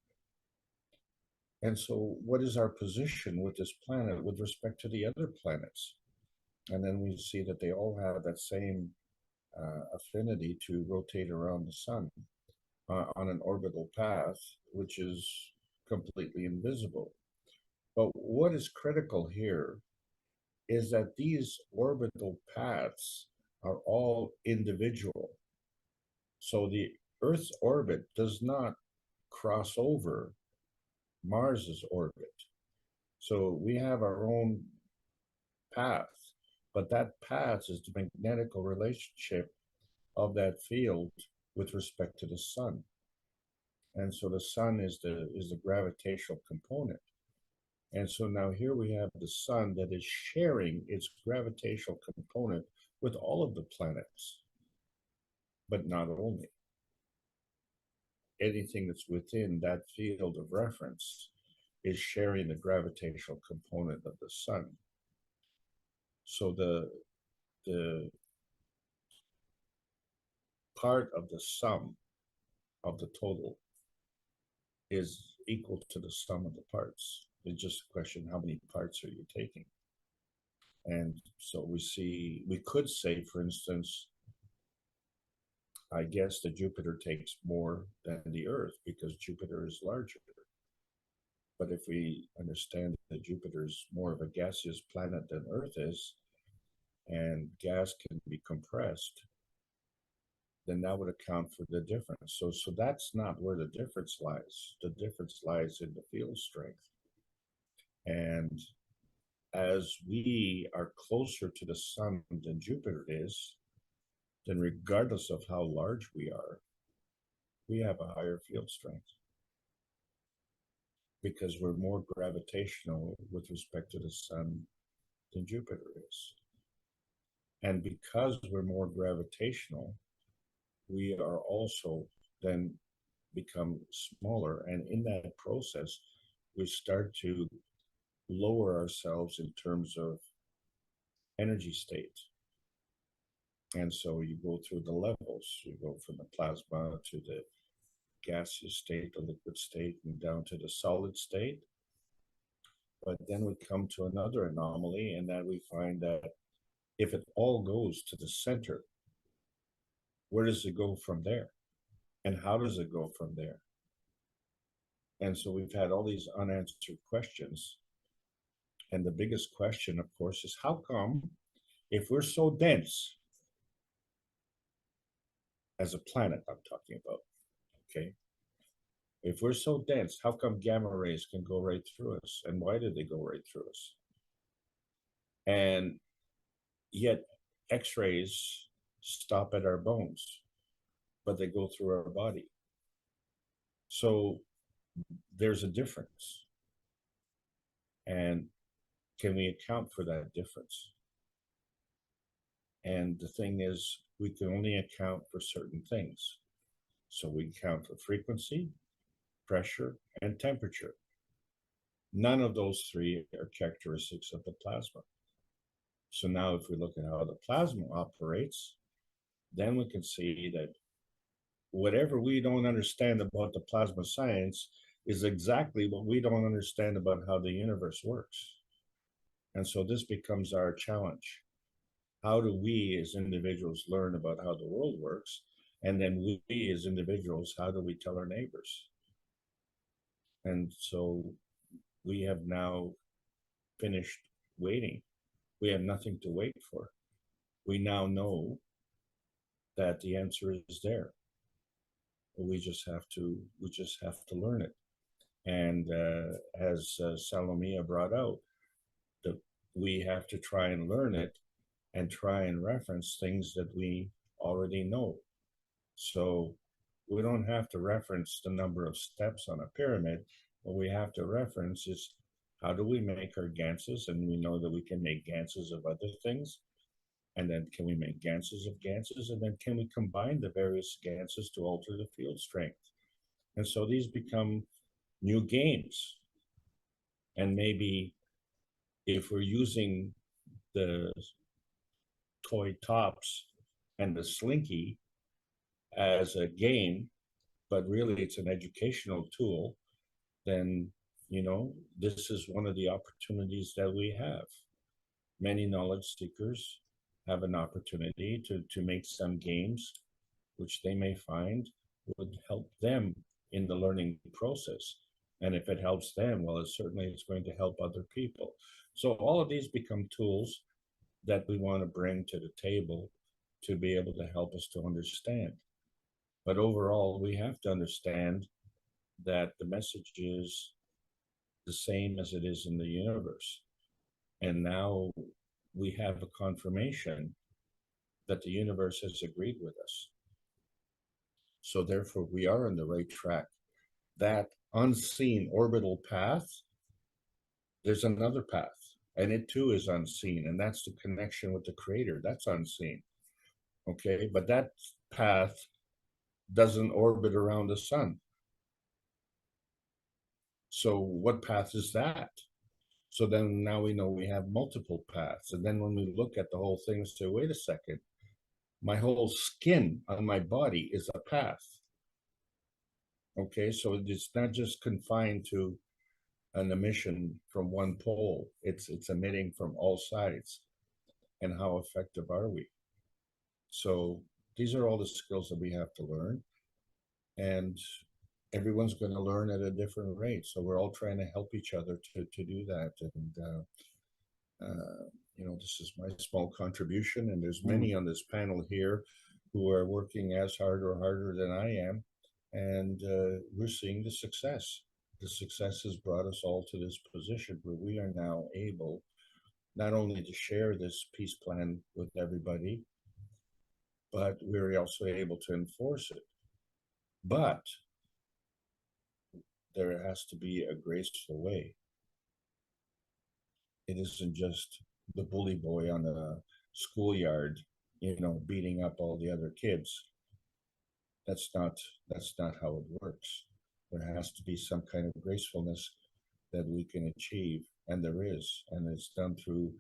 C: And so what is our position with this planet with respect to the other planets? And then we see that they all have that same affinity to rotate around the sun on an orbital path, which is completely invisible. But what is critical here is that these orbital paths are all individual. So the Earth's orbit does not cross over Mars's orbit. So we have our own path, but that path is the magnetical relationship of that field with respect to the sun. And so the sun is the gravitational component. And so now here we have the sun that is sharing its gravitational component with all of the planets. But not only. Anything that's within that field of reference is sharing the gravitational component of the sun. So the part of the sum of the total is equal to the sum of the parts. It's just a question, how many parts are you taking? And so we could say, for instance, I guess that Jupiter takes more than the Earth because Jupiter is larger. But if we understand that Jupiter is more of a gaseous planet than Earth is, and gas can be compressed, then that would account for the difference. So that's not where the difference lies. The difference lies in the field strength. And as we are closer to the sun than Jupiter is, then regardless of how large we are, we have a higher field strength because we're more gravitational with respect to the sun than Jupiter is. And because we're more gravitational, we are also then become smaller. And in that process, we start to lower ourselves in terms of energy state. And so you go through the levels. You go from the plasma to the gaseous state, the liquid state, and down to the solid state. But then we come to another anomaly, and that we find that if it all goes to the center, where does it go from there? And how does it go from there? And so we've had all these unanswered questions. And the biggest question, of course, is how come, if we're so dense, as a planet I'm talking about, okay? If we're so dense, how come gamma rays can go right through us? And why do they go right through us? And yet X-rays stop at our bones, but they go through our body. So there's a difference. And can we account for that difference? And the thing is, we can only account for certain things. So we account for frequency, pressure, and temperature. None of those three are characteristics of the plasma. So now if we look at how the plasma operates, then we can see that whatever we don't understand about the plasma science is exactly what we don't understand about how the universe works. And so this becomes our challenge. How do we as individuals learn about how the world works? And then we as individuals, how do we tell our neighbors? And so we have now finished waiting. We have nothing to wait for. We now know that the answer is there. We just have to learn it. And as Salomia brought out, that we have to try and learn it and try and reference things that we already know. So we don't have to reference the number of steps on a pyramid. What we have to reference is how do we make our ganses, and we know that we can make ganses of other things. And then can we make ganses of ganses? And then can we combine the various ganses to alter the field strength? And so these become new games. And maybe if we're using the toy tops and the slinky as a game, but really it's an educational tool, then, you know, this is one of the opportunities that we have. Many knowledge seekers have an opportunity to make some games which they may find would help them in the learning process. And if it helps them, well, it's going to help other people. So all of these become tools that we want to bring to the table to be able to help us to understand. But overall, we have to understand that the message is the same as it is in the universe. And now we have a confirmation that the universe has agreed with us. So therefore, we are on the right track. That unseen orbital path, there's another path, and it too is unseen, and that's the connection with the Creator. That's unseen. Okay, but that path doesn't orbit around the sun. So what path is that? So then now we know we have multiple paths. And then when we look at the whole thing, we say, wait a second, my whole skin on my body is a path. Okay, so it's not just confined to an emission from one pole. It's emitting from all sides. And how effective are we? So these are all the skills that we have to learn. And everyone's going to learn at a different rate. So we're all trying to help each other to do that. And, you know, this is my small contribution. And there's many on this panel here who are working as hard or harder than I am. And we're seeing the success. The success has brought us all to this position where we are now able not only to share this peace plan with everybody, but we're also able to enforce it. But there has to be a graceful way. It isn't just the bully boy on the schoolyard, you know, beating up all the other kids. That's not how it works. There has to be some kind of gracefulness that we can achieve, and there is, and it's done through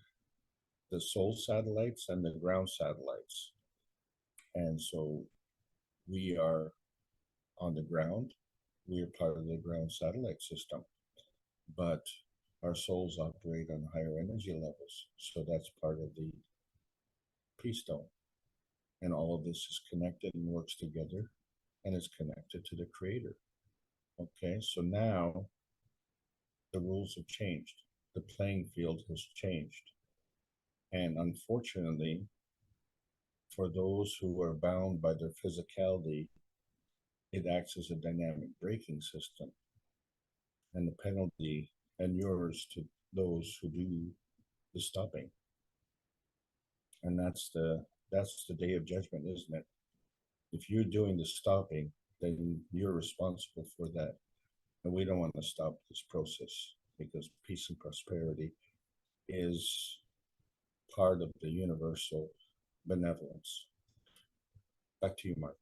C: the soul satellites and the ground satellites. And so we are on the ground. We are part of the ground satellite system, but our souls operate on higher energy levels. So that's part of the peace dome. And all of this is connected and works together and is connected to the Creator. Okay, so now the rules have changed. The playing field has changed. And unfortunately, for those who are bound by their physicality, it acts as a dynamic braking system. And the penalty inures to those who do the stopping. And that's the day of judgment, isn't it? If you're doing the stopping, then you're responsible for that. And we don't want to stop this process because peace and prosperity is part of the universal benevolence. Back to you, Mark.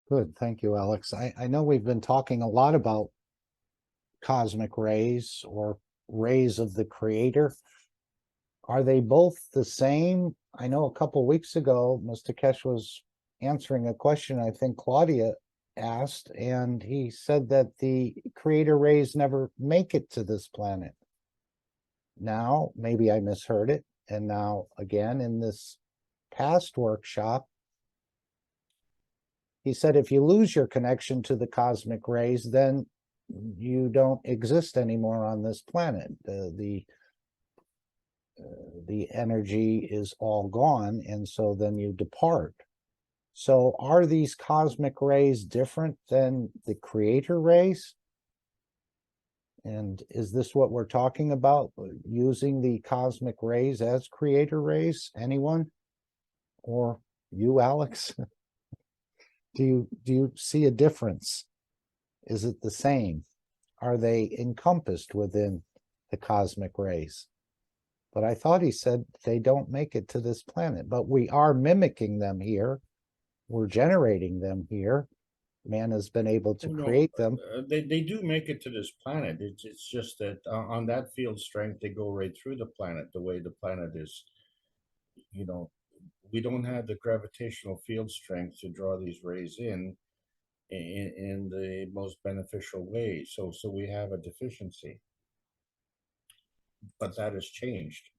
B: Good, thank you, Alex. I know we've been talking a lot about cosmic rays or rays of the Creator. Are they both the same? I know a couple weeks ago, Mr. Kesh was answering a question I think Claudia asked, and he said that the Creator rays never make it to this planet. Now, maybe I misheard it, and now again in this past workshop, he said if you lose your connection to the cosmic rays, then you don't exist anymore on this planet. The energy is all gone, and so then you depart. So are these cosmic rays different than the Creator rays? And is this what we're talking about, using the cosmic rays as Creator rays? Anyone? Or you, Alex? Do you see a difference? Is it the same? Are they encompassed within the cosmic rays? But I thought he said they don't make it to this planet, but we are mimicking them here. We're generating them here. man has been able to
C: Oh, no,
B: create them.
C: they do make it to this planet. It's just that on that field strength, they go right through the planet the way the planet is. You know, we don't have the gravitational field strength to draw these rays in the most beneficial way. So we have a deficiency, but that has changed.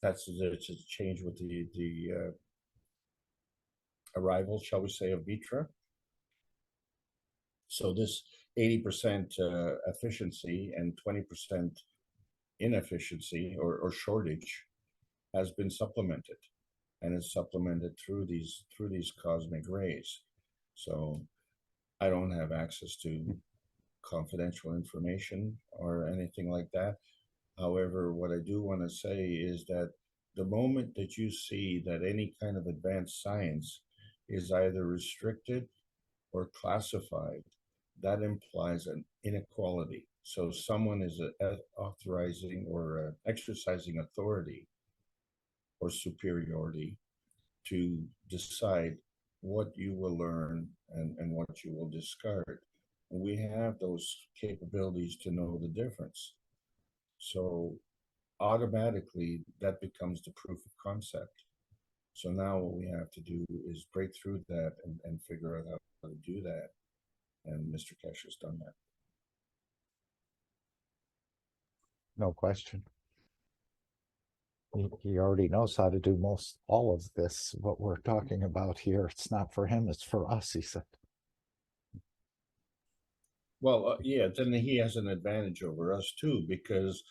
C: It's a change with the arrival, shall we say, of Vitra. So this 80% efficiency and 20% inefficiency or shortage has been supplemented, and is supplemented through these cosmic rays. So I don't have access to confidential information or anything like that. However, what I do want to say is that the moment that you see that any kind of advanced science is either restricted or classified, that implies an inequality. So someone is authorizing or exercising authority or superiority to decide what you will learn and what you will discard. And we have those capabilities to know the difference. So automatically that becomes the proof of concept. So now what we have to do is break through that and figure out how to do that. And Mr. Kesh has done that.
B: No question. He already knows how to do all of this, what we're talking about here. It's not for him, it's for us, he said.
C: Well, yeah, then he has an advantage over us too, because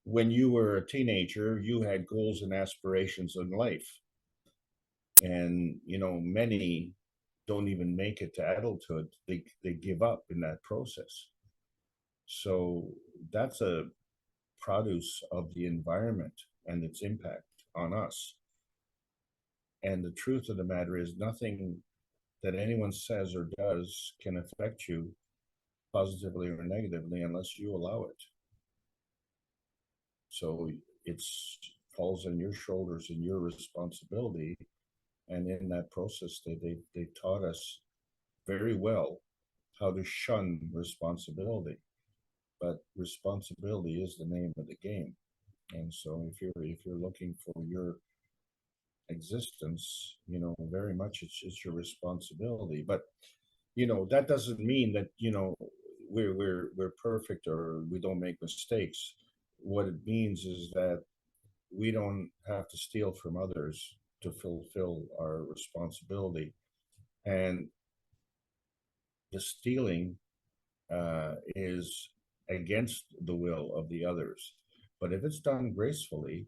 C: when you were a teenager, you had goals and aspirations in life. And, you know, many don't even make it to adulthood. They give up in that process. So that's a produce of the environment and its impact on us. And the truth of the matter is nothing that anyone says or does can affect you positively or negatively unless you allow it. So it falls on your shoulders and your responsibility. And in that process, they taught us very well how to shun responsibility. But responsibility is the name of the game. And so if you're looking for your existence, you know, very much it's your responsibility. But you know, that doesn't mean that, you know, we're perfect or we don't make mistakes. What it means is that we don't have to steal from others to fulfill our responsibility. And the stealing is against the will of the others. But if it's done gracefully,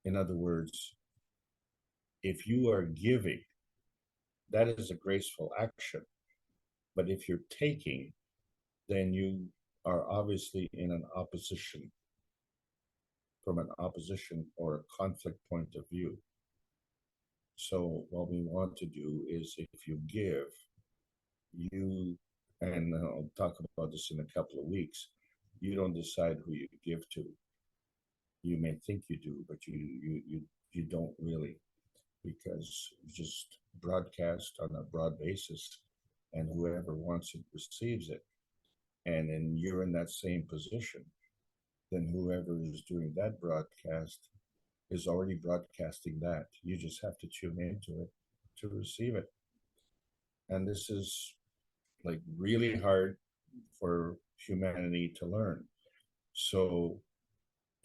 C: in other words, if you are giving, that is a graceful action. But if you're taking, then you are obviously in an opposition, from an opposition or a conflict point of view. So what we want to do is, if you give, you, and I'll talk about this in a couple of weeks, you don't decide who you give to. You may think you do, but you don't really, because you just broadcast on a broad basis, and whoever wants it receives it. And then you're in that same position. Then whoever is doing that broadcast is already broadcasting that. You just have to tune into it to receive it. And this is like really hard for humanity to learn. So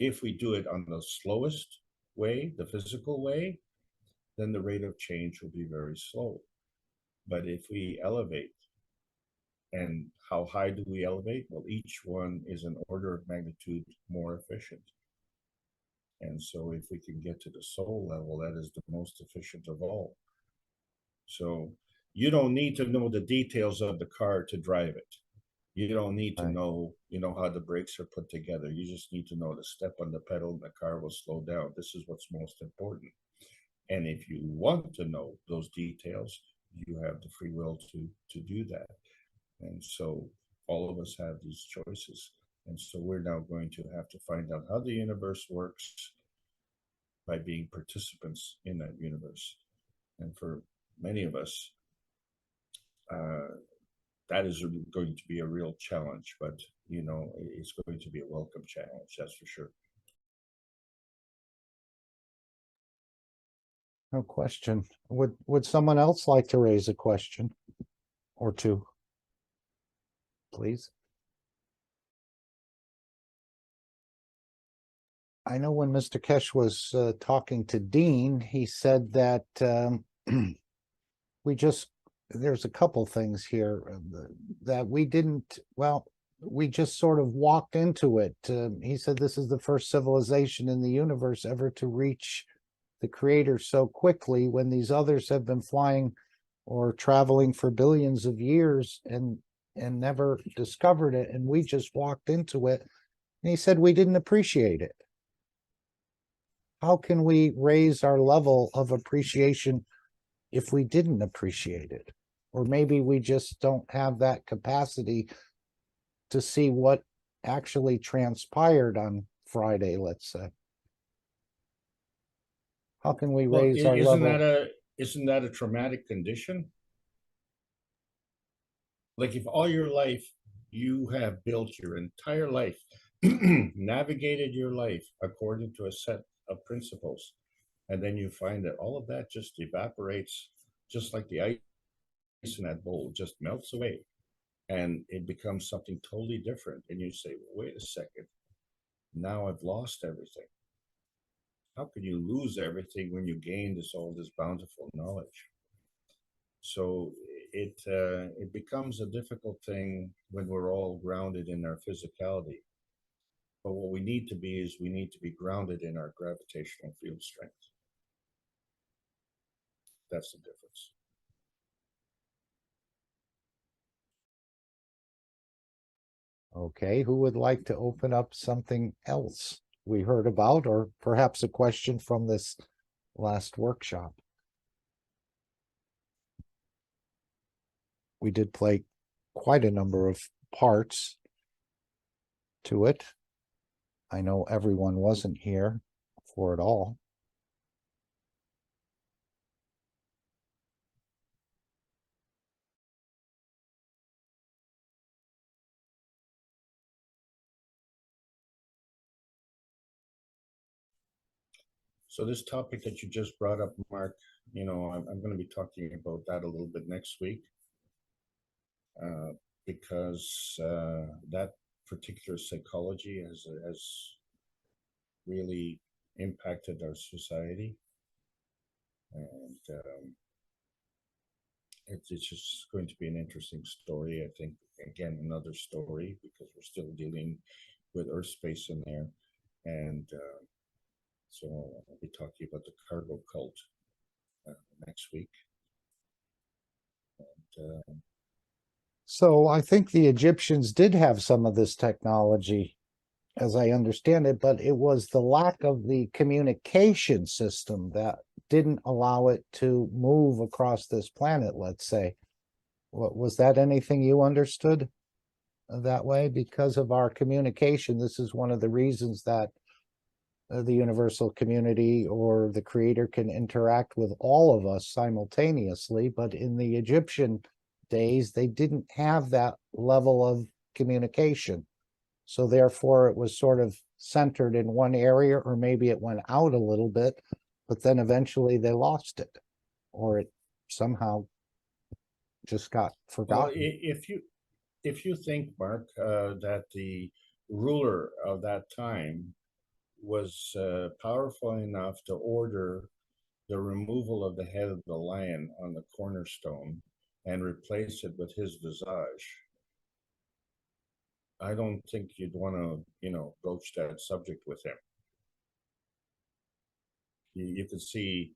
C: if we do it on the slowest way, the physical way, then the rate of change will be very slow. But if we elevate, and how high do we elevate? Well, each one is an order of magnitude more efficient. And so if we can get to the soul level, that is the most efficient of all. So you don't need to know the details of the car to drive it. You don't need to know, you know, how the brakes are put together. You just need to know to step on the pedal and the car will slow down. This is what's most important. And if you want to know those details, you have the free will to do that. And so all of us have these choices. And so we're now going to have to find out how the universe works by being participants in that universe. And for many of us, that is going to be a real challenge, but you know, it's going to be a welcome challenge, that's for sure.
B: No question. Would someone else like to raise a question or two? Please. I know when Mr. Kesh was talking to Dean, he said that there's a couple things here that we didn't, well, we just sort of walked into it. He said this is the first civilization in the universe ever to reach the creator so quickly, when these others have been flying or traveling for billions of years and never discovered it, and we just walked into it. And he said we didn't appreciate it. How can we raise our level of appreciation if we didn't appreciate it? Or maybe we just don't have that capacity to see what actually transpired on Friday, let's say. How can we
C: Well,
B: raise our level?
C: isn't that a traumatic condition? Like, if all your life you have built your entire life, navigated your life according to a set of principles, and then you find that all of that just evaporates, just like the ice in that bowl just melts away, and it becomes something totally different, and you say, wait a second, now I've lost everything. How can you lose everything when you gain all this bountiful knowledge? So it becomes a difficult thing when we're all grounded in our physicality. But what we need to be is we need to be grounded in our gravitational field strength. That's the difference.
B: Okay, who would like to open up something else we heard about, or perhaps a question from this last workshop? We did play quite a number of parts to it. I know everyone wasn't here for it all.
C: So this topic that you just brought up, Mark, you know, I'm going to be talking about that a little bit next week, because that particular psychology has really impacted our society, and it's just going to be an interesting story. I think, again, another story, because we're still dealing with Earth space in there, and so I'll be talking about the cargo cult next week. And,
B: So I think the Egyptians did have some of this technology, as I understand it, but it was the lack of the communication system that didn't allow it to move across this planet, let's say. What was that anything you understood that way? Because of our communication, this is one of the reasons that the universal community or the creator can interact with all of us simultaneously. But in the Egyptian days, they didn't have that level of communication. So therefore, it was sort of centered in one area, or maybe it went out a little bit, but then eventually they lost it, or it somehow just got
C: well,
B: forgotten.
C: if you think, Mark, that the ruler of that time was powerful enough to order the removal of the head of the lion on the cornerstone and replace it with his visage, I don't think you'd want to, you know, broach that subject with him. You could see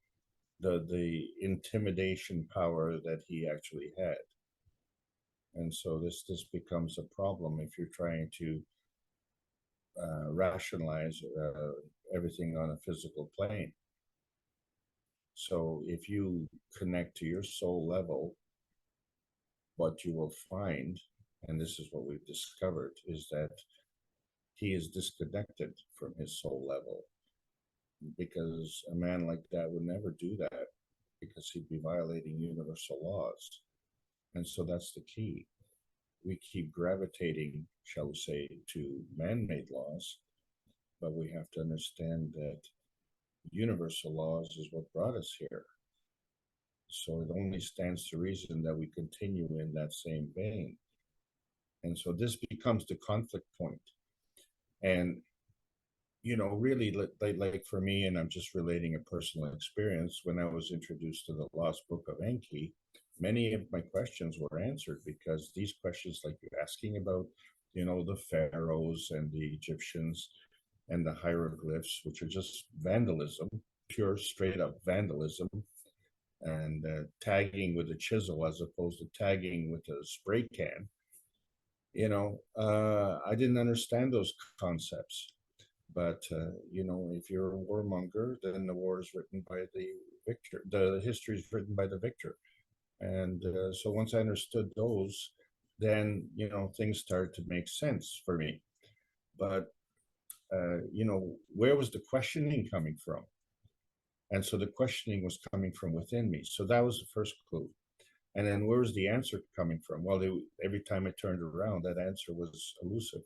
C: the intimidation power that he actually had, and so this becomes a problem if you're trying to rationalize everything on a physical plane. So if you connect to your soul level, what you will find, and this is what we've discovered, is that he is disconnected from his soul level, because a man like that would never do that, because he'd be violating universal laws. And so that's the key. We keep gravitating, shall we say, to man-made laws, but we have to understand that universal laws is what brought us here. So it only stands to reason that we continue in that same vein. And so this becomes the conflict point. And, you know, really, like for me, and I'm just relating a personal experience, when I was introduced to the Lost Book of Enki, many of my questions were answered, because these questions, like you're asking about, you know, the pharaohs and the Egyptians and the hieroglyphs, which are just vandalism, pure straight up vandalism, and tagging with a chisel as opposed to tagging with a spray can. You know, I didn't understand those concepts. But, you know, if you're a warmonger, then the war is written by the victor. The history is written by the victor. And so once I understood those, then, you know, things started to make sense for me. But, you know, where was the questioning coming from? And so the questioning was coming from within me. So that was the first clue. And then where was the answer coming from? Well, every time I turned around, that answer was elusive.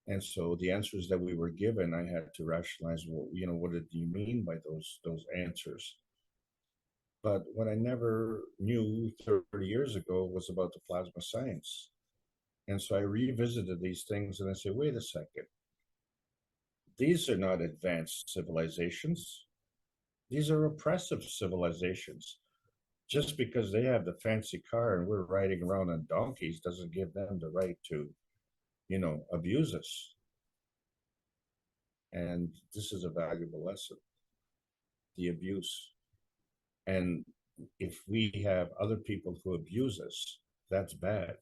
C: And so the answers that we were given, I had to rationalize, well, you know, what did you mean by those answers? But what I never knew 30 years ago was about the plasma science. And so I revisited these things and I said, wait a second. These are not advanced civilizations. These are oppressive civilizations. Just because they have the fancy car and we're riding around on donkeys doesn't give them the right to, you know, abuse us. And this is a valuable lesson, the abuse. And if we have other people who abuse us, that's bad.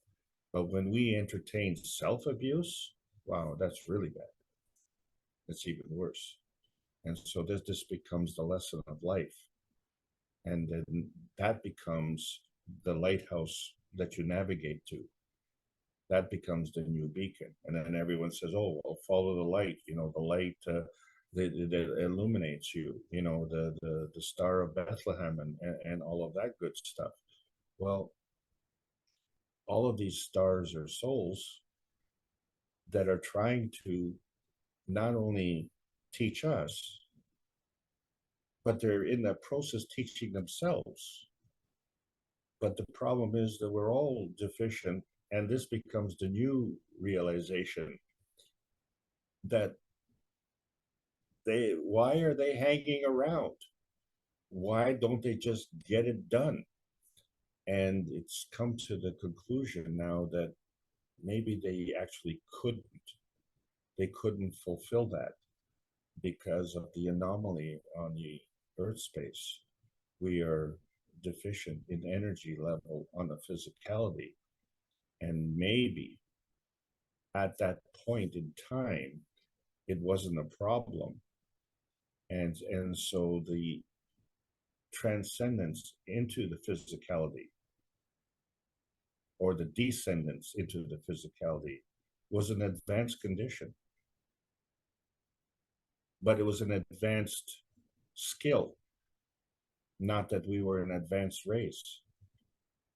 C: But when we entertain self-abuse, wow, that's really bad. It's even worse. And so this becomes the lesson of life. And then that becomes the lighthouse that you navigate to. That becomes the new beacon. And then everyone says, oh, well, follow the light, you know, the light that illuminates you, you know, the Star of Bethlehem and all of that good stuff. Well, all of these stars are souls that are trying to not only teach us, but they're in that process teaching themselves. But the problem is that we're all deficient, and this becomes the new realization that why are they hanging around? Why don't they just get it done? And it's come to the conclusion now that maybe they actually couldn't. They couldn't fulfill that because of the anomaly on the Earth space. We are deficient in energy level on the physicality. And maybe at that point in time, it wasn't a problem. And so the transcendence into the physicality, or the descendance into the physicality, was an advanced condition. But it was an advanced skill, not that we were an advanced race.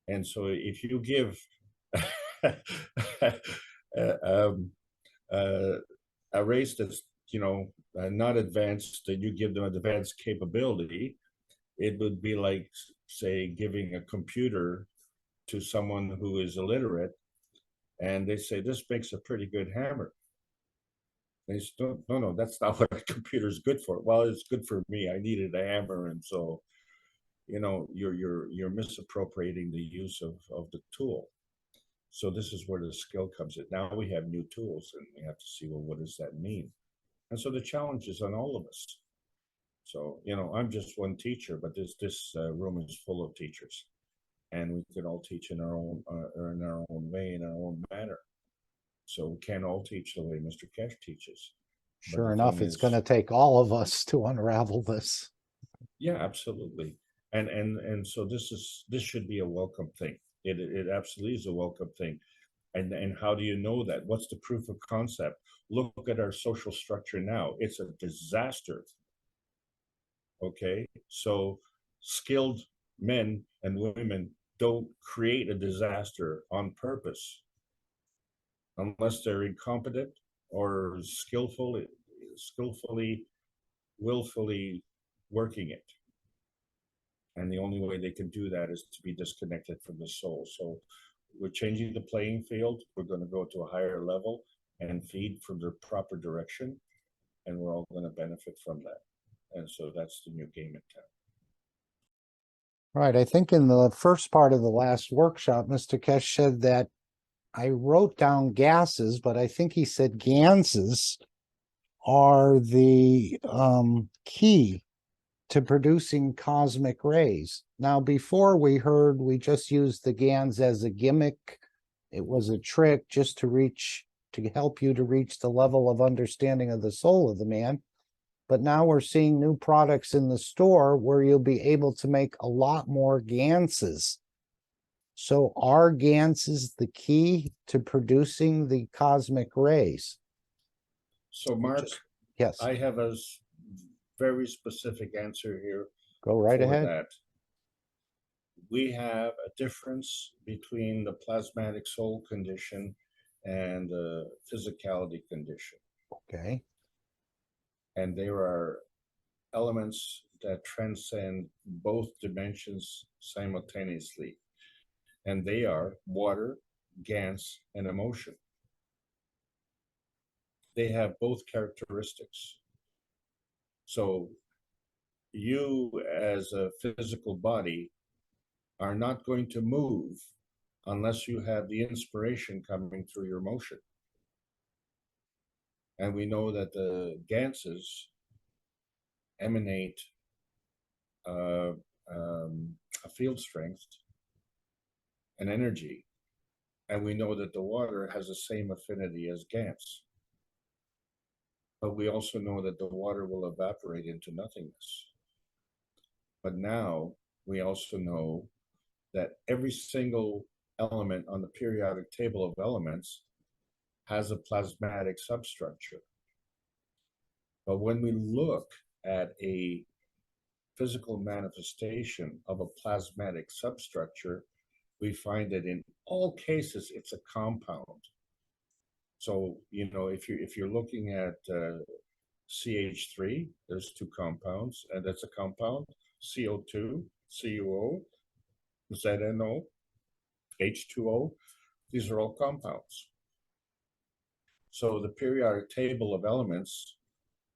C: And so if you give a race that's, you know, not advanced, that you give them advanced capability, it would be like, say, giving a computer to someone who is illiterate, and they say, this makes a pretty good hammer. They say, no, that's not what a computer is good for. Well, it's good for me. I needed a hammer, and so, you know, you're misappropriating the use of the tool. So this is where the skill comes in. Now we have new tools, and we have to see, well, what does that mean? And so the challenge is on all of us. So, you know, I'm just one teacher, but this room is full of teachers, and we can all teach in our own way, in our own manner. So we can't all teach the way Mr. Kesh teaches.
B: Sure enough, it's going to take all of us to unravel this.
C: Yeah, absolutely. And so this should be a welcome thing. It absolutely is a welcome thing. And how do you know that? What's the proof of concept? Look at our social structure now. It's a disaster. Okay, so skilled men and women don't create a disaster on purpose unless they're incompetent or skillfully, willfully working it. And the only way they can do that is to be disconnected from the soul. So we're changing the playing field. We're going to go to a higher level and feed from the proper direction, and we're all going to benefit from that. And so that's the new game in town.
B: Right. I think in the first part of the last workshop, Mr. Kesh said that I wrote down gases, but I think he said ganses are the key to producing cosmic rays. Now, before we just used the GANs as a gimmick. It was a trick just to help you to reach the level of understanding of the soul of the man. But now we're seeing new products in the store where you'll be able to make a lot more ganses. So are ganses the key to producing the cosmic rays?
C: So Mark,
B: Yes,
C: I have a very specific answer here.
B: go right
C: for
B: ahead.
C: that. We have a difference between the plasmatic soul condition and the physicality condition.
B: Okay,
C: And there are elements that transcend both dimensions simultaneously. And they are water, gas, and emotion. They have both characteristics. So you as a physical body are not going to move unless you have the inspiration coming through your motion. And we know that the ganses emanate a field strength and energy. And we know that the water has the same affinity as gans. But we also know that the water will evaporate into nothingness. But now we also know that every single element on the periodic table of elements has a plasmatic substructure. But when we look at a physical manifestation of a plasmatic substructure, we find that in all cases it's a compound. So, you know, if you're looking at CH3, there's two compounds, and that's a compound. CO2, CuO, ZNO, H2O, these are all compounds. So the periodic table of elements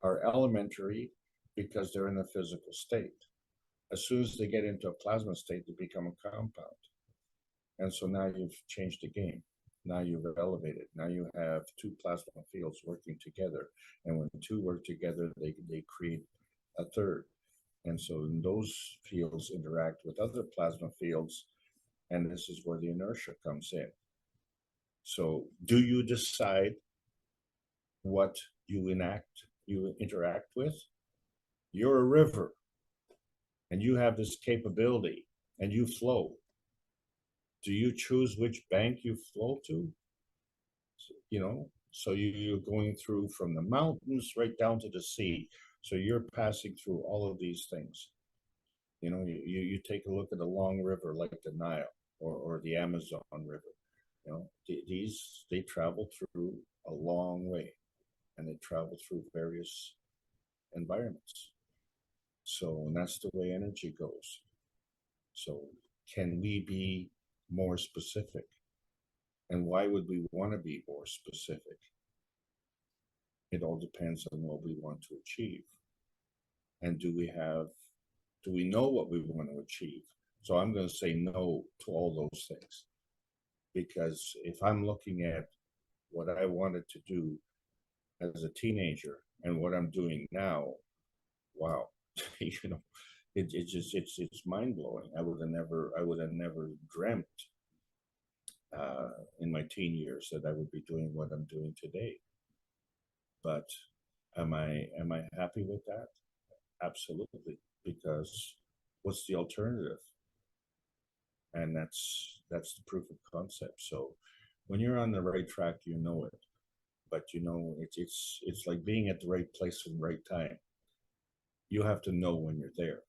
C: are elementary because they're in a physical state. As soon as they get into a plasma state, they become a compound. And so now you've changed the game. Now you've elevated. Now you have two plasma fields working together. And when two work together, they create a third. And so those fields interact with other plasma fields, and this is where the inertia comes in. So do you decide what you interact with? You're a river, and you have this capability, and you flow. Do you choose which bank you flow to? You know, so you're going through from the mountains right down to the sea. So you're passing through all of these things. You know, you take a look at a long river like the Nile or the Amazon River. You know, they travel through a long way, and they travel through various environments. So, and that's the way energy goes. So can we be more specific? And why would we want to be more specific? It all depends on what we want to achieve. And do we know what we want to achieve? So I'm going to say no to all those things. Because if I'm looking at what I wanted to do as a teenager and what I'm doing now, wow, you know, it's mind blowing. I would have never dreamt in my teen years that I would be doing what I'm doing today. But am I happy with that? Absolutely, because what's the alternative? And that's the proof of concept. So when you're on the right track, you know it. But you know, it's like being at the right place at the right time. You have to know when you're there.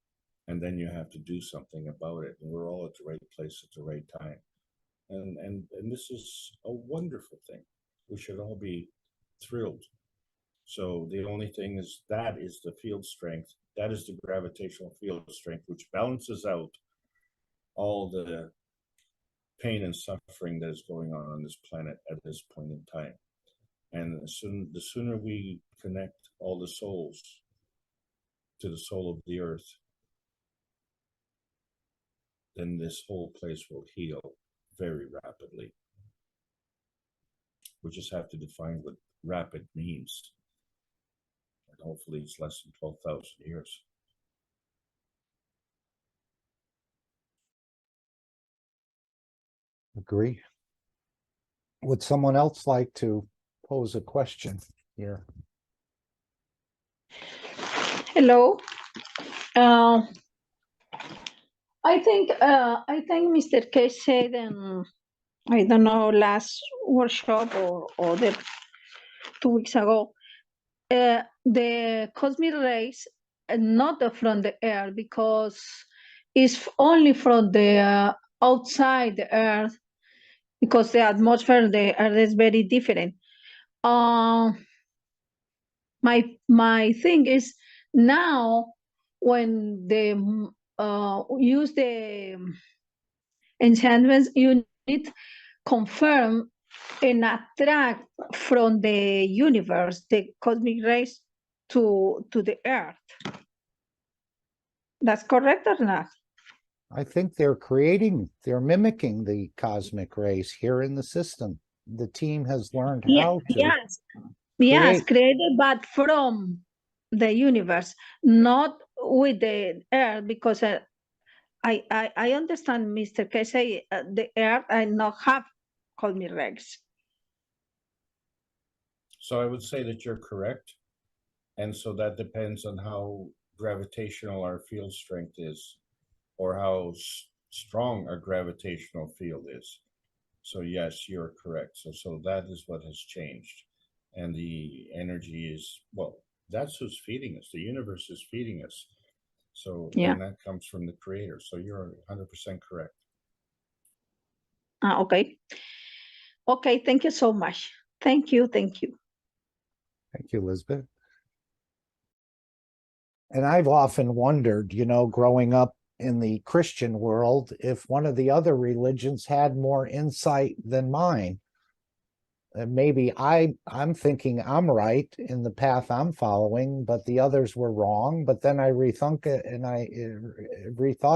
C: and then you have to do something about it. And we're all at the right place at the right time. And this is a wonderful thing. We should all be thrilled. So the only thing is that is the field strength. That is the gravitational field strength, which balances out all the pain and suffering that is going on this planet at this point in time. And the sooner we connect all the souls to the soul of the earth, then this whole place will heal very rapidly. We just have to define what rapid means. And hopefully it's less than 12,000 years.
B: Agree. Would someone else like to pose a question here?
G: Hello. I think Mr. K said, I don't know, last workshop or the 2 weeks ago, the cosmic rays are not from the air, because it's only from the outside the earth, because the atmosphere of the earth is very different. My thing is, now when they use the enchantments unit, confirm and attract from the universe the cosmic rays to the earth. That's correct or not?
B: I think they're mimicking the cosmic rays here in the system. The team has learned how to.
G: Yes, created, but from the universe, not with the earth, because I understand Mr. K say the earth and not have cosmic rays.
C: So I would say that you're correct. And so that depends on how gravitational our field strength is, or how strong our gravitational field is. So yes, you're correct. So that is what has changed. And the energy is, well, that's who's feeding us. The universe is feeding us. So and that comes from the creator. So you're 100% correct.
G: Okay. Okay, thank you so much. Thank you.
B: Thank you, Elizabeth. And I've often wondered, growing up in the Christian world, if one of the other religions had more insight than mine. Maybe I'm thinking I'm right in the path I'm following, but the others were wrong. But then I rethought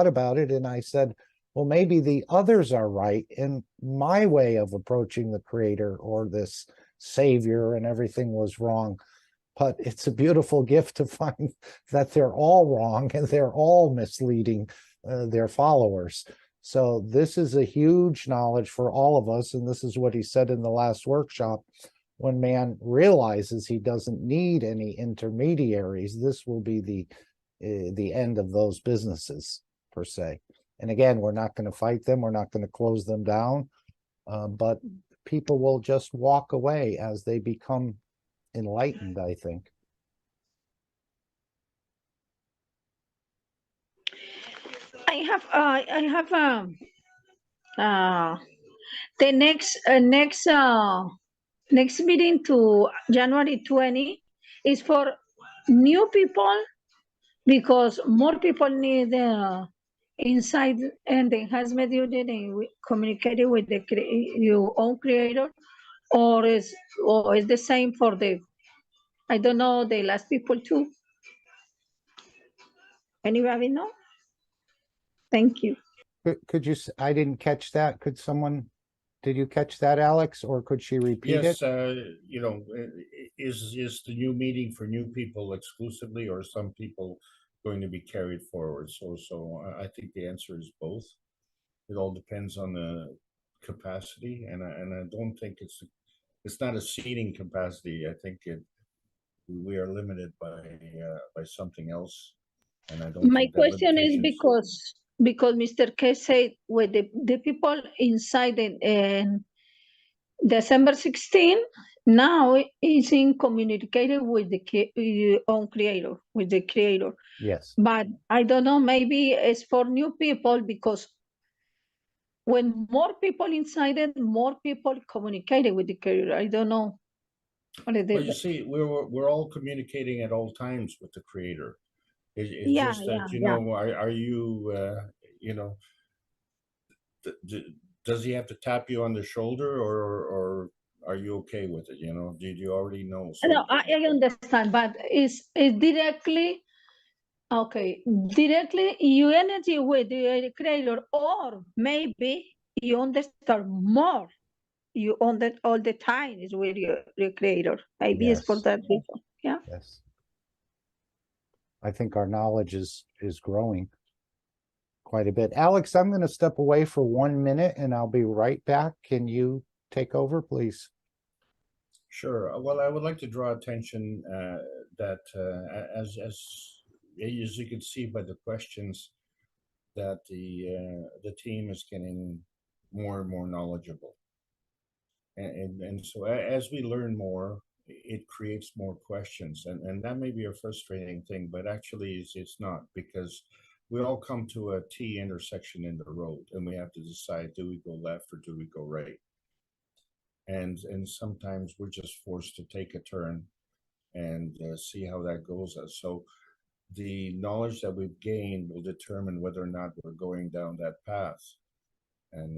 B: about it, and I said, well, maybe the others are right in my way of approaching the creator or this savior, and everything was wrong. But it's a beautiful gift to find that they're all wrong and they're all misleading their followers. So this is a huge knowledge for all of us. And this is what he said in the last workshop. When man realizes he doesn't need any intermediaries, this will be the end of those businesses, per se. And again, we're not going to fight them. We're not going to close them down. But people will just walk away as they become enlightened, I think.
G: I have the next meeting to January 20 is for new people, because more people need insight and enhancement unit and communicating with your own creator, or is the same for the, I don't know, the last people too. Anybody know? Thank you.
B: Could you, I didn't catch that. Did you catch that, Alex, or could she repeat it?
C: Yes, is the new meeting for new people exclusively, or some people going to be carried forward? So I think the answer is both. It all depends on the capacity, and I don't think it's not a seating capacity. I think we are limited by something else, and I don't.
G: My question is because Mr. K said with the people inside and December 16, now is in communicated with the own creator, with the creator.
B: Yes.
G: But I don't know, maybe it's for new people, because when more people inside it, more people communicated with the creator. I don't know.
C: Well, you see, we're all communicating at all times with the creator. It's
G: Yeah,
C: just that,
G: yeah.
C: are you, does he have to tap you on the shoulder, or are you okay with it? Did you already know? So
G: No, I understand, but it's directly, okay, directly you energy with the creator, or maybe you understand more. You on that all the time is with your creator. Maybe it's for
B: Yes.
G: that reason. Yeah.
B: Yes. I think our knowledge is growing quite a bit. Alex, I'm going to step away for 1 minute and I'll be right back. Can you take over, please?
C: sure. Well, I would like to draw attention that as you can see by the questions, that the team is getting more and more knowledgeable, and so as we learn more, it creates more questions, and that may be a frustrating thing, but actually it's not, because we all come to a T intersection in the road, and we have to decide, do we go left or do we go right? And sometimes we're just forced to take a turn and see how that goes. So the knowledge that we've gained will determine whether or not we're going down that path. And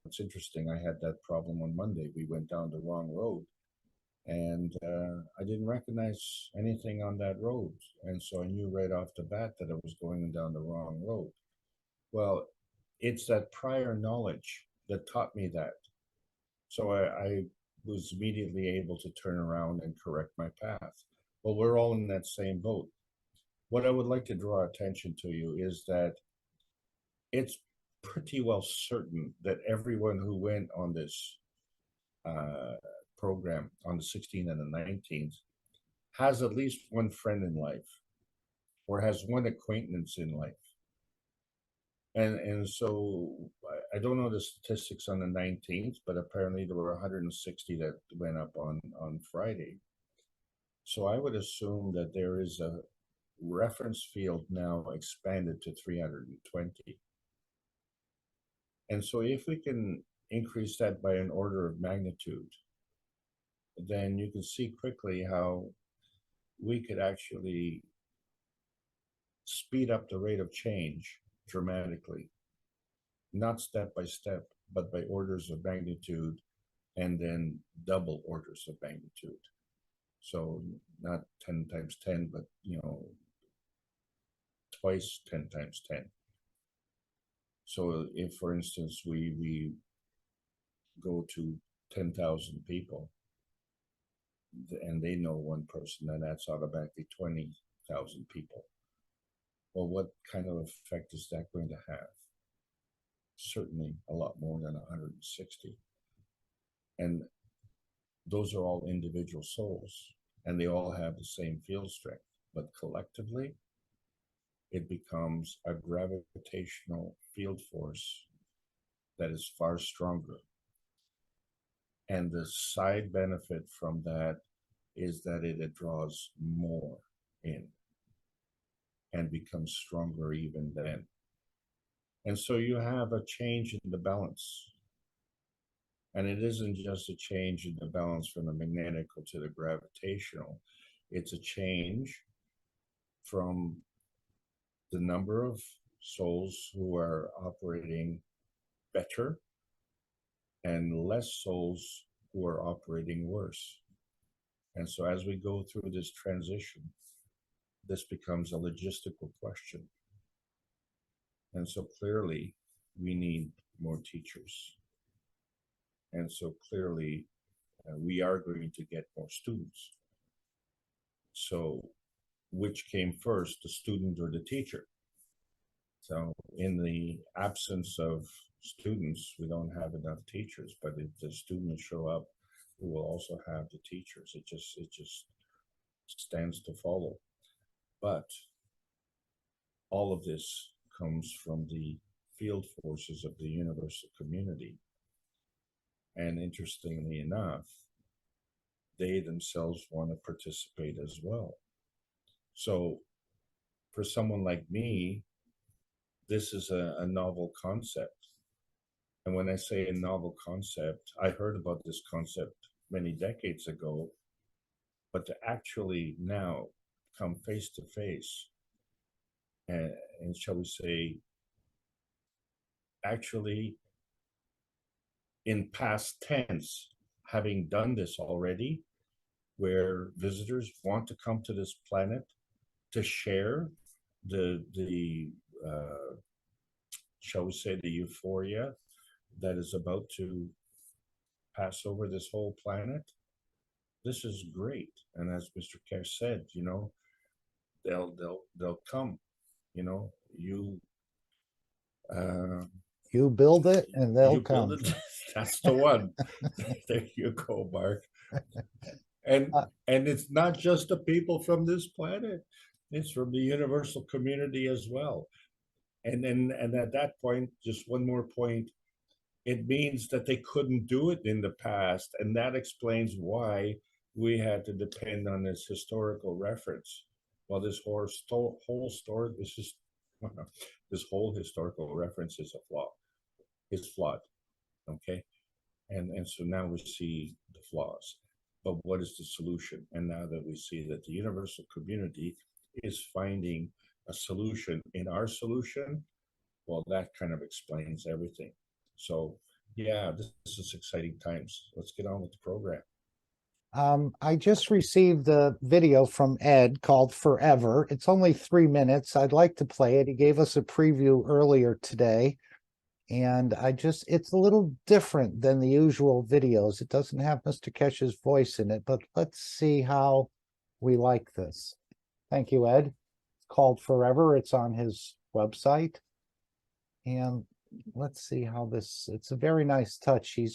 C: it's interesting. I had that problem on Monday. We went down the wrong road, and I didn't recognize anything on that road, and so I knew right off the bat that I was going down the wrong road. Well, it's that prior knowledge that taught me that. So I was immediately able to turn around and correct my path. Well, we're all in that same boat. What I would like to draw attention to you is that it's pretty well certain that everyone who went on this program on the 16th and the 19th has at least one friend in life, or has one acquaintance in life. And so I don't know the statistics on the 19th, but apparently there were 160 that went up on Friday. So I would assume that there is a reference field now expanded to 320. And so if we can increase that by an order of magnitude, then you can see quickly how we could actually speed up the rate of change dramatically, not step by step, but by orders of magnitude, and then double orders of magnitude. So not 10 times 10, but twice 10 times 10. So if, for instance, we go to 10,000 people, and they know one person, then that's automatically 20,000 people. Well, what kind of effect is that going to have? Certainly a lot more than 160. And those are all individual souls, and they all have the same field strength, but collectively, it becomes a gravitational field force that is far stronger. And the side benefit from that is that it draws more in and becomes stronger even then. And so you have a change in the balance. And it isn't just a change in the balance from the magnetical to the gravitational. It's a change from the number of souls who are operating better and less souls who are operating worse. And so as we go through this transition, this becomes a logistical question. And so clearly we need more teachers. And so clearly we are going to get more students. So which came first, the student or the teacher? So in the absence of students, we don't have enough teachers, but if the students show up, we will also have the teachers. It just stands to follow. But all of this comes from the field forces of the universal community. And interestingly enough, they themselves want to participate as well. So for someone like me, this is a novel concept. And when I say a novel concept, I heard about this concept many decades ago, but to actually now come face to face and shall we say, actually in past tense, having done this already, where visitors want to come to this planet to share the shall we say, the euphoria that is about to pass over this whole planet. This is great. And as Mr. Kesh said, you know, they'll come, you know, you
B: build it and they'll
C: you
B: come.
C: build it. That's the one. There you go, Mark. And it's not just the people from this planet, it's from the universal community as well. And at that point, just one more point, it means that they couldn't do it in the past, and that explains why we had to depend on this historical reference. Well, this whole story, this whole historical reference is a flaw. It's flawed, okay? And so now we see the flaws. But what is the solution? And now that we see that the universal community is finding a solution in our solution, well, that kind of explains everything. So yeah, this is exciting times. Let's get on with the program.
B: I just received a video from Ed called Forever. It's only 3 minutes. I'd like to play it. He gave us a preview earlier today. And it's a little different than the usual videos. It doesn't have Mr. Kesh's voice in it, but let's see how we like this. Thank you, Ed. It's called Forever. It's on his website. And let's see how it's a very nice touch. He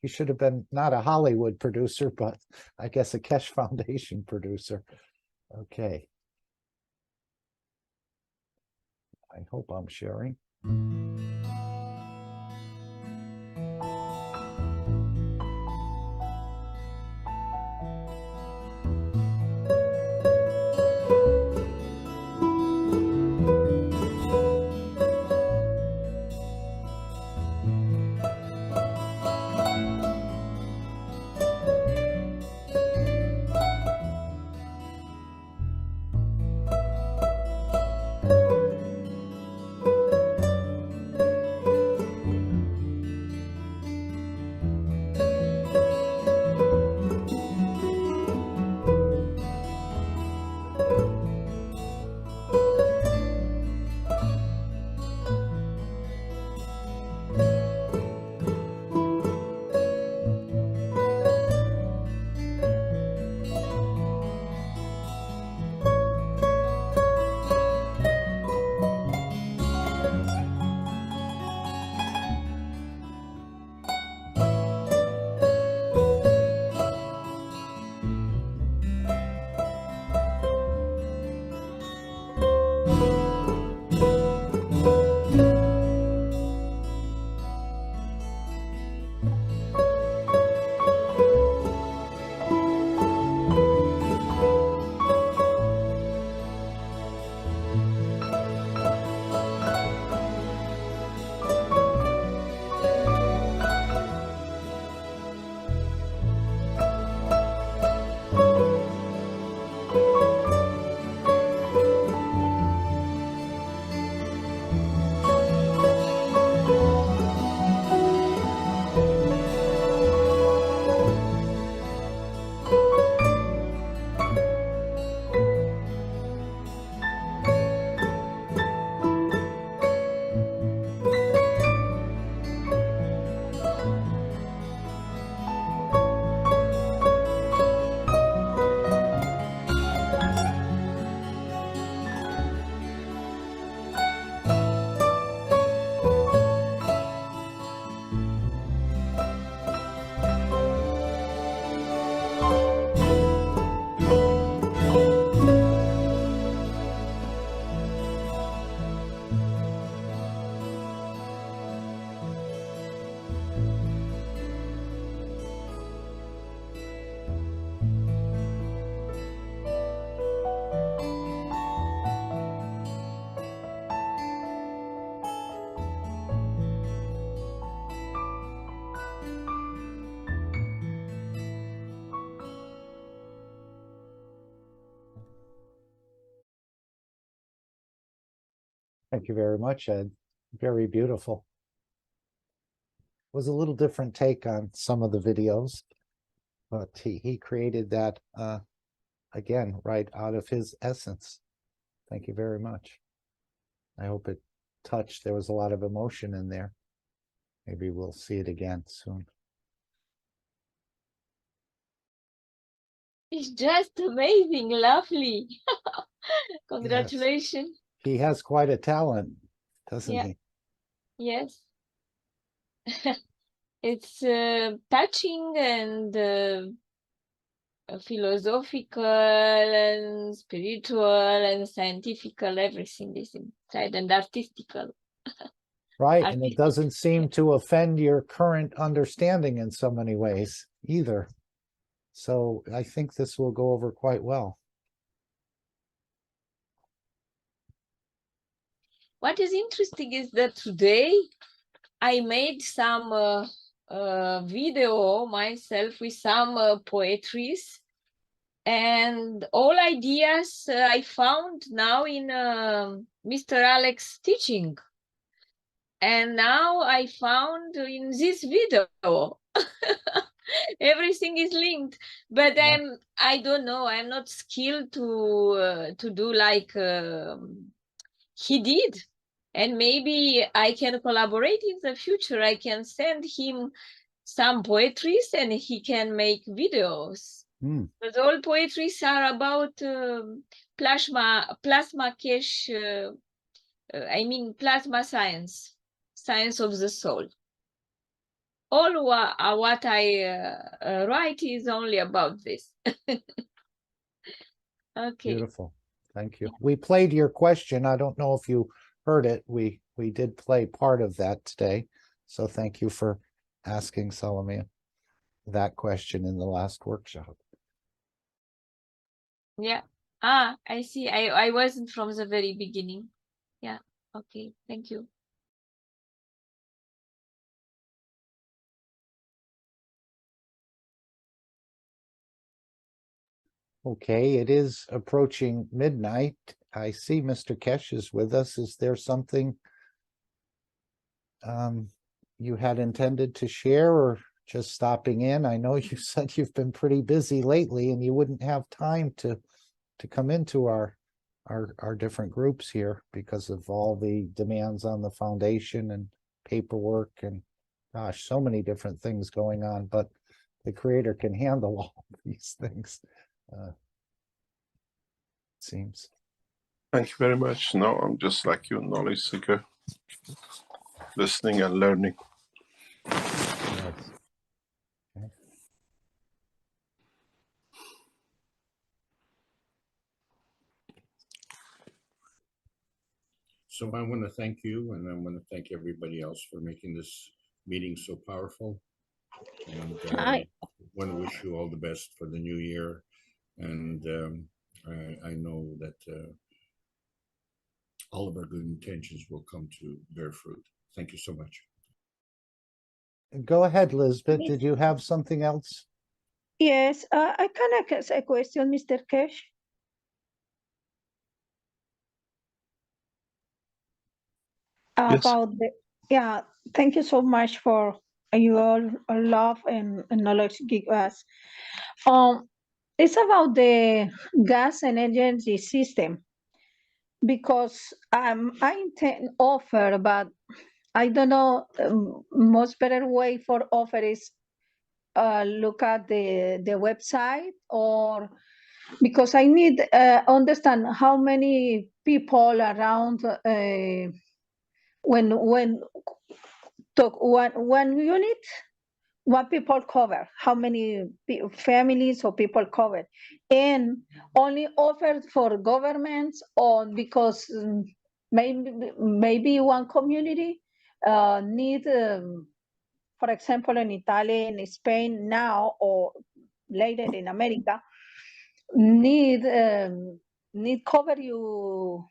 B: should have been not a Hollywood producer, but I guess a Kesh Foundation producer. Okay. I hope I'm sharing. Thank you very much, Ed. Very beautiful. Was a little different take on some of the videos, but he created that again right out of his essence. Thank you very much. I hope it touched. There was a lot of emotion in there. Maybe we'll see it again soon.
E: It's just amazing, lovely. Congratulations.
B: He has quite a talent, doesn't
E: Yeah.
B: he?
E: Yes. It's touching and philosophical and spiritual and scientifical, everything is inside, and artistical.
B: Right, and it
E: Artistic,
B: doesn't seem
E: yeah.
B: to offend your current understanding in so many ways either. So I think this will go over quite well.
E: What is interesting is that today I made some video myself with some poetries, and all ideas I found now in Mr. Alex's teaching. And now I found in this video. Everything is linked, but
B: Yeah.
E: I don't know, I'm not skilled to do like he did, and maybe I can collaborate in the future. I can send him some poetries and he can make videos. But all poetries are about plasma cache, I mean plasma science of the soul. All what I write is only about this. Okay.
B: Beautiful. Thank you. We played your question. I don't know if you heard it. We did play part of that today. So thank you for asking, Salome, that question in the last workshop.
E: Yeah. Ah, I see. I wasn't from the very beginning. Yeah. Okay. Thank you.
B: Okay, it is approaching midnight. I see Mr. Kesh is with us. Is there something you had intended to share, or just stopping in? I know you said you've been pretty busy lately and you wouldn't have time to come into our different groups here because of all the demands on the foundation and paperwork and gosh, so many different things going on, but the creator can handle all these things. Seems.
H: Thank you very much. No, I'm just like you, knowledge seeker, listening and learning.
B: Yes. Okay.
C: So I want to thank you, and I want to thank everybody else for making this meeting so powerful. And I want to wish you all the best for the new year. And I know that all of our good intentions will come to bear fruit. Thank you so much.
B: Go ahead, Lisbeth. Did you have something else?
G: Yes, I can ask a question, Mr. Kesh.
H: Yes.
G: About the, yeah, thank you so much for your love and knowledge give us. It's about the gas and energy system, because I intend offer, but I don't know, most better way for offer is look at the website, or because I need understand how many people around when talk one unit, what people cover, how many families or people covered, and only offered for governments, or because maybe one community need, for example, in Italy, in Spain now, or later in America, need cover your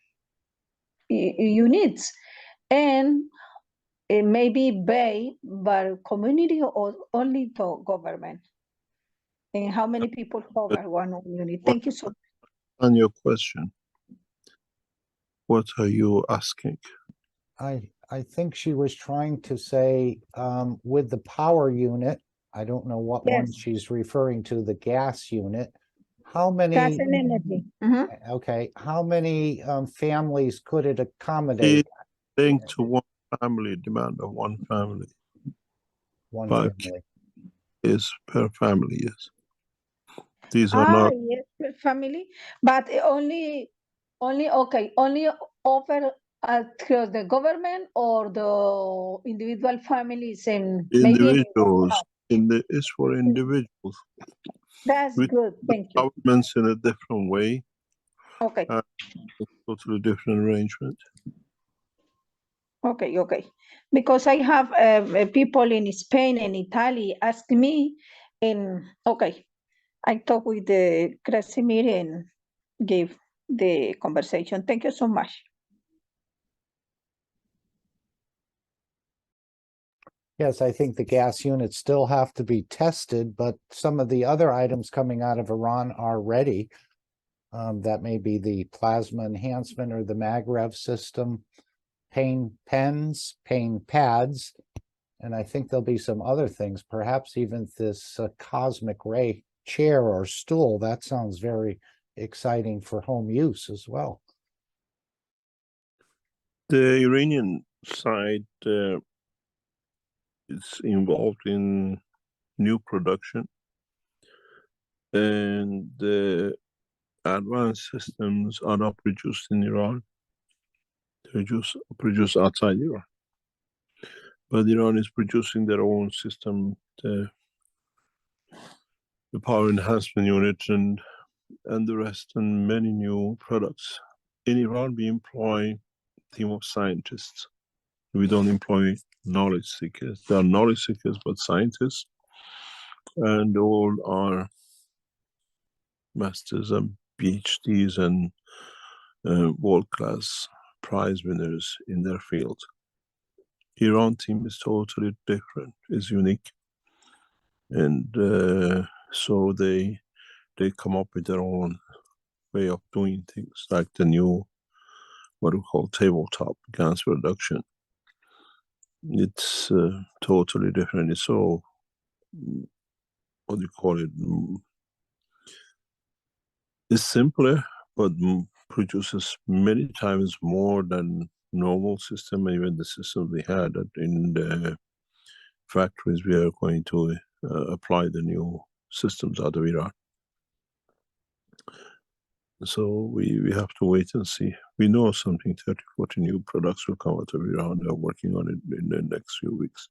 G: needs, and it may be paid by community or only to government. And how many people cover one unit? Thank you so much.
H: On your question, What are you asking?
B: I think she was trying to say, with the power unit, I don't know what one
G: Yes.
B: she's referring to, the gas unit. How many,
G: Gas and energy. Mhm.
B: okay, how many families could it accommodate?
H: Linked to one family, demand of one family.
B: One
H: 5
B: family.
H: is per family, yes. These are not,
G: Yes, per family, but only okay, only offer through the government or the individual families and maybe in
H: individuals. It's for individuals.
G: that's
H: With
G: good. Thank you.
H: governments in a different way,
G: Okay,
H: totally different arrangement.
G: okay. Because I have people in Spain and Italy ask me, and okay, I talk with the Krasimir and give the conversation. Thank you so much.
B: Yes, I think the gas units still have to be tested, but some of the other items coming out of Iran are ready. That may be the plasma enhancement or the MagRev system, pain pens, pain pads, and I think there'll be some other things, perhaps even this cosmic ray chair or stool. That sounds very exciting for home use as well.
H: The Iranian side is involved in new production, and the advanced systems are not produced in Iran. They're just produced outside Iran. But Iran is producing their own system, the power enhancement unit and the rest, and many new products. In Iran, we employ a team of scientists. We don't employ knowledge seekers. They are knowledge seekers, but scientists, and all are masters and PhDs and world-class prize winners in their field. Iran team is totally different, is unique, and so they come up with their own way of doing things, like the new, what we call tabletop gas production. It's totally different. It's so, what do you call it? It's simpler, but produces many times more than normal system, even the system we had in the factories. We are going to apply the new systems out of Iran. So we have to wait and see. We know something, 30, 40 new products will come out of Iran. They're working on it in the next few weeks.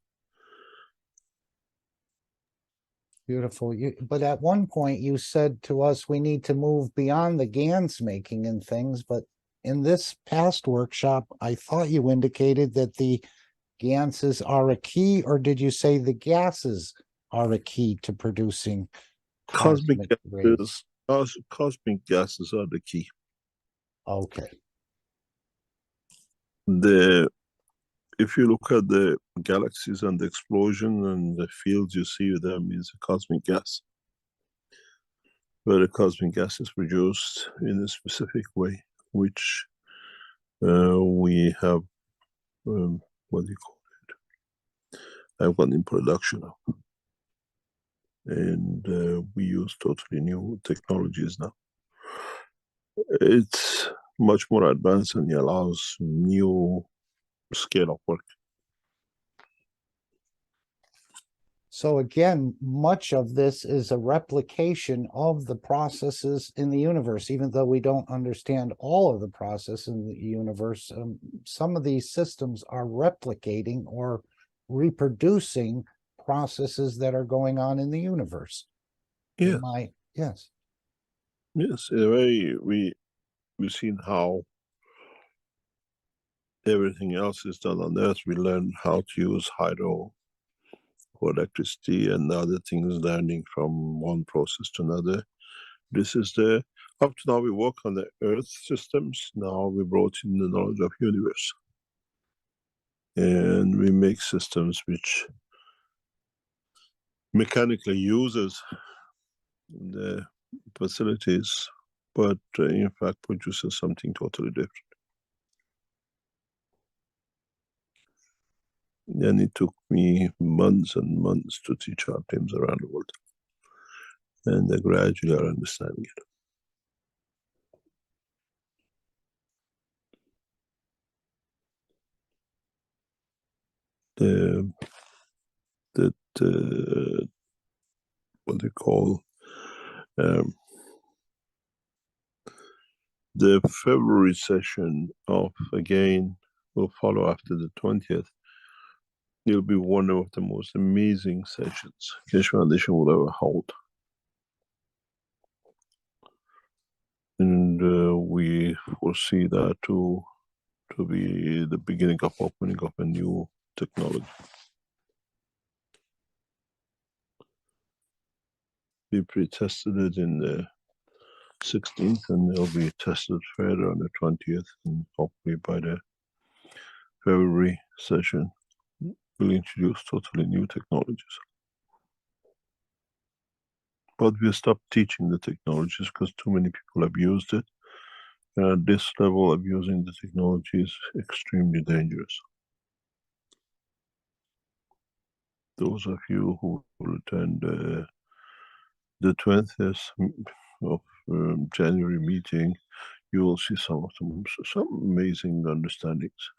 B: Beautiful. But at one point you said to us, we need to move beyond the GANs making and things, but in this past workshop, I thought you indicated that the GANSs are a key, or did you say the gases are a key to producing
H: Cosmic
B: rays?
H: cosmic gases are the key.
B: Okay.
H: If you look at the galaxies and the explosion and the fields you see them is a cosmic gas, where the cosmic gas is produced in a specific way, which we have, what do you call it? I've got in production of. And we use totally new technologies now. It's much more advanced and it allows new scale of work.
B: So again, much of this is a replication of the processes in the universe, even though we don't understand all of the process in the universe. Some of these systems are replicating or reproducing processes that are going on in the universe.
H: Yeah.
B: Yes.
H: Yes, in a way, we've seen how everything else is done on Earth. We learn how to use hydro for electricity and other things, learning from one process to another. This is up to now we work on the Earth systems. Now we brought in the knowledge of universe. And we make systems which mechanically uses the facilities, but in fact produces something totally different. And it took me months and months to teach our teams around the world. And they gradually are understanding it. What they call the February session of, again, will follow after the 20th. It'll be one of the most amazing sessions Keshe Foundation will ever hold. And we foresee that to be the beginning of opening up a new technology. We pre-tested it in the 16th, and it'll be tested further on the 20th, and hopefully by the February session, we'll introduce totally new technologies. But we stopped teaching the technologies because too many people have used it. And at this level, abusing the technology is extremely dangerous. Those of you who will attend the 20th of January meeting, you will see some amazing understandings.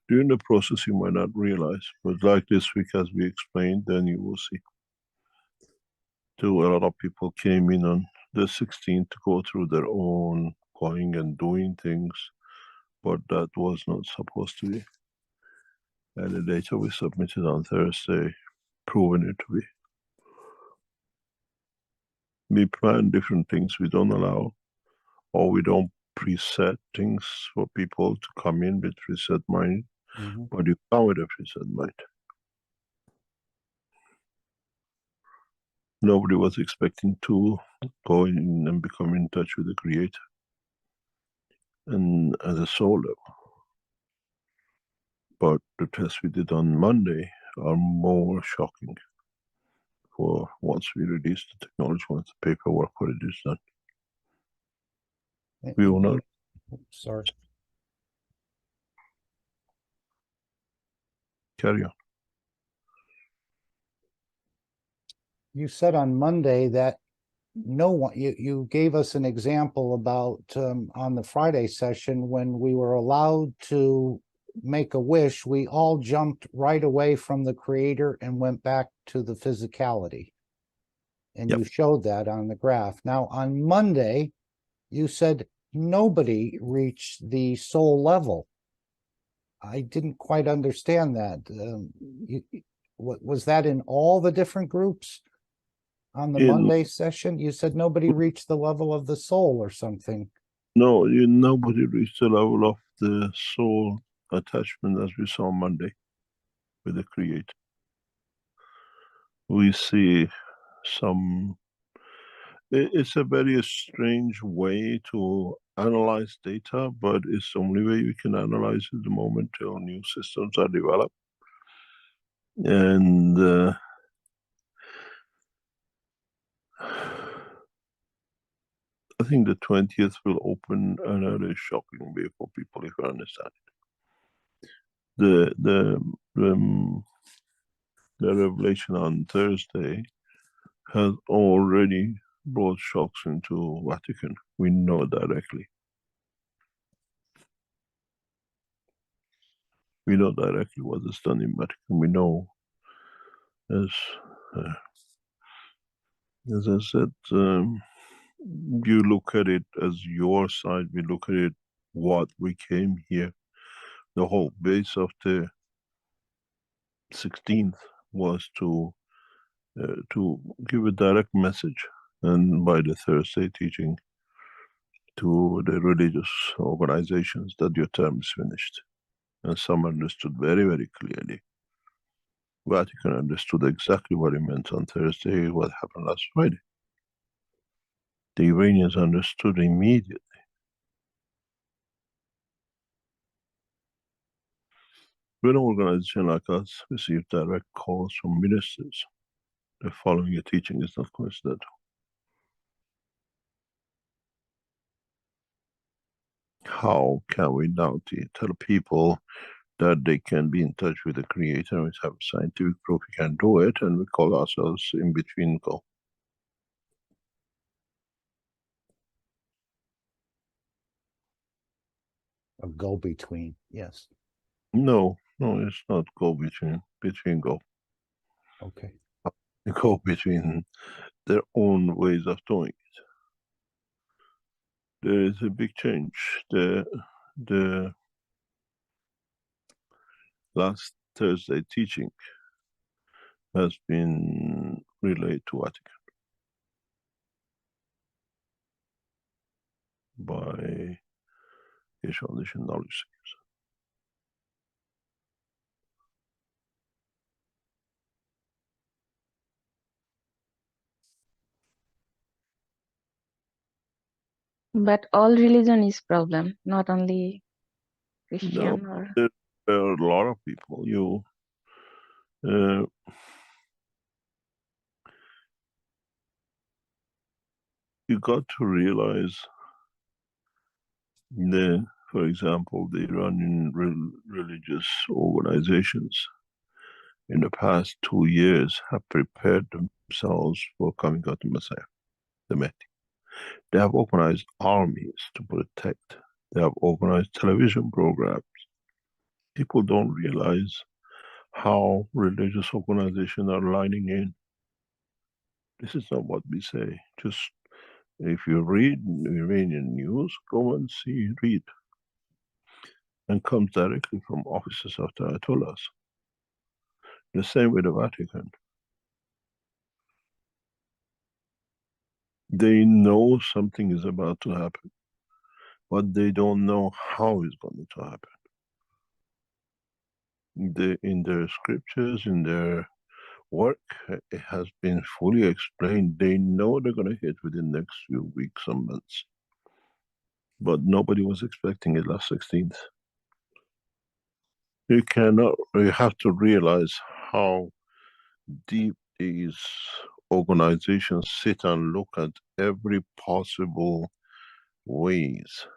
H: During the process, you might not realize, but like this week, as we explained, then you will see. Too, a lot of people came in on the 16th to go through their own going and doing things, but that was not supposed to be. And the data we submitted on Thursday, proven it to be. We plan different things. We don't allow, or we don't preset things for people to come in with preset mind, but you come with a preset mind. Nobody was expecting to go in and become in touch with the Creator and at a soul level. But the tests we did on Monday are more shocking for once we release the technology, once the paperwork for it is done. We will not.
B: Sorry.
H: Carry on.
B: You said on Monday that no one, you gave us an example about on the Friday session when we were allowed to make a wish, we all jumped right away from the Creator and went back to the physicality. And
H: Yep.
B: you showed that on the graph. Now on Monday, you said nobody reached the soul level. I didn't quite understand that. What was that in all the different groups? On the Monday session, you said nobody reached the level of the soul or something.
H: No, nobody reached the level of the soul attachment as we saw Monday with the Creator. We see some. It's a very strange way to analyze data, but it's the only way we can analyze it the moment till new systems are developed. And I think the 20th will open another shocking way for people if you understand it. The revelation on Thursday has already brought shocks into Vatican. We know directly. We know directly what is done in Vatican. We know, as I said, you look at it as your side, we look at it what we came here. The whole base of the 16th was to give a direct message, and by the Thursday teaching to the religious organizations that your term is finished. And some understood very, very clearly. Vatican understood exactly what it meant on Thursday, what happened last Friday. The Iranians understood immediately. When an organization like us receives direct calls from ministers, the following a teaching is not coincidental. How can we now tell people that they can be in touch with the creator, and we have scientific proof we can do it, and we call ourselves in between go.
B: A go-between, yes.
H: No, it's not go between go.
B: Okay.
H: Go between their own ways of doing it. There is a big change. The last Thursday teaching has been relayed to Vatican by Geschichtliche Knowledge.
F: But all religion is problem, not only Christian
H: No,
F: or
H: there are a lot of people. You got to realize for example, the Iranian religious organizations in the past 2 years have prepared themselves for coming out the Messiah, the Mahdi. They have organized armies to protect. They have organized television programs. People don't realize how religious organizations are lining in. This is not what we say. Just if you read Iranian news, go and see, read. And comes directly from offices of the Ayatollahs. The same with the Vatican. They know something is about to happen, but they don't know how it's going to happen. In their scriptures, in their work, it has been fully explained. They know they're going to hit within the next few weeks and months. But nobody was expecting it last 16th. You have to realize how deep these organizations sit and look at every possible ways.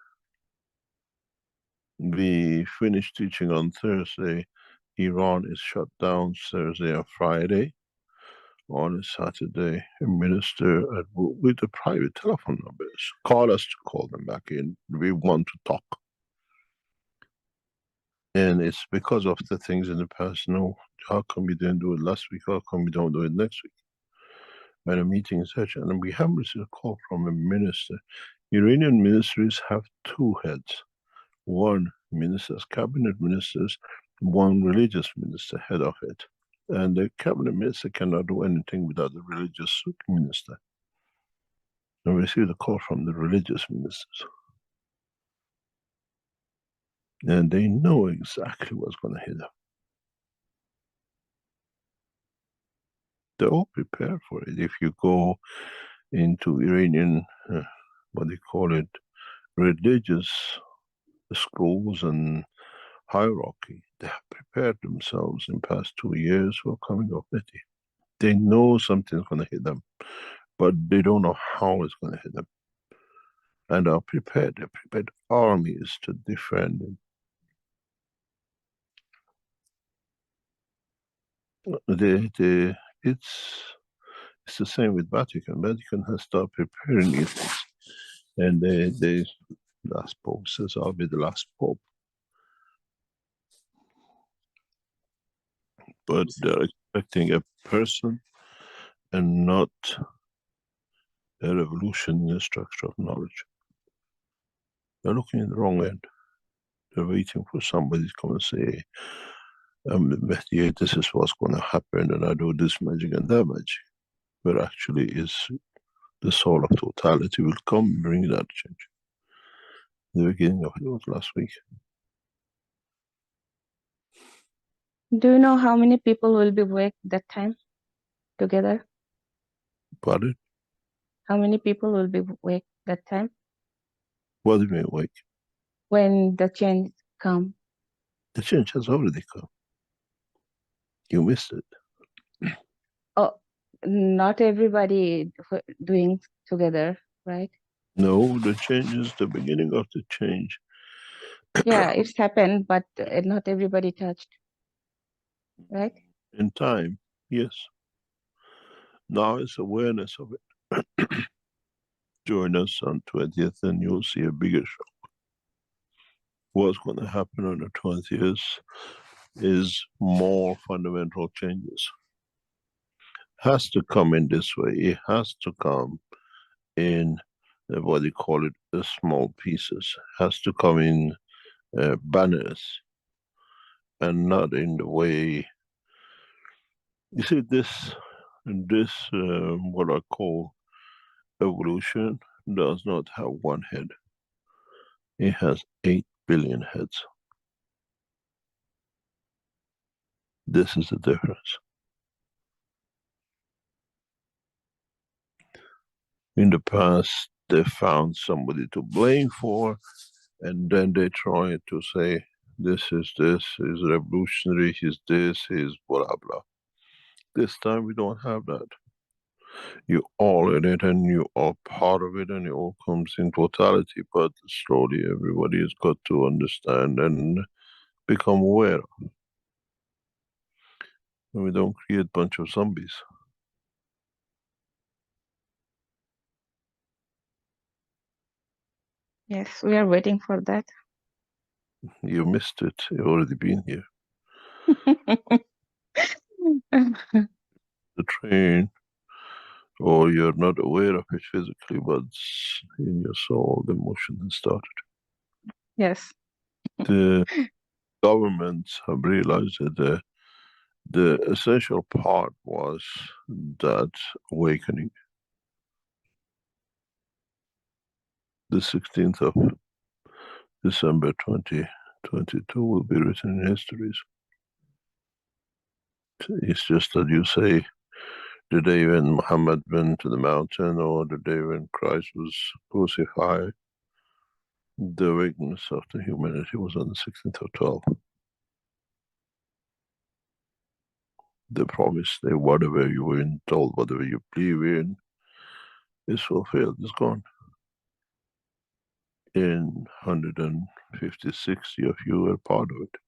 H: We finished teaching on Thursday. Iran is shut down Thursday and Friday. On a Saturday, a minister with the private telephone numbers call us to call them back in. We want to talk. And it's because of the things in the past. No, how come we didn't do it last week? How come we don't do it next week? And a meeting is such, and we have received a call from a minister. Iranian ministries have two heads. One ministers, cabinet ministers, one religious minister, head of it. And the cabinet minister cannot do anything without the religious minister. And we received a call from the religious ministers. And they know exactly what's going to hit them. They're all prepared for it. If you go into Iranian, what they call it, religious schools and hierarchy, they have prepared themselves in past 2 years for coming of Mahdi. They know something's going to hit them, but they don't know how it's going to hit them. And are prepared. They prepared armies to defend them. It's the same with Vatican. Vatican has started preparing it, and the last pope says, "I'll be the last pope." But they're expecting a person and not a revolution in the structure of knowledge. They're looking at the wrong end. They're waiting for somebody to come and say, Mahdi, this is what's going to happen, and I do this magic and that magic. But actually is the soul of totality will come and bring that change. The beginning of it was last week.
F: do you know how many people will be awake that time together?
H: Pardon?
F: How many people will be awake that time
H: What do you mean wake?
F: when the change come?
H: The change has already come. You missed it.
F: Oh, not everybody doing together, right?
H: No, the change is the beginning of the change
F: Yeah, it's happened, but not everybody touched, right?
H: In time, yes. Now it's awareness of it. Join us on 20th and you'll see a bigger show. What's going to happen on the 20th is more fundamental changes. Has to come in this way. It has to come in what they call it, small pieces. Has to come in banners and not in the way. You see, this what I call evolution does not have one head. It has 8 billion heads. This is the difference. In the past, they found somebody to blame for, and then they try to say, this, is revolutionary, he's this, he's blah, blah. This time we don't have that. You're all in it and you are part of it and it all comes in totality, but slowly everybody has got to understand and become aware. And we don't create a bunch of zombies.
F: Yes, we are waiting for that.
H: You missed it, you've already been here. The train, or you're not aware of it physically, but in your soul, the motion has started.
F: Yes.
H: The governments have realized that the essential part was that awakening. The 16th of December 2022 will be written in histories. It's just that you say the day when Muhammad went to the mountain or the day when Christ was crucified, the awakeness of the humanity was on the 16th of 12. The promise that whatever you were told, whatever you believe in, is fulfilled, is gone. In 150, of you were part of it.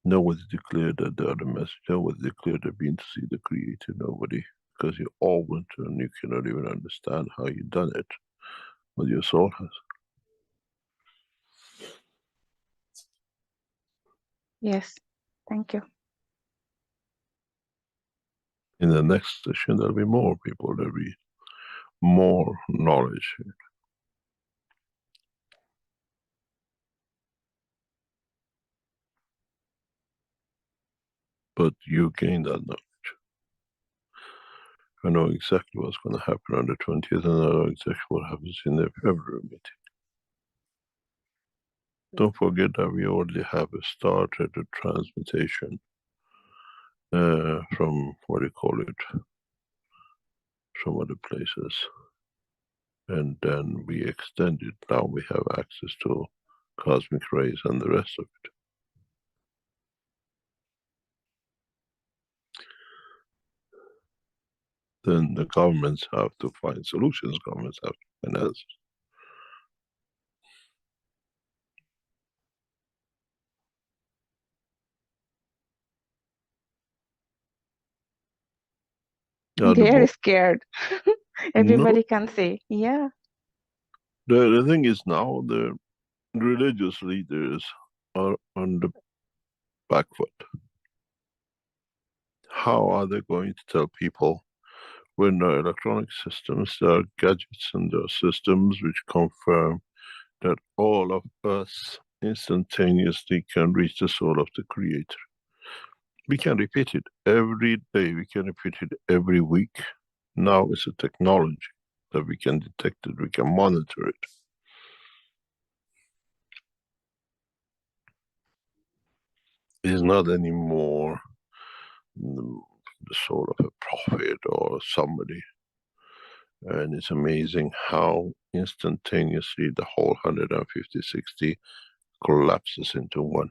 H: Nobody declared that the other message, nobody declared they've been to see the Creator, nobody. Because you all went to, and you cannot even understand how you done it, but your soul has.
F: Yes, thank you.
H: In the next session, there'll be more people, there'll be more knowledge. But you gain that knowledge. I know exactly what's going to happen on the 20th, and I know exactly what happens in the February meeting. Don't forget that we already have started a transmutation from, what do you call it, from other places. And then we extend it. Now we have access to cosmic rays and the rest of it. Then the governments have to find solutions, governments have to find answers.
F: They are scared.
H: No,
F: Everybody can see. Yeah.
H: the thing is now the religious leaders are on the back foot. How are they going to tell people when there are electronic systems, there are gadgets and there are systems which confirm that all of us instantaneously can reach the soul of the Creator? We can repeat it every day, we can repeat it every week. Now it's a technology that we can detect it, we can monitor it. It's not anymore the soul of a prophet or somebody. And it's amazing how instantaneously the whole 150-60 collapses into one.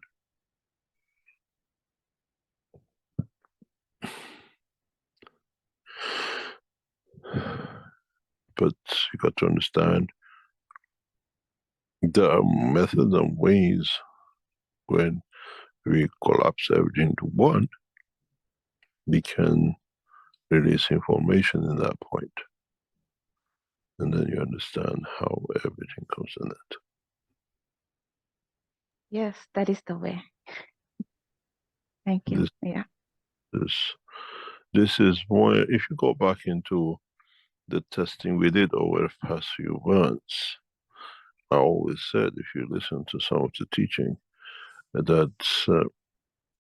H: But you got to understand, There are methods and ways when we collapse everything to one, we can release information in that point. And then you understand how everything comes in it.
F: Yes, that is the way. Thank you. Yeah.
H: This is more, if you go back into the testing we did over the past few months, I always said, if you listen to some of the teaching, that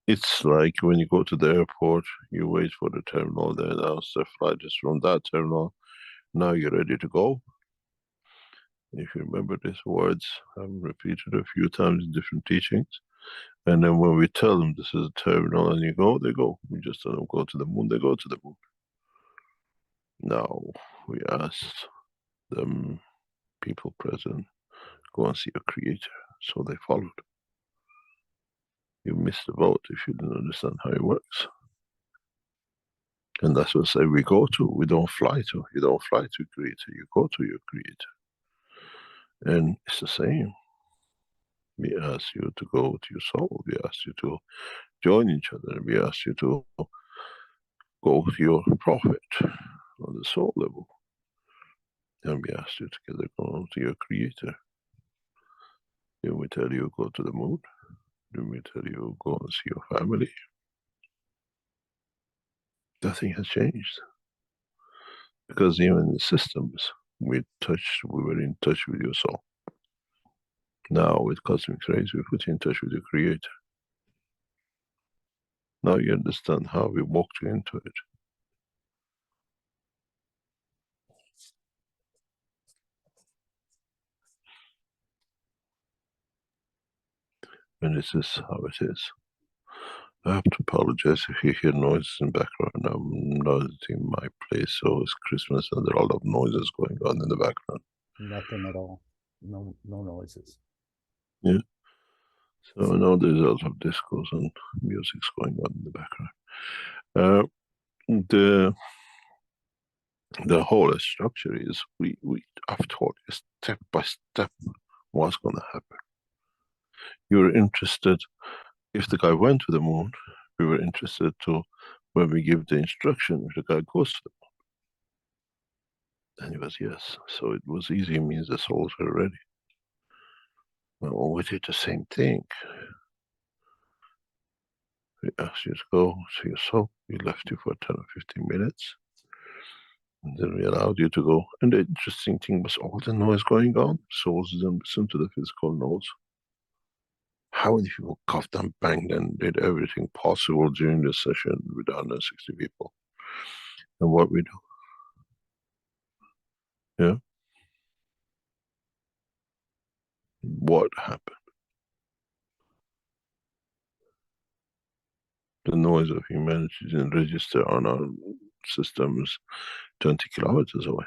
H: it's like when you go to the airport, you wait for the terminal, they announce the flight is from that terminal, now you're ready to go. If you remember these words, I've repeated a few times in different teachings. And then when we tell them this is a terminal and you go, they go. We just tell them go to the moon, they go to the moon. Now we asked them, people present, go and see your creator. So they followed. You missed the boat if you didn't understand how it works. And that's what I say we go to. We don't fly to. You don't fly to creator. You go to your creator. And it's the same. We ask you to go to your soul. We ask you to join each other. We ask you to go to your prophet on the soul level. And we ask you together go to your creator. Then we tell you go to the moon. Then we tell you go and see your family. Nothing has changed. Because even in the systems, we were in touch with your soul. Now with cosmic rays, we put you in touch with your creator. Now you understand how we walked you into it. And this is how it is. I have to apologize if you hear noises in the background. I'm not in my place, so it's Christmas and there are a lot of noises going on in the background.
B: Nothing at all. No noises.
H: Yeah. So I know there's a lot of discos and music's going on in the background. The whole structure is I've taught you step by step what's going to happen. You're interested, if the guy went to the moon, we were interested to, when we give the instruction, if the guy goes to the moon. And he was yes. So it was easy, it means the souls were ready. Well, we did the same thing. We asked you to go to your soul. We left you for 10 or 15 minutes. And then we allowed you to go. And the interesting thing was all the noise going on, souls didn't listen to the physical noise. How many people coughed and banged and did everything possible during the session with 160 people? And what we do? Yeah? What happened? The noise of humanity didn't register on our systems 20 kilometers away.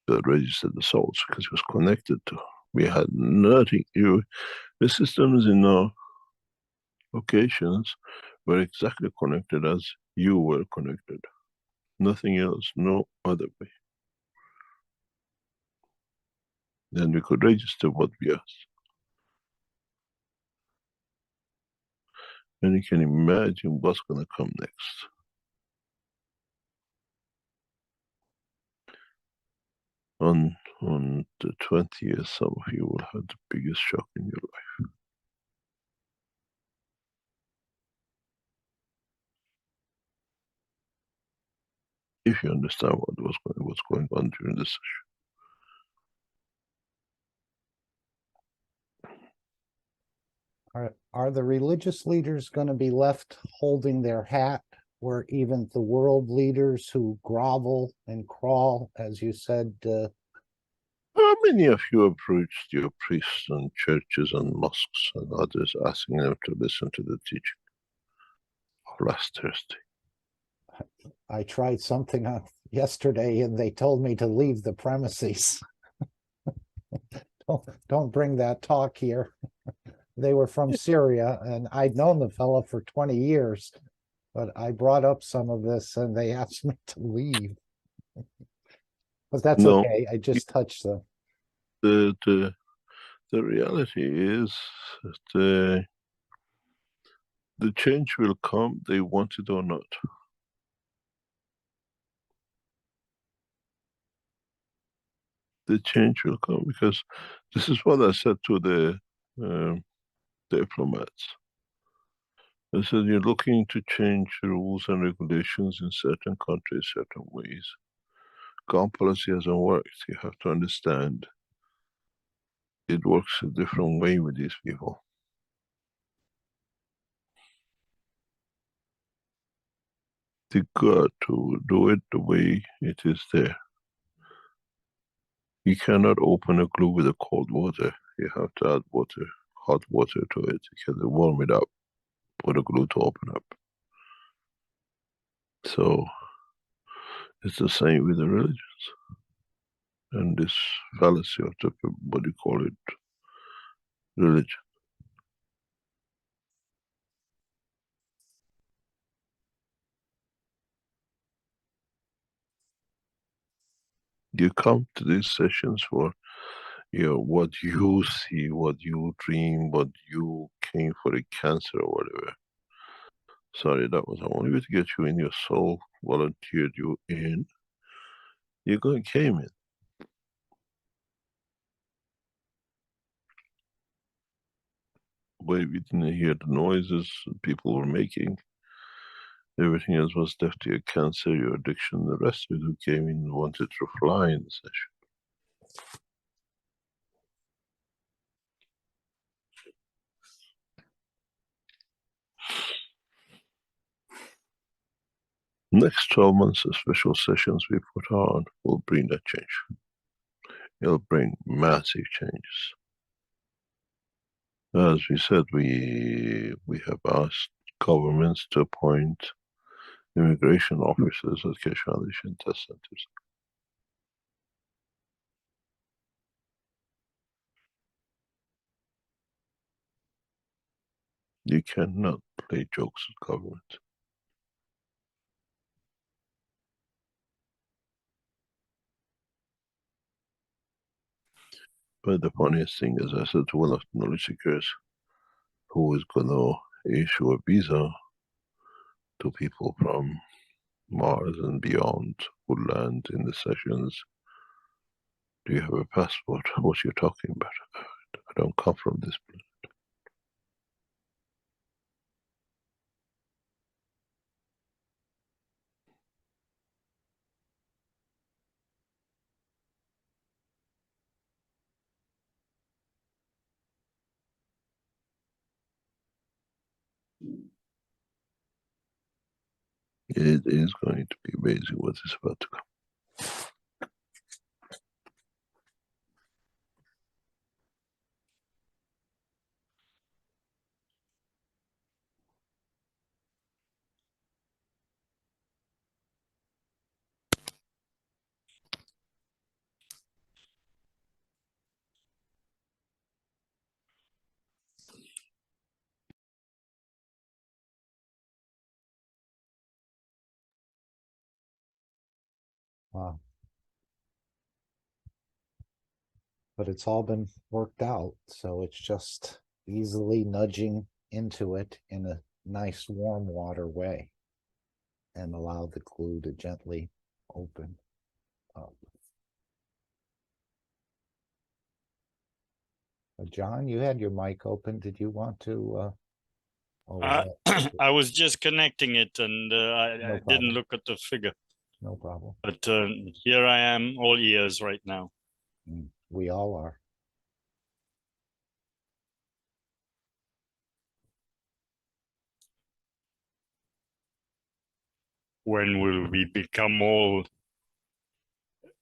H: That registered the souls because it was connected to. We had nothing. The systems in our locations were exactly connected as you were connected. Nothing else, no other way. Then we could register what we asked. And you can imagine what's going to come next. On the 20th, some of you will have the biggest shock in your life. If you understand what's going on during this session.
B: Are the religious leaders going to be left holding their hat, where even the world leaders who grovel and crawl, as you said?
H: How many of you approached your priests and churches and mosques and others asking them to listen to the teaching of last Thursday?
B: I tried something on yesterday and they told me to leave the premises. Don't bring that talk here. They were from Syria and I'd known the fellow for 20 years, but I brought up some of this and they asked me to leave. But that's okay. I just touched them.
H: the reality is that the change will come, they want it or not. The change will come, because this is what I said to the diplomats. I said, you're looking to change rules and regulations in certain countries, certain ways. Gun policy hasn't worked. You have to understand it works a different way with these people. They got to do it the way it is there. You cannot open a glue with a cold water. You have to add water, hot water to it. You can warm it up, put a glue to open up. So it's the same with the religions. And this fallacy of the, what do you call it, religion. You come to these sessions for what you see, what you dream, what you came for a cancer or whatever. Sorry, that was only way to get you in. Your soul volunteered you in. You came in. But we didn't hear the noises people were making. Everything else was left to your cancer, your addiction, the rest of it who came in wanted to fly in the session. Next 12 months of special sessions we put on will bring that change. It'll bring massive changes. As we said, we have asked governments to appoint immigration officers at Keshe test centers. You cannot play jokes with government. But the funniest thing is, I said to one of the knowledge seekers, who is going to issue a visa to people from Mars and beyond who land in the sessions, do you have a passport? What you're talking about? I don't come from this planet. It is going to be amazing what is about to come.
B: Wow. But it's all been worked out, so it's just easily nudging into it in a nice warm water way and allow the glue to gently open up. John, you had your mic open. Did you want to?
I: I was just connecting it, and I
B: problem.
I: didn't look at the figure.
B: No problem.
I: But here I am, all ears right now.
B: We all are.
I: When will we become all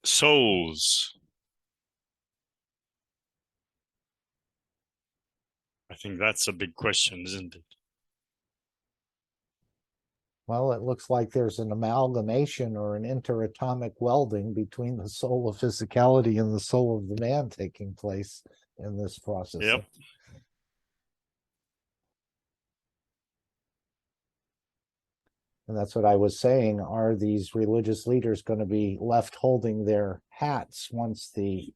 I: souls? I think that's a big question, isn't it?
B: Well, it looks like there's an amalgamation or an interatomic welding between the soul of physicality and the soul of the man taking place in this process.
I: Yep.
B: And that's what I was saying. Are these religious leaders going to be left holding their hats once the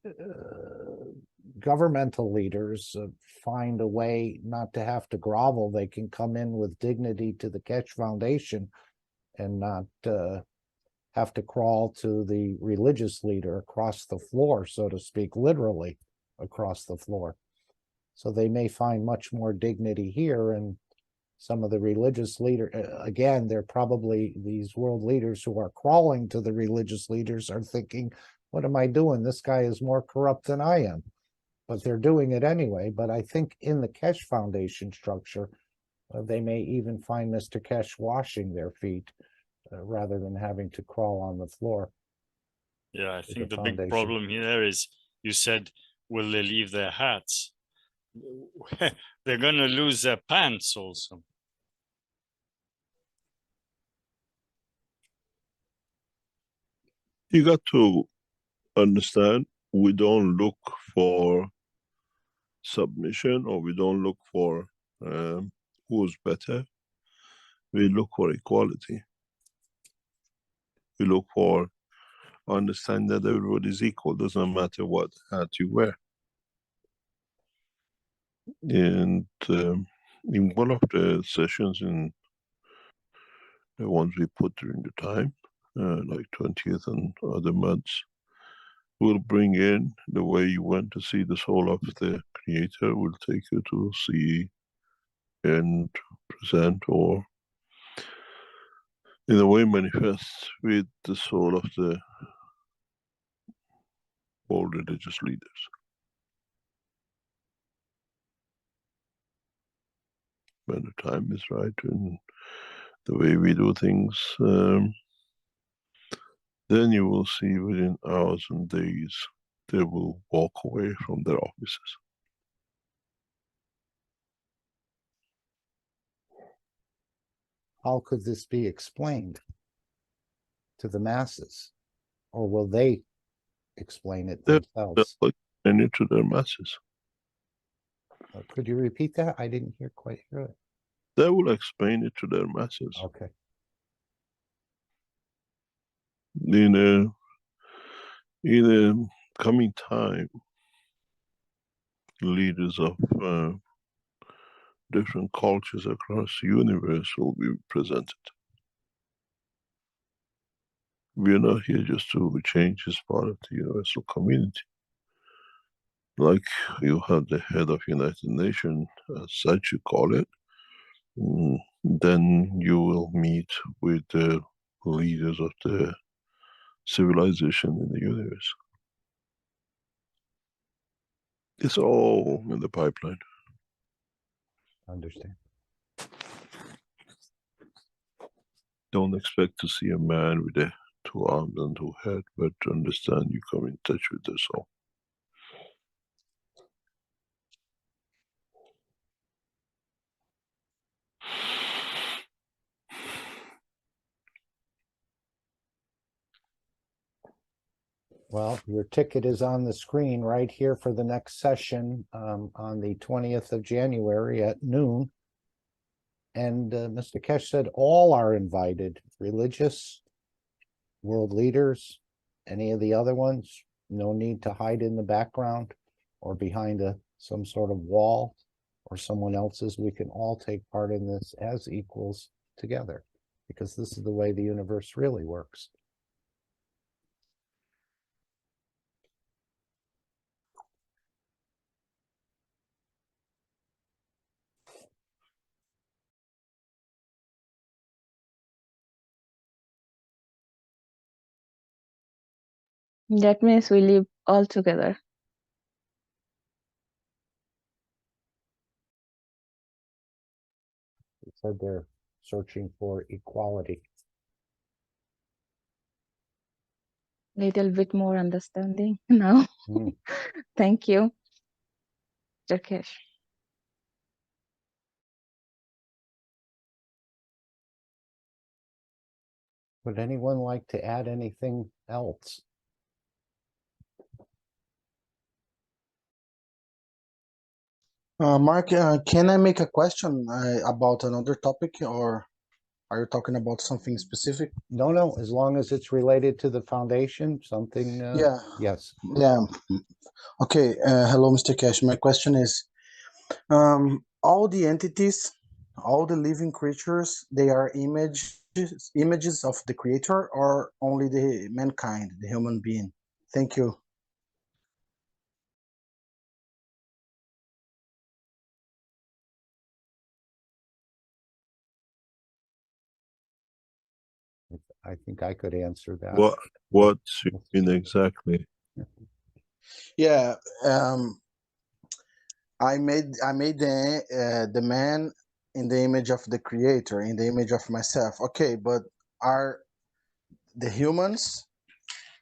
B: governmental leaders find a way not to have to grovel, they can come in with dignity to the KAKT Foundation and not have to crawl to the religious leader across the floor, so to speak, literally across the floor. So they may find much more dignity here, and some of the religious leader, again, they're probably these world leaders who are crawling to the religious leaders are thinking, what am I doing? This guy is more corrupt than I am. But they're doing it anyway. But I think in the KAKT Foundation structure, they may even find Mr. KAKT washing their feet rather than having to crawl on the floor.
I: Yeah, I think the
B: foundation.
I: big problem here is, you said, will they leave their hats? They're going to lose their pants also.
H: You got to understand, we don't look for submission, or we don't look for who's better. We look for equality. We look for understand that everybody is equal, doesn't matter what hat you wear. And in one of the sessions, in the ones we put during the time, like 20th and other months, we'll bring in the way you went to see the soul of the creator. We'll take you to see and present, or in a way manifest with the soul of the world religious leaders. When the time is right and the way we do things, then you will see within hours and days, they will walk away from their offices.
B: How could this be explained to the masses? Or will they explain it themselves?
H: They'll explain it to their masses.
B: Could you repeat that? I didn't quite hear it.
H: They will explain it to their masses.
B: Okay.
H: In a coming time, leaders of different cultures across the universe will be presented. We are not here just to change as part of the universal community. Like you have the head of United Nations, as such you call it, then you will meet with the leaders of the civilization in the universe. It's all in the pipeline.
B: Understand.
H: Don't expect to see a man with 2 arms and 2 heads, but to understand you come in touch with the soul.
B: Well, your ticket is on the screen right here for the next session on the 20th of January at noon. And Mr. KAKT said all are invited, religious, world leaders, any of the other ones. No need to hide in the background or behind some sort of wall or someone else's. We can all take part in this as equals together, because this is the way the universe really works.
F: That means we live all together.
B: He said they're searching for equality.
F: Little bit more understanding now. Thank you, Mr. KAKT.
B: Would anyone like to add anything else?
J: Mark, can I make a question about another topic, or? Are you talking about something specific?
B: No, as long as it's related to the foundation, something,
J: Yeah,
B: yes.
J: yeah. Okay, hello, Mr. Cash. My question is, all the entities, all the living creatures, they are images of the creator, or only the mankind, the human being? Thank you.
B: I think I could answer that.
H: What you mean exactly?
J: Yeah, I made the man in the image of the creator, in the image of myself. Okay, but are the humans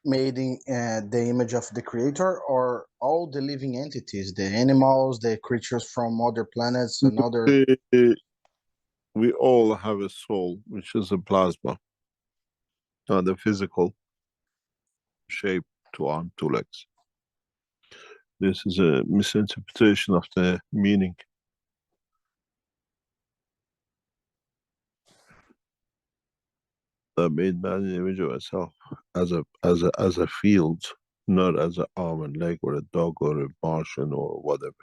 J: made in the image of the creator, or all the living entities, the animals, the creatures from other planets and other?
H: We all have a soul, which is a plasma, not the physical shape, 2 arms, 2 legs. This is a misinterpretation of the meaning. I made man in the image of myself as a field, not as an arm and leg or a dog or a Martian or whatever.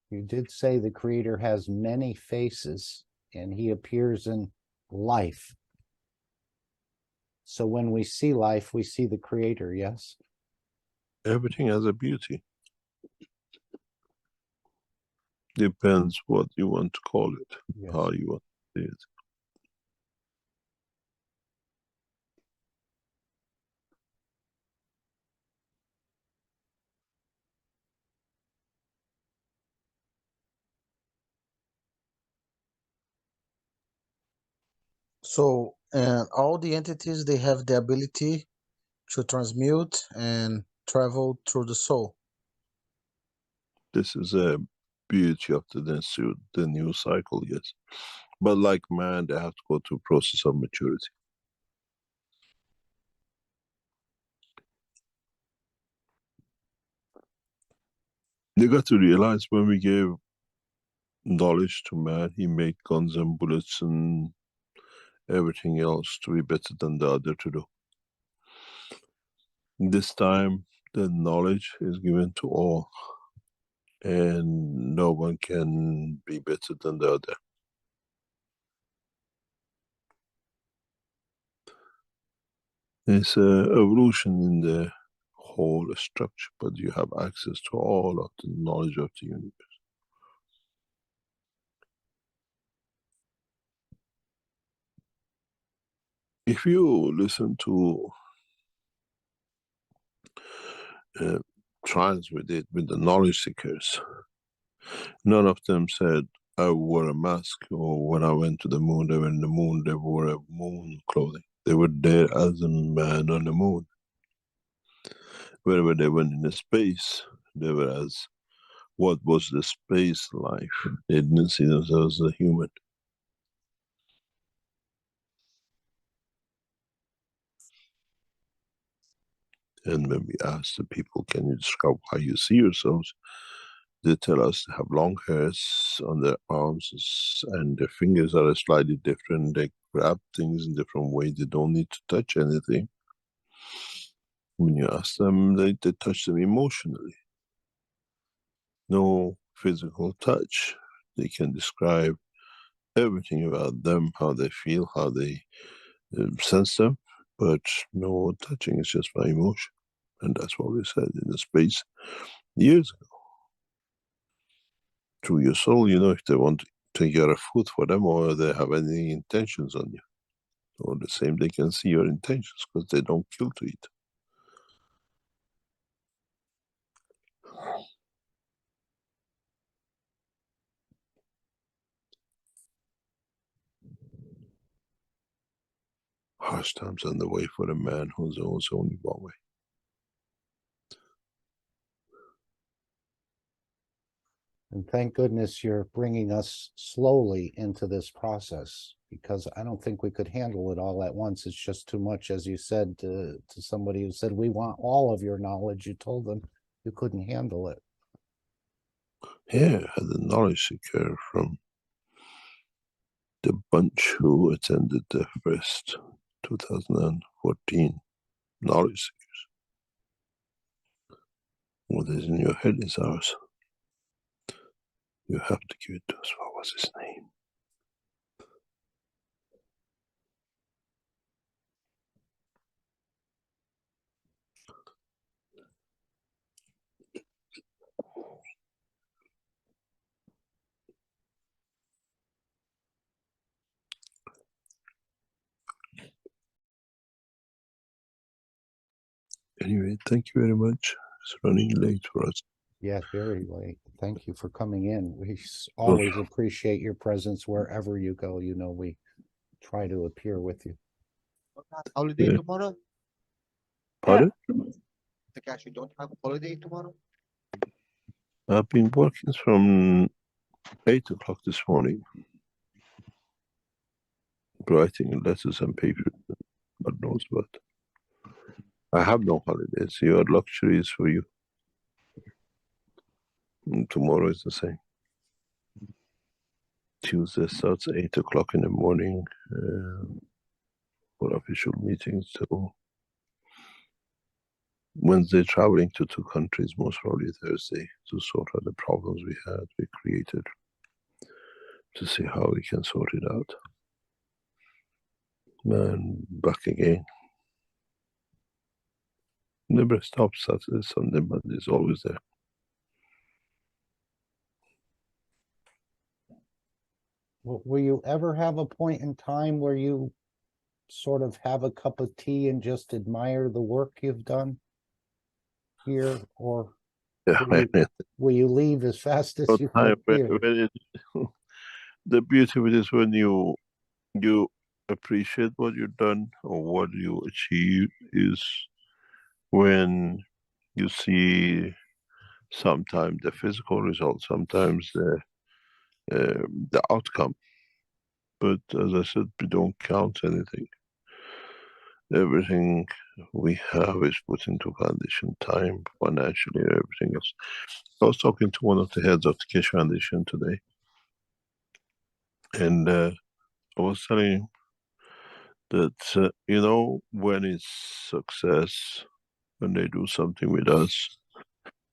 B: You did say the creator has many faces and he appears in life. So when we see life, we see the creator, yes?
H: Everything has a beauty. Depends what you want to call it,
B: Yes.
H: how you want to see it.
J: So, and all the entities, they have the ability to transmute and travel through the soul.
H: This is a beauty of the new cycle, yes. But like man, they have to go through a process of maturity. They got to realize when we gave knowledge to man, he made guns and bullets and everything else to be better than the other to do. This time, the knowledge is given to all, and no one can be better than the other. It's an evolution in the whole structure, but you have access to all of the knowledge of the universe. If you listen to trials we did with the knowledge seekers, none of them said, I wore a mask, or when I went to the moon, they were in the moon, they wore a moon clothing. They were there as a man on the moon. Wherever they went in the space, they were as what was the space life. They didn't see themselves as a human. And when we ask the people, can you describe how you see yourselves? They tell us they have long hairs on their arms and their fingers are slightly different. They grab things in different ways. They don't need to touch anything. When you ask them, they touch them emotionally. No physical touch. They can describe everything about them, how they feel, how they sense them, but no touching, it's just by emotion. And that's what we said in the space years ago. Through your soul, you know if they want to get a food for them or they have any intentions on you. Or the same, they can see your intentions because they don't kill to eat. Harsh times on the way for a man who's also only one way.
B: And thank goodness you're bringing us slowly into this process, because I don't think we could handle it all at once. It's just too much. As you said to somebody who said, we want all of your knowledge, you told them you couldn't handle it.
H: Yeah, I had a knowledge seeker from the bunch who attended the first 2014 knowledge seekers. What is in your head is ours. You have to give it to us. What was his name? Anyway, thank you very much. It's running late for us.
B: Yes, very late. Thank you for coming in. We always appreciate your presence wherever you go. You know, we try to appear with you.
K: Holiday
H: Yeah.
K: tomorrow?
H: Pardon?
K: Takeshi, don't have holiday tomorrow?
H: I've been working from 8 o'clock this morning, writing letters and papers, God knows what. I have no holidays. Your luxury is for you. And tomorrow is the same. Tuesday starts 8 o'clock in the morning for official meetings till Wednesday, traveling to 2 countries, most probably Thursday, to sort out the problems we created, to see how we can sort it out. And back again. Never stops Saturday, Sunday, but it's always there.
B: Will you ever have a point in time where you sort of have a cup of tea and just admire the work you've done here, or will you leave as fast as you
H: Time
B: can?
H: the beauty of it is when you appreciate what you've done or what you achieve is when you see sometimes the physical results, sometimes the outcome. But as I said, we don't count anything. Everything we have is put into foundation, time, financially, everything else. I was talking to one of the heads of the Keshe Foundation today, and I was telling him that, you know, when it's success, when they do something with us,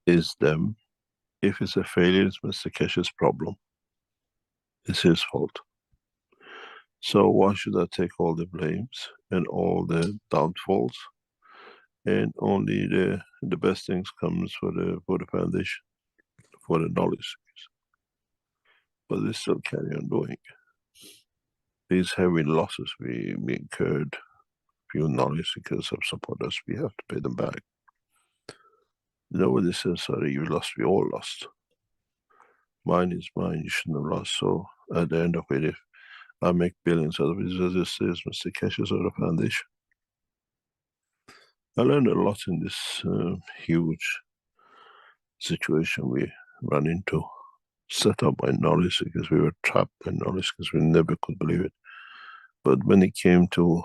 H: is them. If it's a failure, it's Mr. Keshe's problem. It's his fault. So why should I take all the blames and all the downfalls? And only the best things comes for the foundation, for the knowledge. But they still carry on doing. These heavy losses we incurred, few knowledge seekers have supported us, we have to pay them back. Nobody says, sorry, you lost, we all lost. Mine is mine, you shouldn't have lost. So at the end of it, if I make billions out of it, as it says, Mr. Keshe's of the foundation. I learned a lot in this huge situation we ran into. Set up by knowledge because we were trapped by knowledge because we never could believe it. But when it came to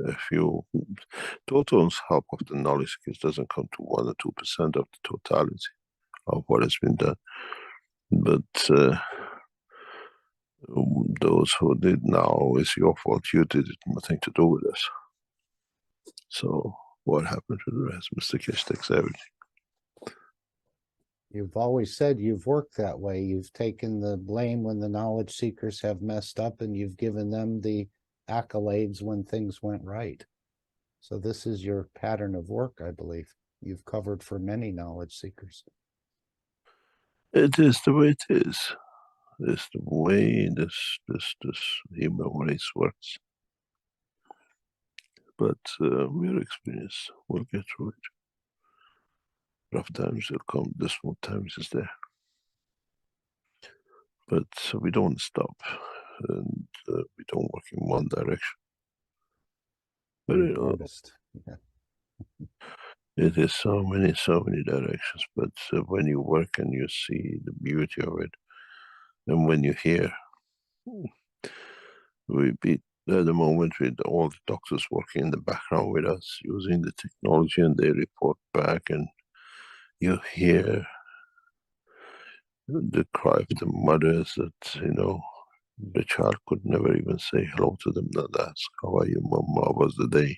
H: a few, total's help of the knowledge seekers doesn't come to 1 or 2% of the totality of what has been done. But those who did now, it's your fault. You did it, nothing to do with us. So what happened to the rest? Mr. Keshe takes everything.
B: You've always said you've worked that way. You've taken the blame when the knowledge seekers have messed up, and you've given them the accolades when things went right. So this is your pattern of work, I believe. You've covered for many knowledge seekers.
H: It is the way it is. It's the way this human race works. But we're experienced. We'll get through it. Rough times will come, the smooth times is there. But we don't stop, and we don't work in one direction. But
B: We've noticed. Yeah.
H: It is so many directions, but when you work and you see the beauty of it, and when you hear, we beat at the moment with all the doctors working in the background with us using the technology, and they report back, and you hear the cry of the mothers that, you know, the child could never even say hello to them, not ask, how are you, mom, how was the day?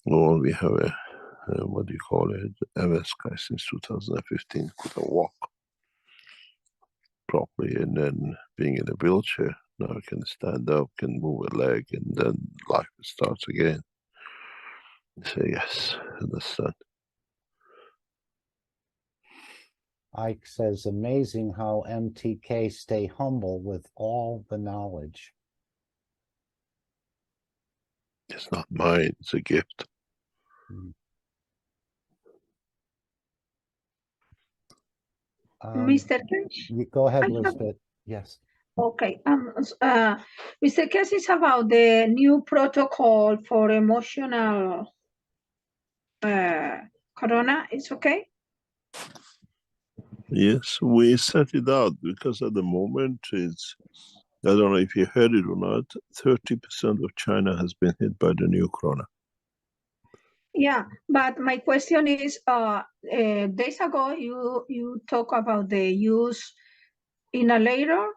H: Or we have a, what do you call it, MS guy since 2015, couldn't walk properly, and then being in a wheelchair, now can stand up, can move a leg, and then life starts again. You say, yes, understand.
B: Ike says, amazing how MTK stay humble with all the knowledge.
H: It's not mine, it's a gift.
G: Mr. Cash,
B: Go ahead,
G: I have-
B: Elizabeth. Yes.
G: Okay. Mr. Cash is about the new protocol for emotional corona. It's okay?
H: Yes, we set it out because at the moment it's, I don't know if you heard it or not, 30% of China has been hit by the new corona.
G: Yeah, but my question is, days ago you talk about the use inhalator.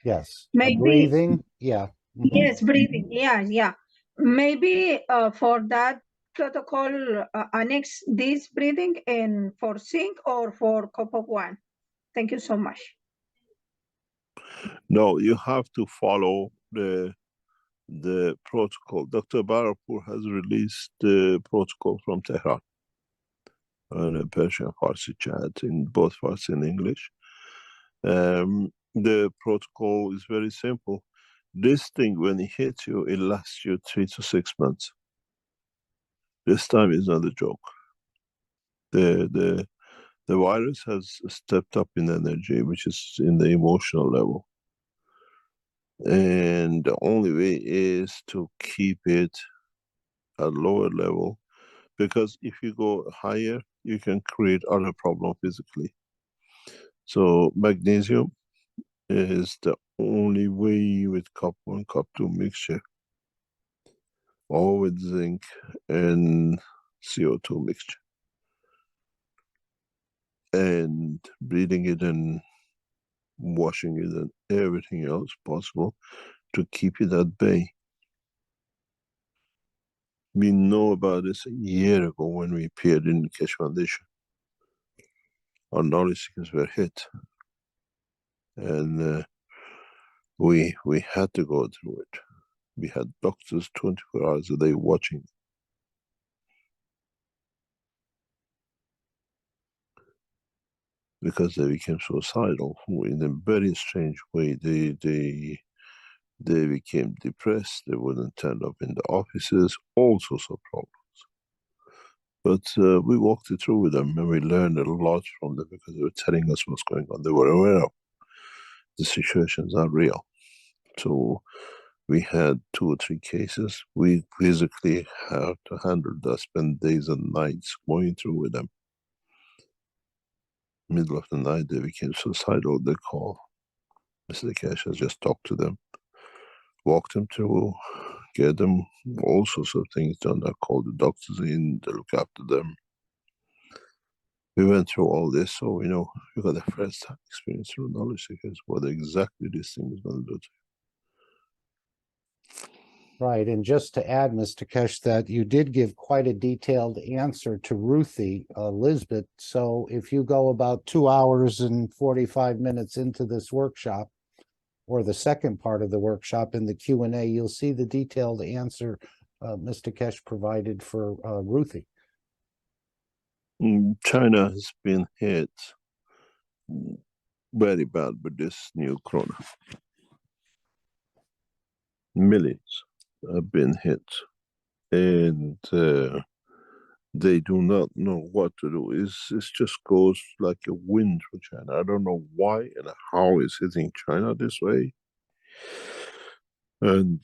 B: Yes.
G: Maybe
B: Breathing. Yeah.
G: Yes, breathing. Yeah. Maybe for that protocol, annex this breathing and for zinc or for copper one. Thank you so much.
H: No, you have to follow the protocol. Dr. Barapur has released the protocol from Tehran on a Persian Farsi chat in both Farsi and English. The protocol is very simple. This thing, when it hits you, it lasts you 3 to 6 months. This time is not a joke. The virus has stepped up in energy, which is in the emotional level. And the only way is to keep it at lower level, because if you go higher, you can create other problems physically. So magnesium is the only way with COP1, COP2 mixture, or with zinc and CO2 mixture. And breathing it and washing it and everything else possible to keep it at bay. We know about this a year ago when we appeared in the Keshe Foundation. Our knowledge seekers were hit. And we had to go through it. We had doctors 24 hours a day watching. Because they became suicidal in a very strange way. They became depressed. They wouldn't turn up in the offices. All sorts of problems. But we walked it through with them, and we learned a lot from them because they were telling us what's going on. They were aware of the situations are real. So we had 2 or 3 cases. We physically had to handle that, spend days and nights going through with them. Middle of the night, they became suicidal. They call Mr. Cash has just talked to them, walk them through, get them all sorts of things done. I called the doctors in, they look after them. We went through all this, so we know we got a first time experience through knowledge seekers what exactly this thing is going to do to you.
B: Right, and just to add, Mr. Kesh, that you did give quite a detailed answer to Ruthie, Lisbeth. So if you go about 2 hours and 45 minutes into this workshop, or the second part of the workshop in the Q&A, you'll see the detailed answer Mr. Kesh provided for Ruthie.
H: China has been hit very bad with this new corona. Millions have been hit, and they do not know what to do. It just goes like a wind for China. I don't know why and how it's hitting China this way. And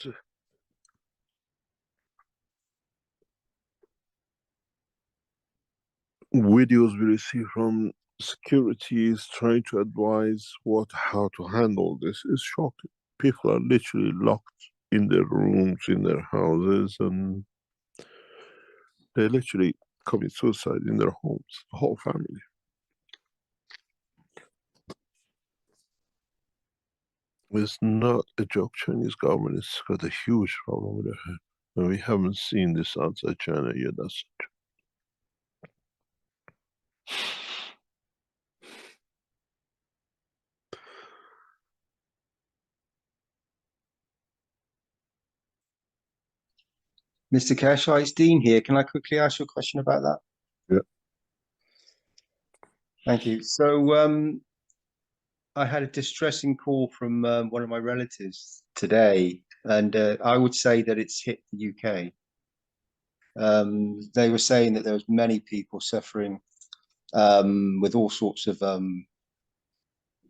H: videos we receive from securities trying to advise how to handle this is shocking. People are literally locked in their rooms, in their houses, and they literally commit suicide in their homes, the whole family. It's not a joke. Chinese government has got a huge problem with their head. And we haven't seen this outside China yet, that's such.
L: Mr. Kershaw, it's Dean here. Can I quickly ask you a question about that?
H: Yeah.
L: Thank you. So I had a distressing call from one of my relatives today, and I would say that it's hit the UK. They were saying that there was many people suffering with all sorts of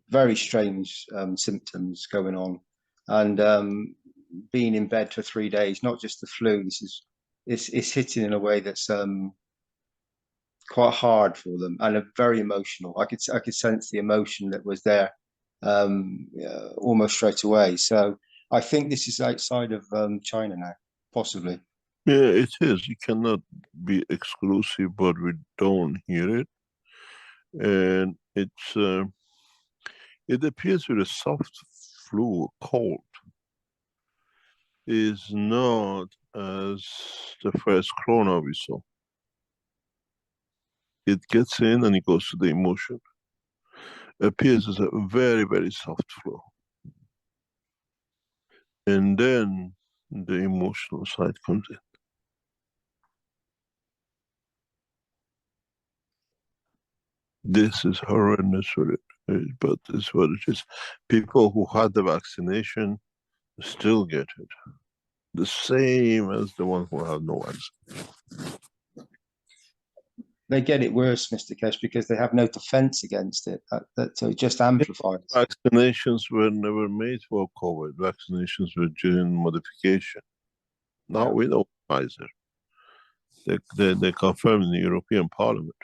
L: very strange symptoms going on, and being in bed for 3 days. Not just the flu. It's hitting in a way that's quite hard for them, and very emotional. I could sense the emotion that was there almost straight away. So I think this is outside of China now, possibly.
H: Yeah, it is. It cannot be exclusive, but we don't hear it. And it appears with a soft flu, cold, is not as the first corona we saw. It gets in and it goes to the emotion. Appears as a very, very soft flu. And then the emotional side comes in. This is horrendous for it, but it's what it is. People who had the vaccination still get it. The same as the one who have no vaccine.
L: They get it worse, Mr. Kesh, because they have no defense against it. So it just amplifies.
H: Vaccinations were never made for COVID. Vaccinations were gene modification. Now we know Pfizer. They confirmed in the European Parliament.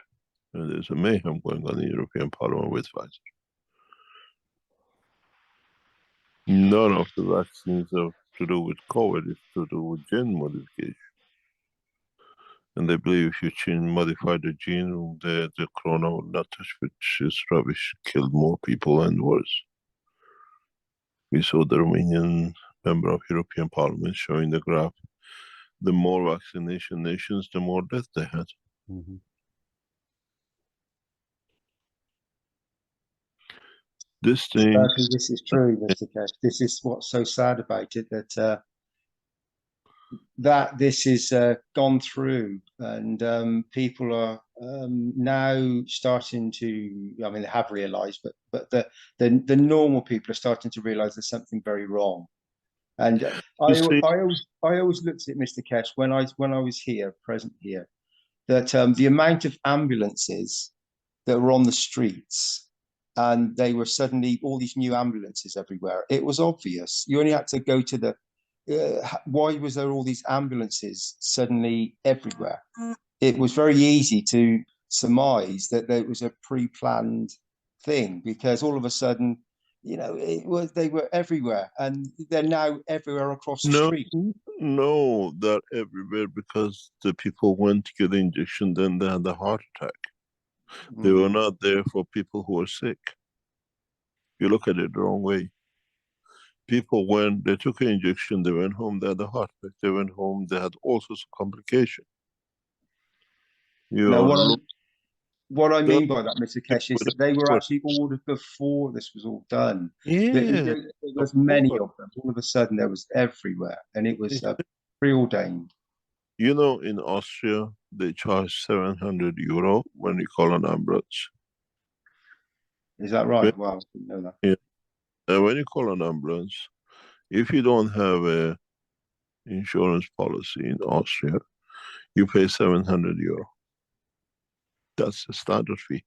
H: And there's a mayhem going on in the European Parliament with Pfizer. None of the vaccines are to do with COVID, it's to do with gene modification. And they believe if you modify the gene, the corona will not touch, which is rubbish, killed more people and worse. We saw the Romanian member of European Parliament showing the graph. The more vaccination nations, the more death they had.
B: Mm-hmm.
H: This thing...
L: Sadly, this is true, Mr. Kesh. This is what's so sad about it, that this is gone through, and people are now starting to, I mean, they have realized, but the normal people are starting to realize there's something very wrong. And I always looked at it, Mr. Kesh, when I was here, present here, that the amount of ambulances that were on the streets, and they were suddenly all these new ambulances everywhere. It was obvious. You only had to go to the why was there all these ambulances suddenly everywhere? It was very easy to surmise that there was a pre-planned thing, because all of a sudden, you know, they were everywhere, and they're now everywhere across the street.
H: No, they're everywhere because the people went to get the injection, then they had a heart attack. They were not there for people who were sick. You look at it the wrong way. People, when they took an injection, they went home, they had a heart attack. They went home, they had all sorts of complications.
L: What I mean by that, Mr. Kesh, is that they were actually ordered before this was all done.
H: Yeah,
L: there was many of them. All of a sudden, there was everywhere, and it was preordained.
H: You know, in Austria, they charge €700 when you call an ambulance.
L: Is that right? Wow, I didn't know that.
H: Yeah. And when you call an ambulance, if you don't have a insurance policy in Austria, you pay €700. That's the standard fee.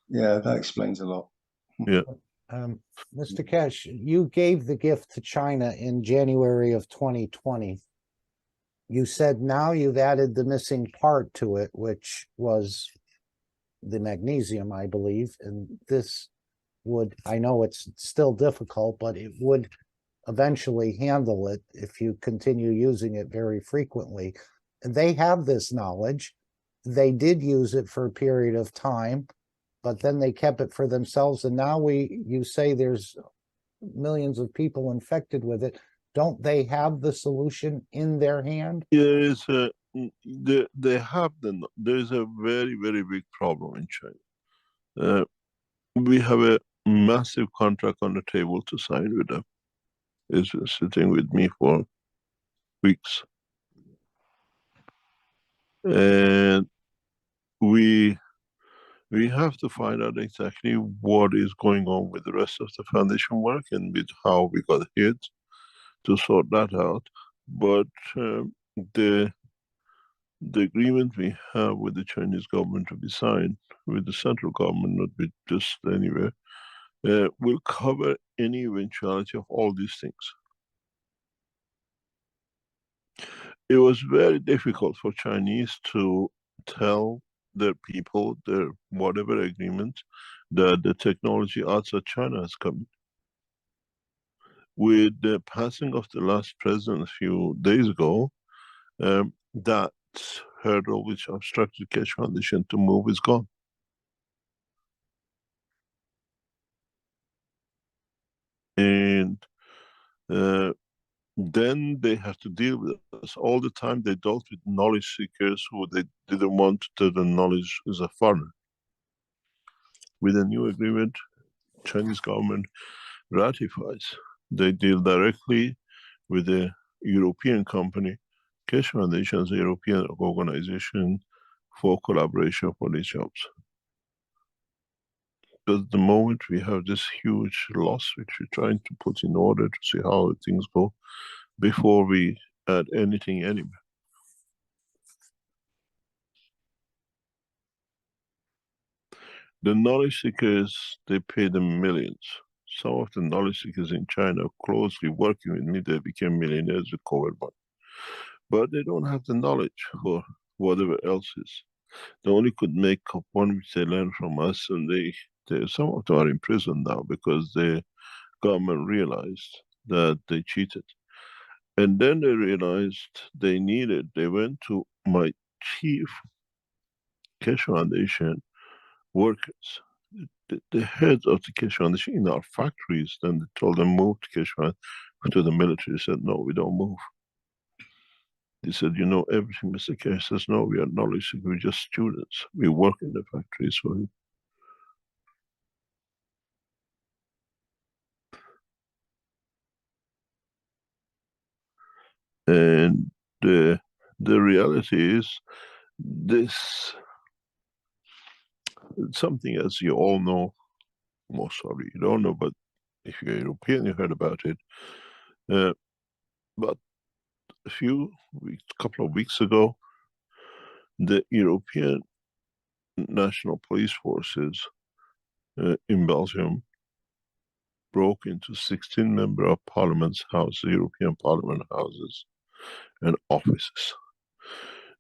L: Yeah, that explains a lot.
H: Yeah.
B: Mr. Kesh, you gave the gift to China in January of 2020. you said now you've added the missing part to it, which was the magnesium, I believe, and this would, I know it's still difficult, but it would eventually handle it if you continue using it very frequently. And they have this knowledge. They did use it for a period of time, but then they kept it for themselves. And now you say there's millions of people infected with it. Don't they have the solution in their hand?
H: There is a very, very big problem in China. We have a massive contract on the table to sign with them. It's sitting with me for weeks. And we have to find out exactly what is going on with the rest of the foundation work and with how we got hit to sort that out. But the agreement we have with the Chinese government to be signed with the central government, not with just anywhere, will cover any eventuality of all these things. It was very difficult for Chinese to tell their people, their whatever agreement, that the technology outside China is coming. With the passing of the last president a few days ago, that hurdle which obstructed Keshe Foundation to move is gone. And then they have to deal with us. All the time they dealt with knowledge seekers who they didn't want the knowledge is a foreigner. With a new agreement, Chinese government ratifies. They deal directly with a European company. Keshe Foundation is a European organization for collaboration for these jobs. But at the moment we have this huge loss which we're trying to put in order to see how things go before we add anything anywhere. The knowledge seekers, they pay them millions. Some of the knowledge seekers in China closely working with me, they became millionaires with COVID money. But they don't have the knowledge for whatever else is. They only could make up one which they learned from us, and some of them are in prison now because the government realized that they cheated. And then they realized they went to my chief Keshe Foundation workers, the heads of the Keshe Foundation in our factories. Then they told them move to Keshe Foundation, to the military. They said, no, we don't move. They said, you know everything, Mr. Keshe. Says, no, we are knowledge seekers, we're just students. We work in the factories for you. And the reality is this, something as you all know, most probably you don't know, but if you're European, you heard about it. But couple of weeks ago, the European National Police Forces in Belgium broke into 16 member of Parliament's house, European Parliament houses and offices.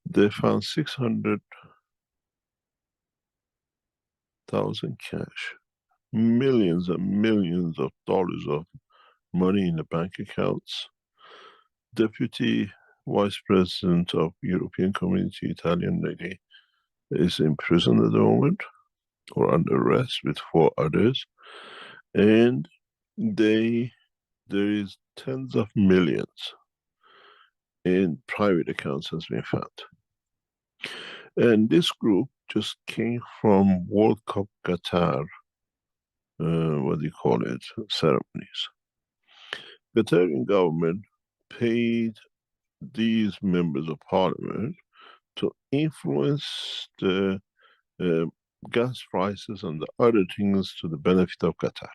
H: They found 600,000 cash, millions and millions of dollars of money in the bank accounts. Deputy Vice President of European Community, Italian lady, is in prison at the moment, or under arrest with 4 others. And there is tens of millions in private accounts has been found. And this group just came from World Cup Qatar, ceremonies. The Qatarian government paid these members of parliament to influence the gas prices and the other things to the benefit of Qatar,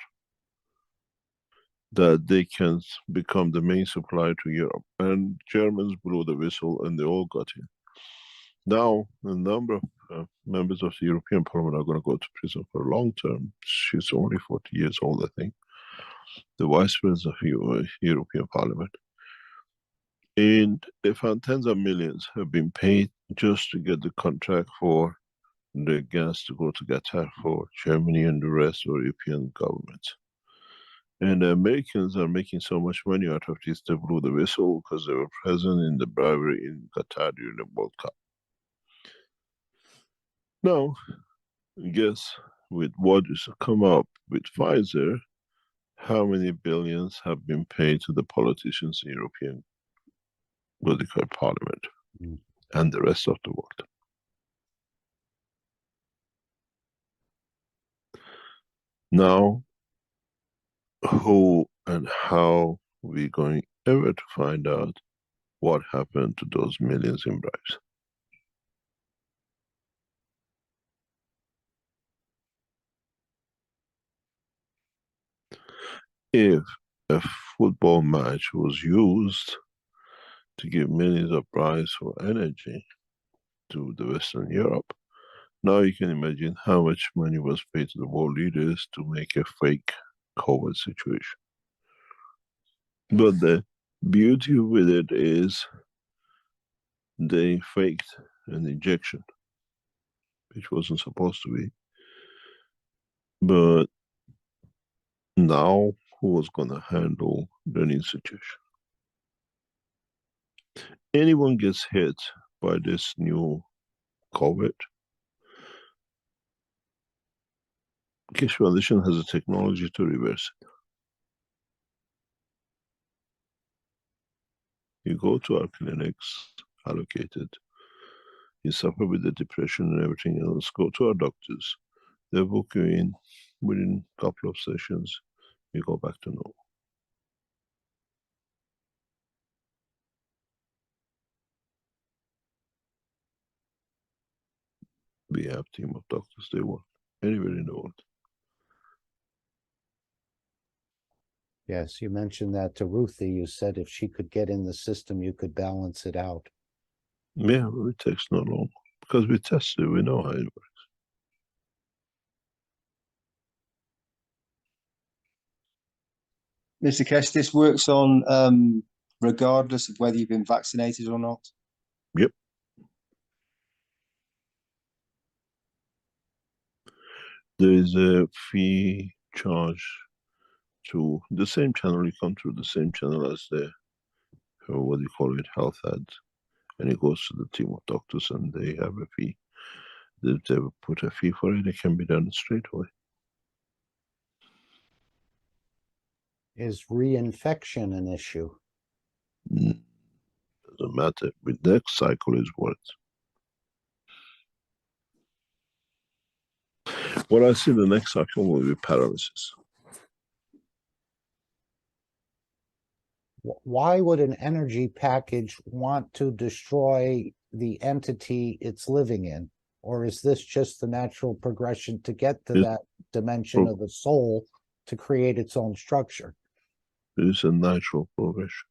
H: that they can become the main supplier to Europe. And Germans blew the whistle and they all got in. Now, a number of members of the European Parliament are going to go to prison for a long term. She's only 40 years old, I think. The Vice President of European Parliament. And they found tens of millions have been paid just to get the contract for the gas to go to Qatar for Germany and the rest of European governments. And the Americans are making so much money out of this, they blew the whistle because they were present in the bribery in Qatar during the World Cup. Now, guess with what is come up with Pfizer, how many billions have been paid to the politicians in European political parliament and the rest of the world? Now, who and how we going ever to find out what happened to those millions in bribes? If a football match was used to give millions of bribes for energy to the Western Europe, now you can imagine how much money was paid to the world leaders to make a fake COVID situation. But the beauty with it is they faked an injection, which wasn't supposed to be. But now, who was going to handle the new situation? Anyone gets hit by this new COVID, Keshe Foundation has a technology to reverse it. You go to our clinics allocated, you suffer with the depression and everything else, go to our doctors. They book you in within a couple of sessions, you go back to normal. We have a team of doctors, they work anywhere in the world.
B: Yes, you mentioned that to Ruthie. You said if she could get in the system, you could balance it out.
H: Yeah, it takes not long because we tested, we know how it works.
L: Mr. Keshe, this works on regardless of whether you've been vaccinated or not?
H: Yep. There is a fee charge to the same channel. You come through the same channel as the, what do you call it, health ads, and it goes to the team of doctors and they have a fee. If they put a fee for it, it can be done straight away.
B: Is reinfection an issue?
H: Doesn't matter. With next cycle is what. What I see the next cycle will be paralysis.
B: Why would an energy package want to destroy the entity it's living in? Or is this just the natural progression to get to that dimension of the soul to create its own structure?
H: It is a natural progression.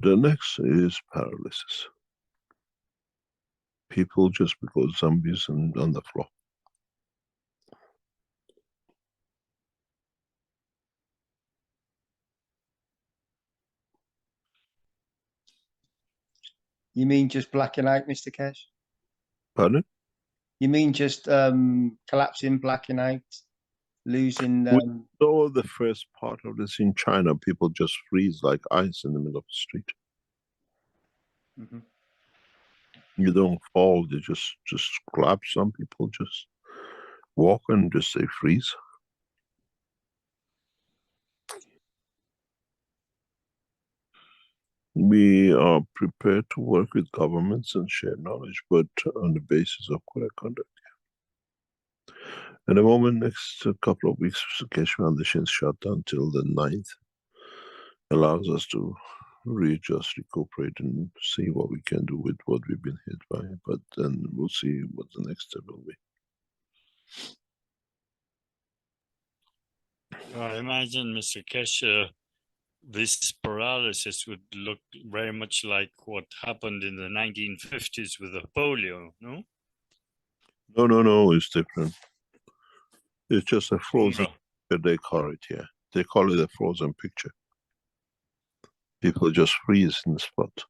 H: The next is paralysis. People just because zombies and on the floor.
L: You mean just blacking out, Mr. Keshe?
H: Pardon?
L: You mean just collapsing, blacking out, losing?
H: We saw the first part of this in China. People just freeze like ice in the middle of the street.
L: Mm-hmm.
H: You don't fall; they just collapse. Some people just walk and just they freeze. We are prepared to work with governments and share knowledge, but on the basis of correct conduct. At the moment, next couple of weeks, the Keshe Foundation is shut down till the 9th. Allows us to readjust, recuperate, and see what we can do with what we've been hit by. But then we'll see what the next step will be.
I: I imagine, Mr. Keshe, this paralysis would look very much like what happened in the 1950s with the polio, no?
H: No, it's different. It's just a frozen, they call it here. They call it a frozen picture. People just freeze in the spot.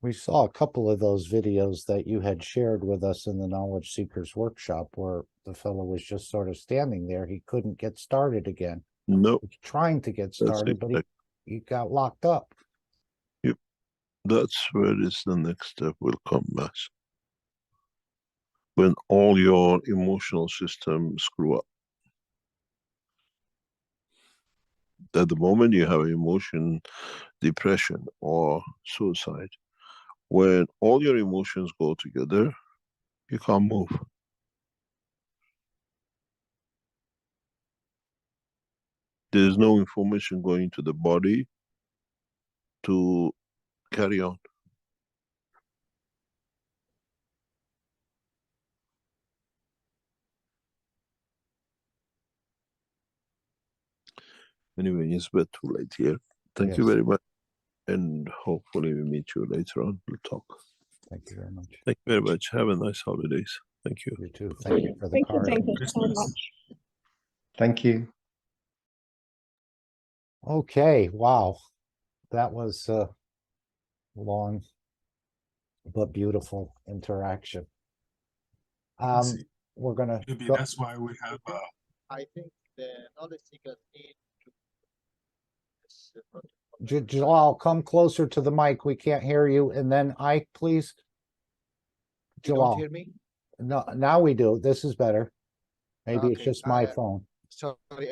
B: We saw a couple of those videos that you had shared with us in the Knowledge Seekers workshop where the fellow was just sort of standing there. He couldn't get started again.
H: No,
B: He was trying to get started, but he got locked up.
H: Yep. That's where is the next step will come, Mass. When all your emotional systems screw up. At the moment you have emotion, depression or suicide. When all your emotions go together, you can't move. There's no information going to the body to carry on. Anyway, it's a bit too late here. Thank you
B: Yes.
H: very much. And hopefully we meet you later on. We'll talk.
B: Thank you very much.
H: Thank you very much. Have a nice holidays. Thank you.
B: You too. Thank you for the card.
G: Thank you so much.
L: Thank you.
B: Okay, wow. That was a long but beautiful interaction.
M: See,
B: We're gonna
M: maybe
B: go.
M: that's why we have
K: I think the knowledge seekers need to this protocol.
B: Jalal, come closer to the mic. We can't hear you. And then Ike, please.
K: You don't
B: Jalal.
K: hear me?
B: No, now we do. This is better. Maybe it's
K: Okay,
B: just my phone.
K: Sorry.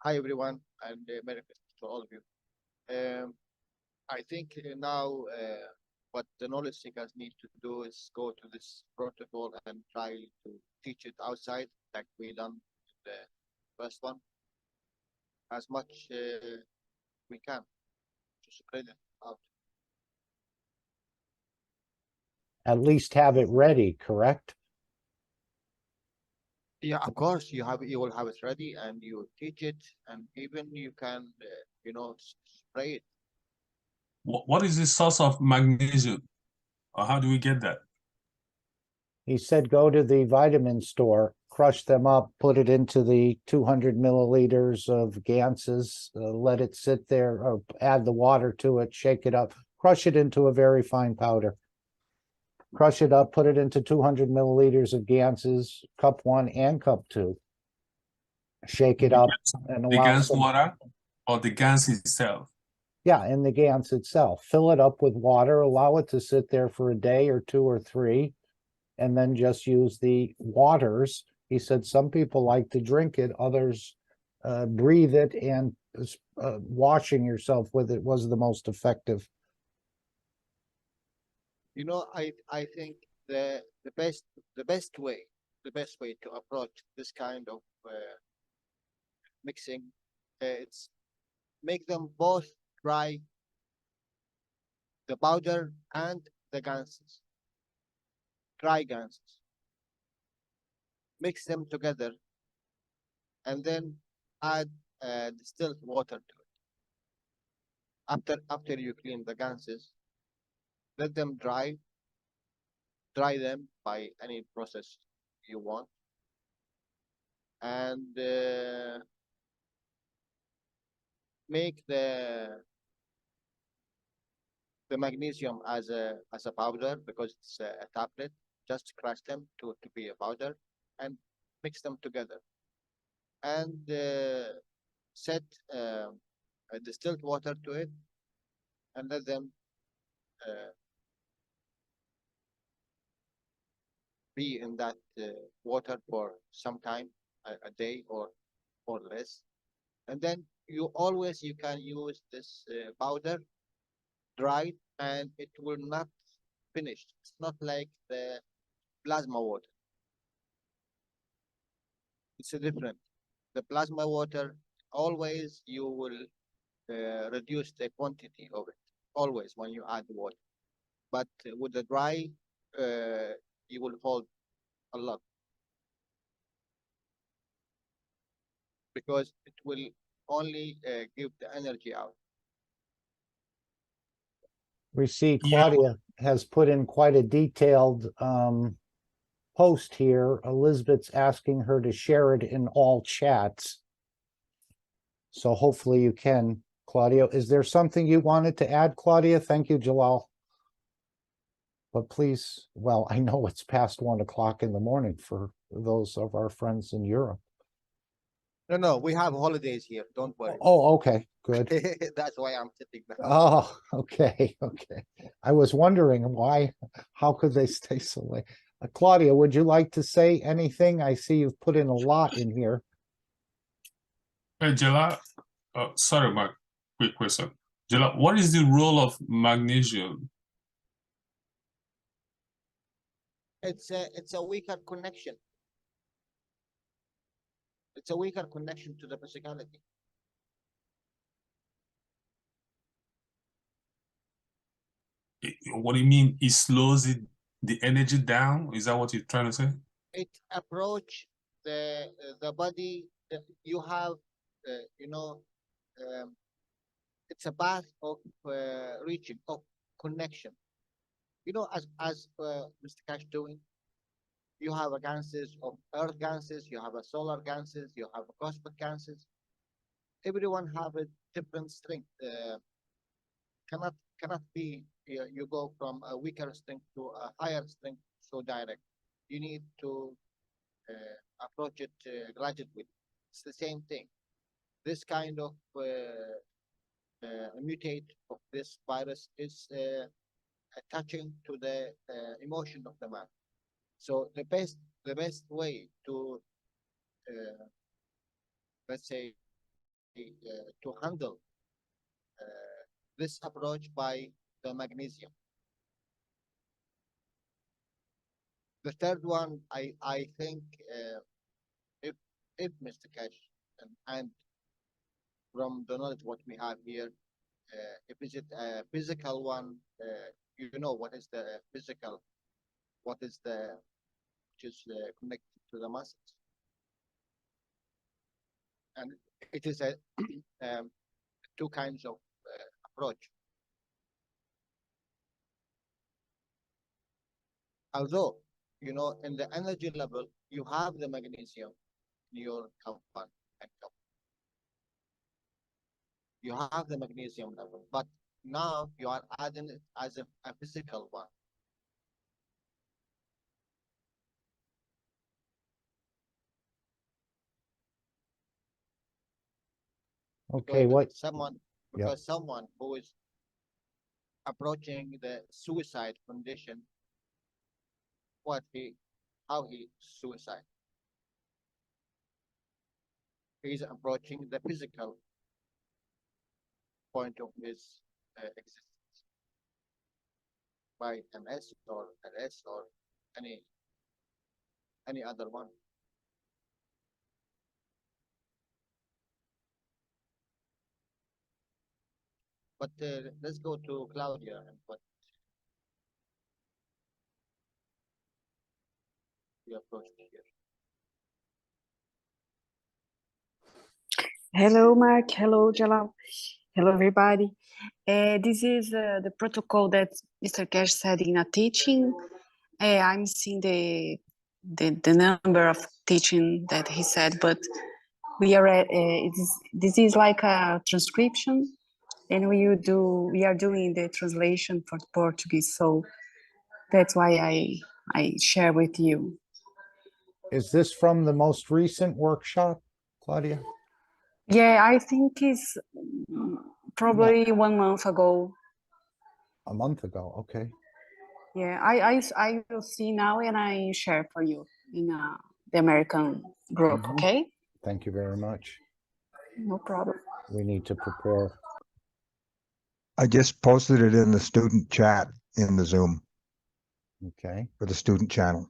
K: Hi everyone, and Merry Christmas to all of you. I think now what the knowledge seekers need to do is go to this protocol and try to teach it outside, like we done in the first one, as much we can to spread it out.
B: At least have it ready, correct?
K: Yeah, of course you will have it ready and you teach it, and even you can spray it.
M: what is the source of magnesium, or how do we get that?
B: He said, go to the vitamin store, crush them up, put it into the 200 milliliters of Ganses, let it sit there, or add the water to it, shake it up, crush it into a very fine powder. Crush it up, put it into 200 milliliters of Ganses, cup 1 and cup 2. Shake it up and
M: The
B: allow
M: Gans
B: some,
M: water or the Gans itself?
B: yeah, in the Gans itself. Fill it up with water, allow it to sit there for a day or 2 or 3, and then just use the waters. He said some people like to drink it, others breathe it, and washing yourself with it was the most effective.
K: I think the best way to approach this kind of mixing, it's make them both dry, the powder and the ganses, dry ganses. Mix them together and then add distilled water to it. After you clean the ganses, let them dry them by any process you want, and make the magnesium as a powder, because it's a tablet. Just crush them to be a powder and mix them together, and set a distilled water to it, and let them be in that water for some time, a day or less. And then you can use this powder dried, and it will not finish. It's not like the plasma water. It's different. The plasma water, always you will reduce the quantity of it, always when you add water. But with the dry, you will hold a lot, because it will only give the energy out.
B: We see Claudia has put in quite a detailed post here, Elizabeth's asking her to share it in all chats. So hopefully you can, Claudia. Is there something you wanted to add, Claudia? Thank you, Jalal. But please, well, I know it's past 1 o'clock in the morning for those of our friends in Europe.
K: No, we have holidays here. Don't worry.
B: Oh, okay, good.
K: That's why I'm sitting down.
B: Oh, okay, okay. I was wondering why, how could they stay so late? Claudia, would you like to say anything? I see you've put in a lot in here.
M: Hey, Jala, sorry, my quick question. Jala, what is the role of magnesium?
K: It's a weaker connection. It's a weaker connection to the physicality.
M: What do you mean? It slows the energy down? Is that what you're trying to say?
K: It approach the body. You have, it's a path of reaching, of connection. You know, as Mr. Cash doing, you have a gases of earth gases, you have a solar gases, you have a cosmic gases. Everyone have a different strength. Cannot be you go from a weaker strength to a higher strength so direct. You need to approach it gradually. It's the same thing. This kind of mutate of this virus is attaching to the emotion of the man. So the best way to let's say to handle this approach by the magnesium. The third one, I think, if Mr. Cash and from the knowledge what we have here, if is it a physical one, you know what is the physical, what is the which is connected to the muscles, and it is a two kinds of approach. Although, you know, in the energy level, you have the magnesium in your compound. You have the magnesium level, but now you are adding it as a physical one.
B: Okay,
K: because
B: what?
K: someone who is approaching the suicide condition, how he suicide? He's approaching the physical point of his existence by MS or LS or any other one. But let's go to Claudia and what we approached here.
N: Hello, Mark. Hello, Jalal. Hello, everybody. This is the protocol that Mr. Cash said in a teaching. I'm seeing the number of teaching that he said, but we are this is like a transcription, and we are doing the translation for Portuguese. So that's why I share with you.
B: Is this from the most recent workshop, Claudia?
N: Yeah, I think it's probably 1 month ago.
B: A month ago, okay.
N: Yeah, I will see now and I share for you in the American group, okay?
B: Thank you very much.
N: No problem.
B: We need to prepare.
D: I just posted it in the student chat in the Zoom.
B: Okay.
D: For the student channel.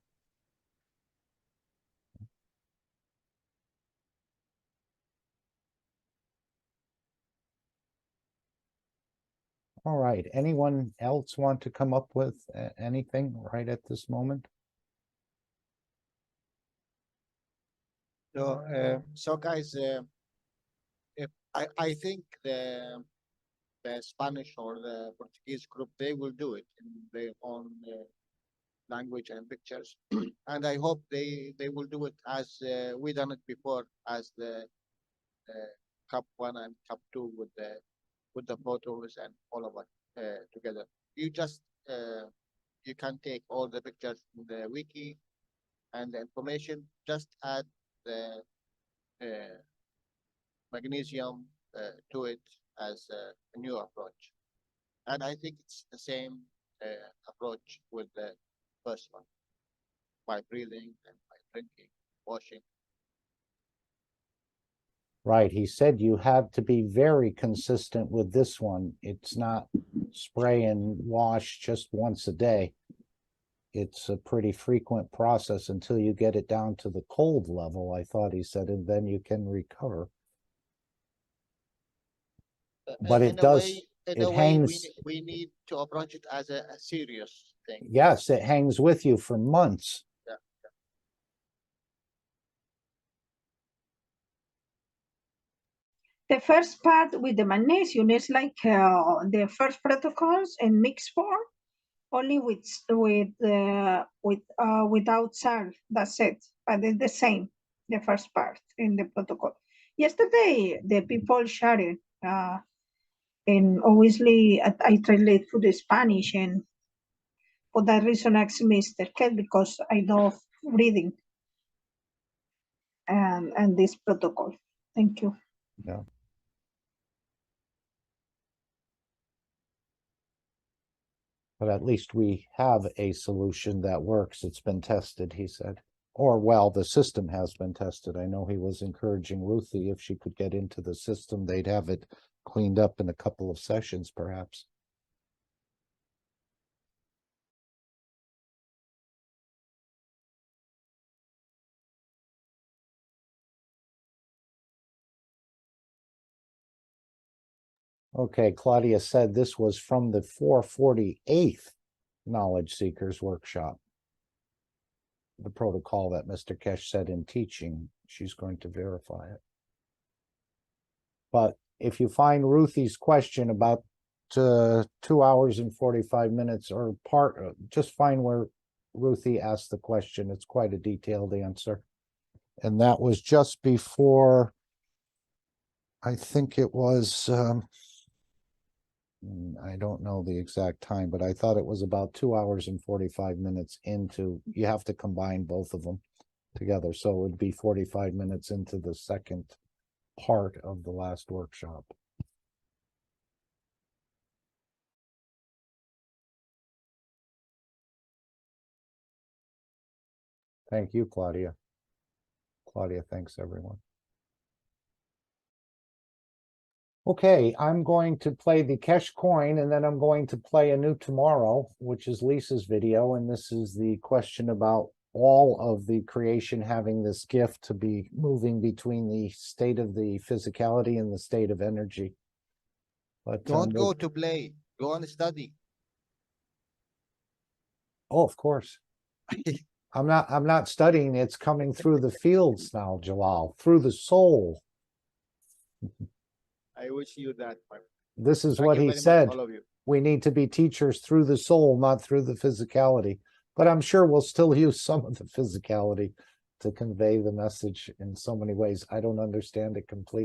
B: All right. Anyone else want to come up with anything right at this moment?
K: So guys, if I think the Spanish or the Portuguese group, they will do it in their own language and pictures. And I hope they will do it as we done it before, as the KAKT 1 and KAKT 2 with the photos and all of it together. You just you can take all the pictures in the wiki and the information, just add the magnesium to it as a new approach. And I think it's the same approach with the first one, by breathing and by drinking, washing.
B: Right, he said you have to be very consistent with this one. It's not spray and wash just once a day. It's a pretty frequent process until you get it down to the cold level, I thought he said, and then you can recover. But it does, it hangs.
K: We need to approach it as a serious thing.
B: Yes, it hangs with you for months.
K: Yeah.
G: The first part with the magnesium is like the first protocols in mixed form, only without salt. That's it. But it's the same, the first part in the protocol. Yesterday, the people shared, and obviously I translate to the Spanish, and for that reason, I asked Mr. Kel, because I love reading and this protocol. Thank you.
B: Yeah. But at least we have a solution that works. It's been tested, he said. Or, well, the system has been tested. I know he was encouraging Ruthie, if she could get into the system, they'd have it cleaned up in a couple of sessions, perhaps. Okay, Claudia said this was from the 448th Knowledge Seekers Workshop. The protocol that Mr. Kesh said in teaching, she's going to verify it. But if you find Ruthie's question about 2 hours and 45 minutes or part, just find where Ruthie asked the question. It's quite a detailed answer. And that was just before, I think it was, I don't know the exact time, but I thought it was about 2 hours and 45 minutes into, you have to combine both of them together. So it would be 45 minutes into the second part of the last workshop. Thank you, Claudia. Claudia, thanks everyone. Okay, I'm going to play the Kesh coin, and then I'm going to play a new tomorrow, which is Lisa's video. And this is the question about all of the creation having this gift to be moving between the state of the physicality and the state of energy. But
K: don't go to play, go and study.
B: Oh, of course. I'm not studying. It's coming through the fields now, Jalal, through the soul.
K: I wish you that.
B: This is
K: Thank
B: what
K: you
B: he
K: very much,
B: said.
K: all of you.
B: We need to be teachers through the soul, not through the physicality. But I'm sure we'll still use some of the physicality to convey the message in so many ways. I don't understand it completely.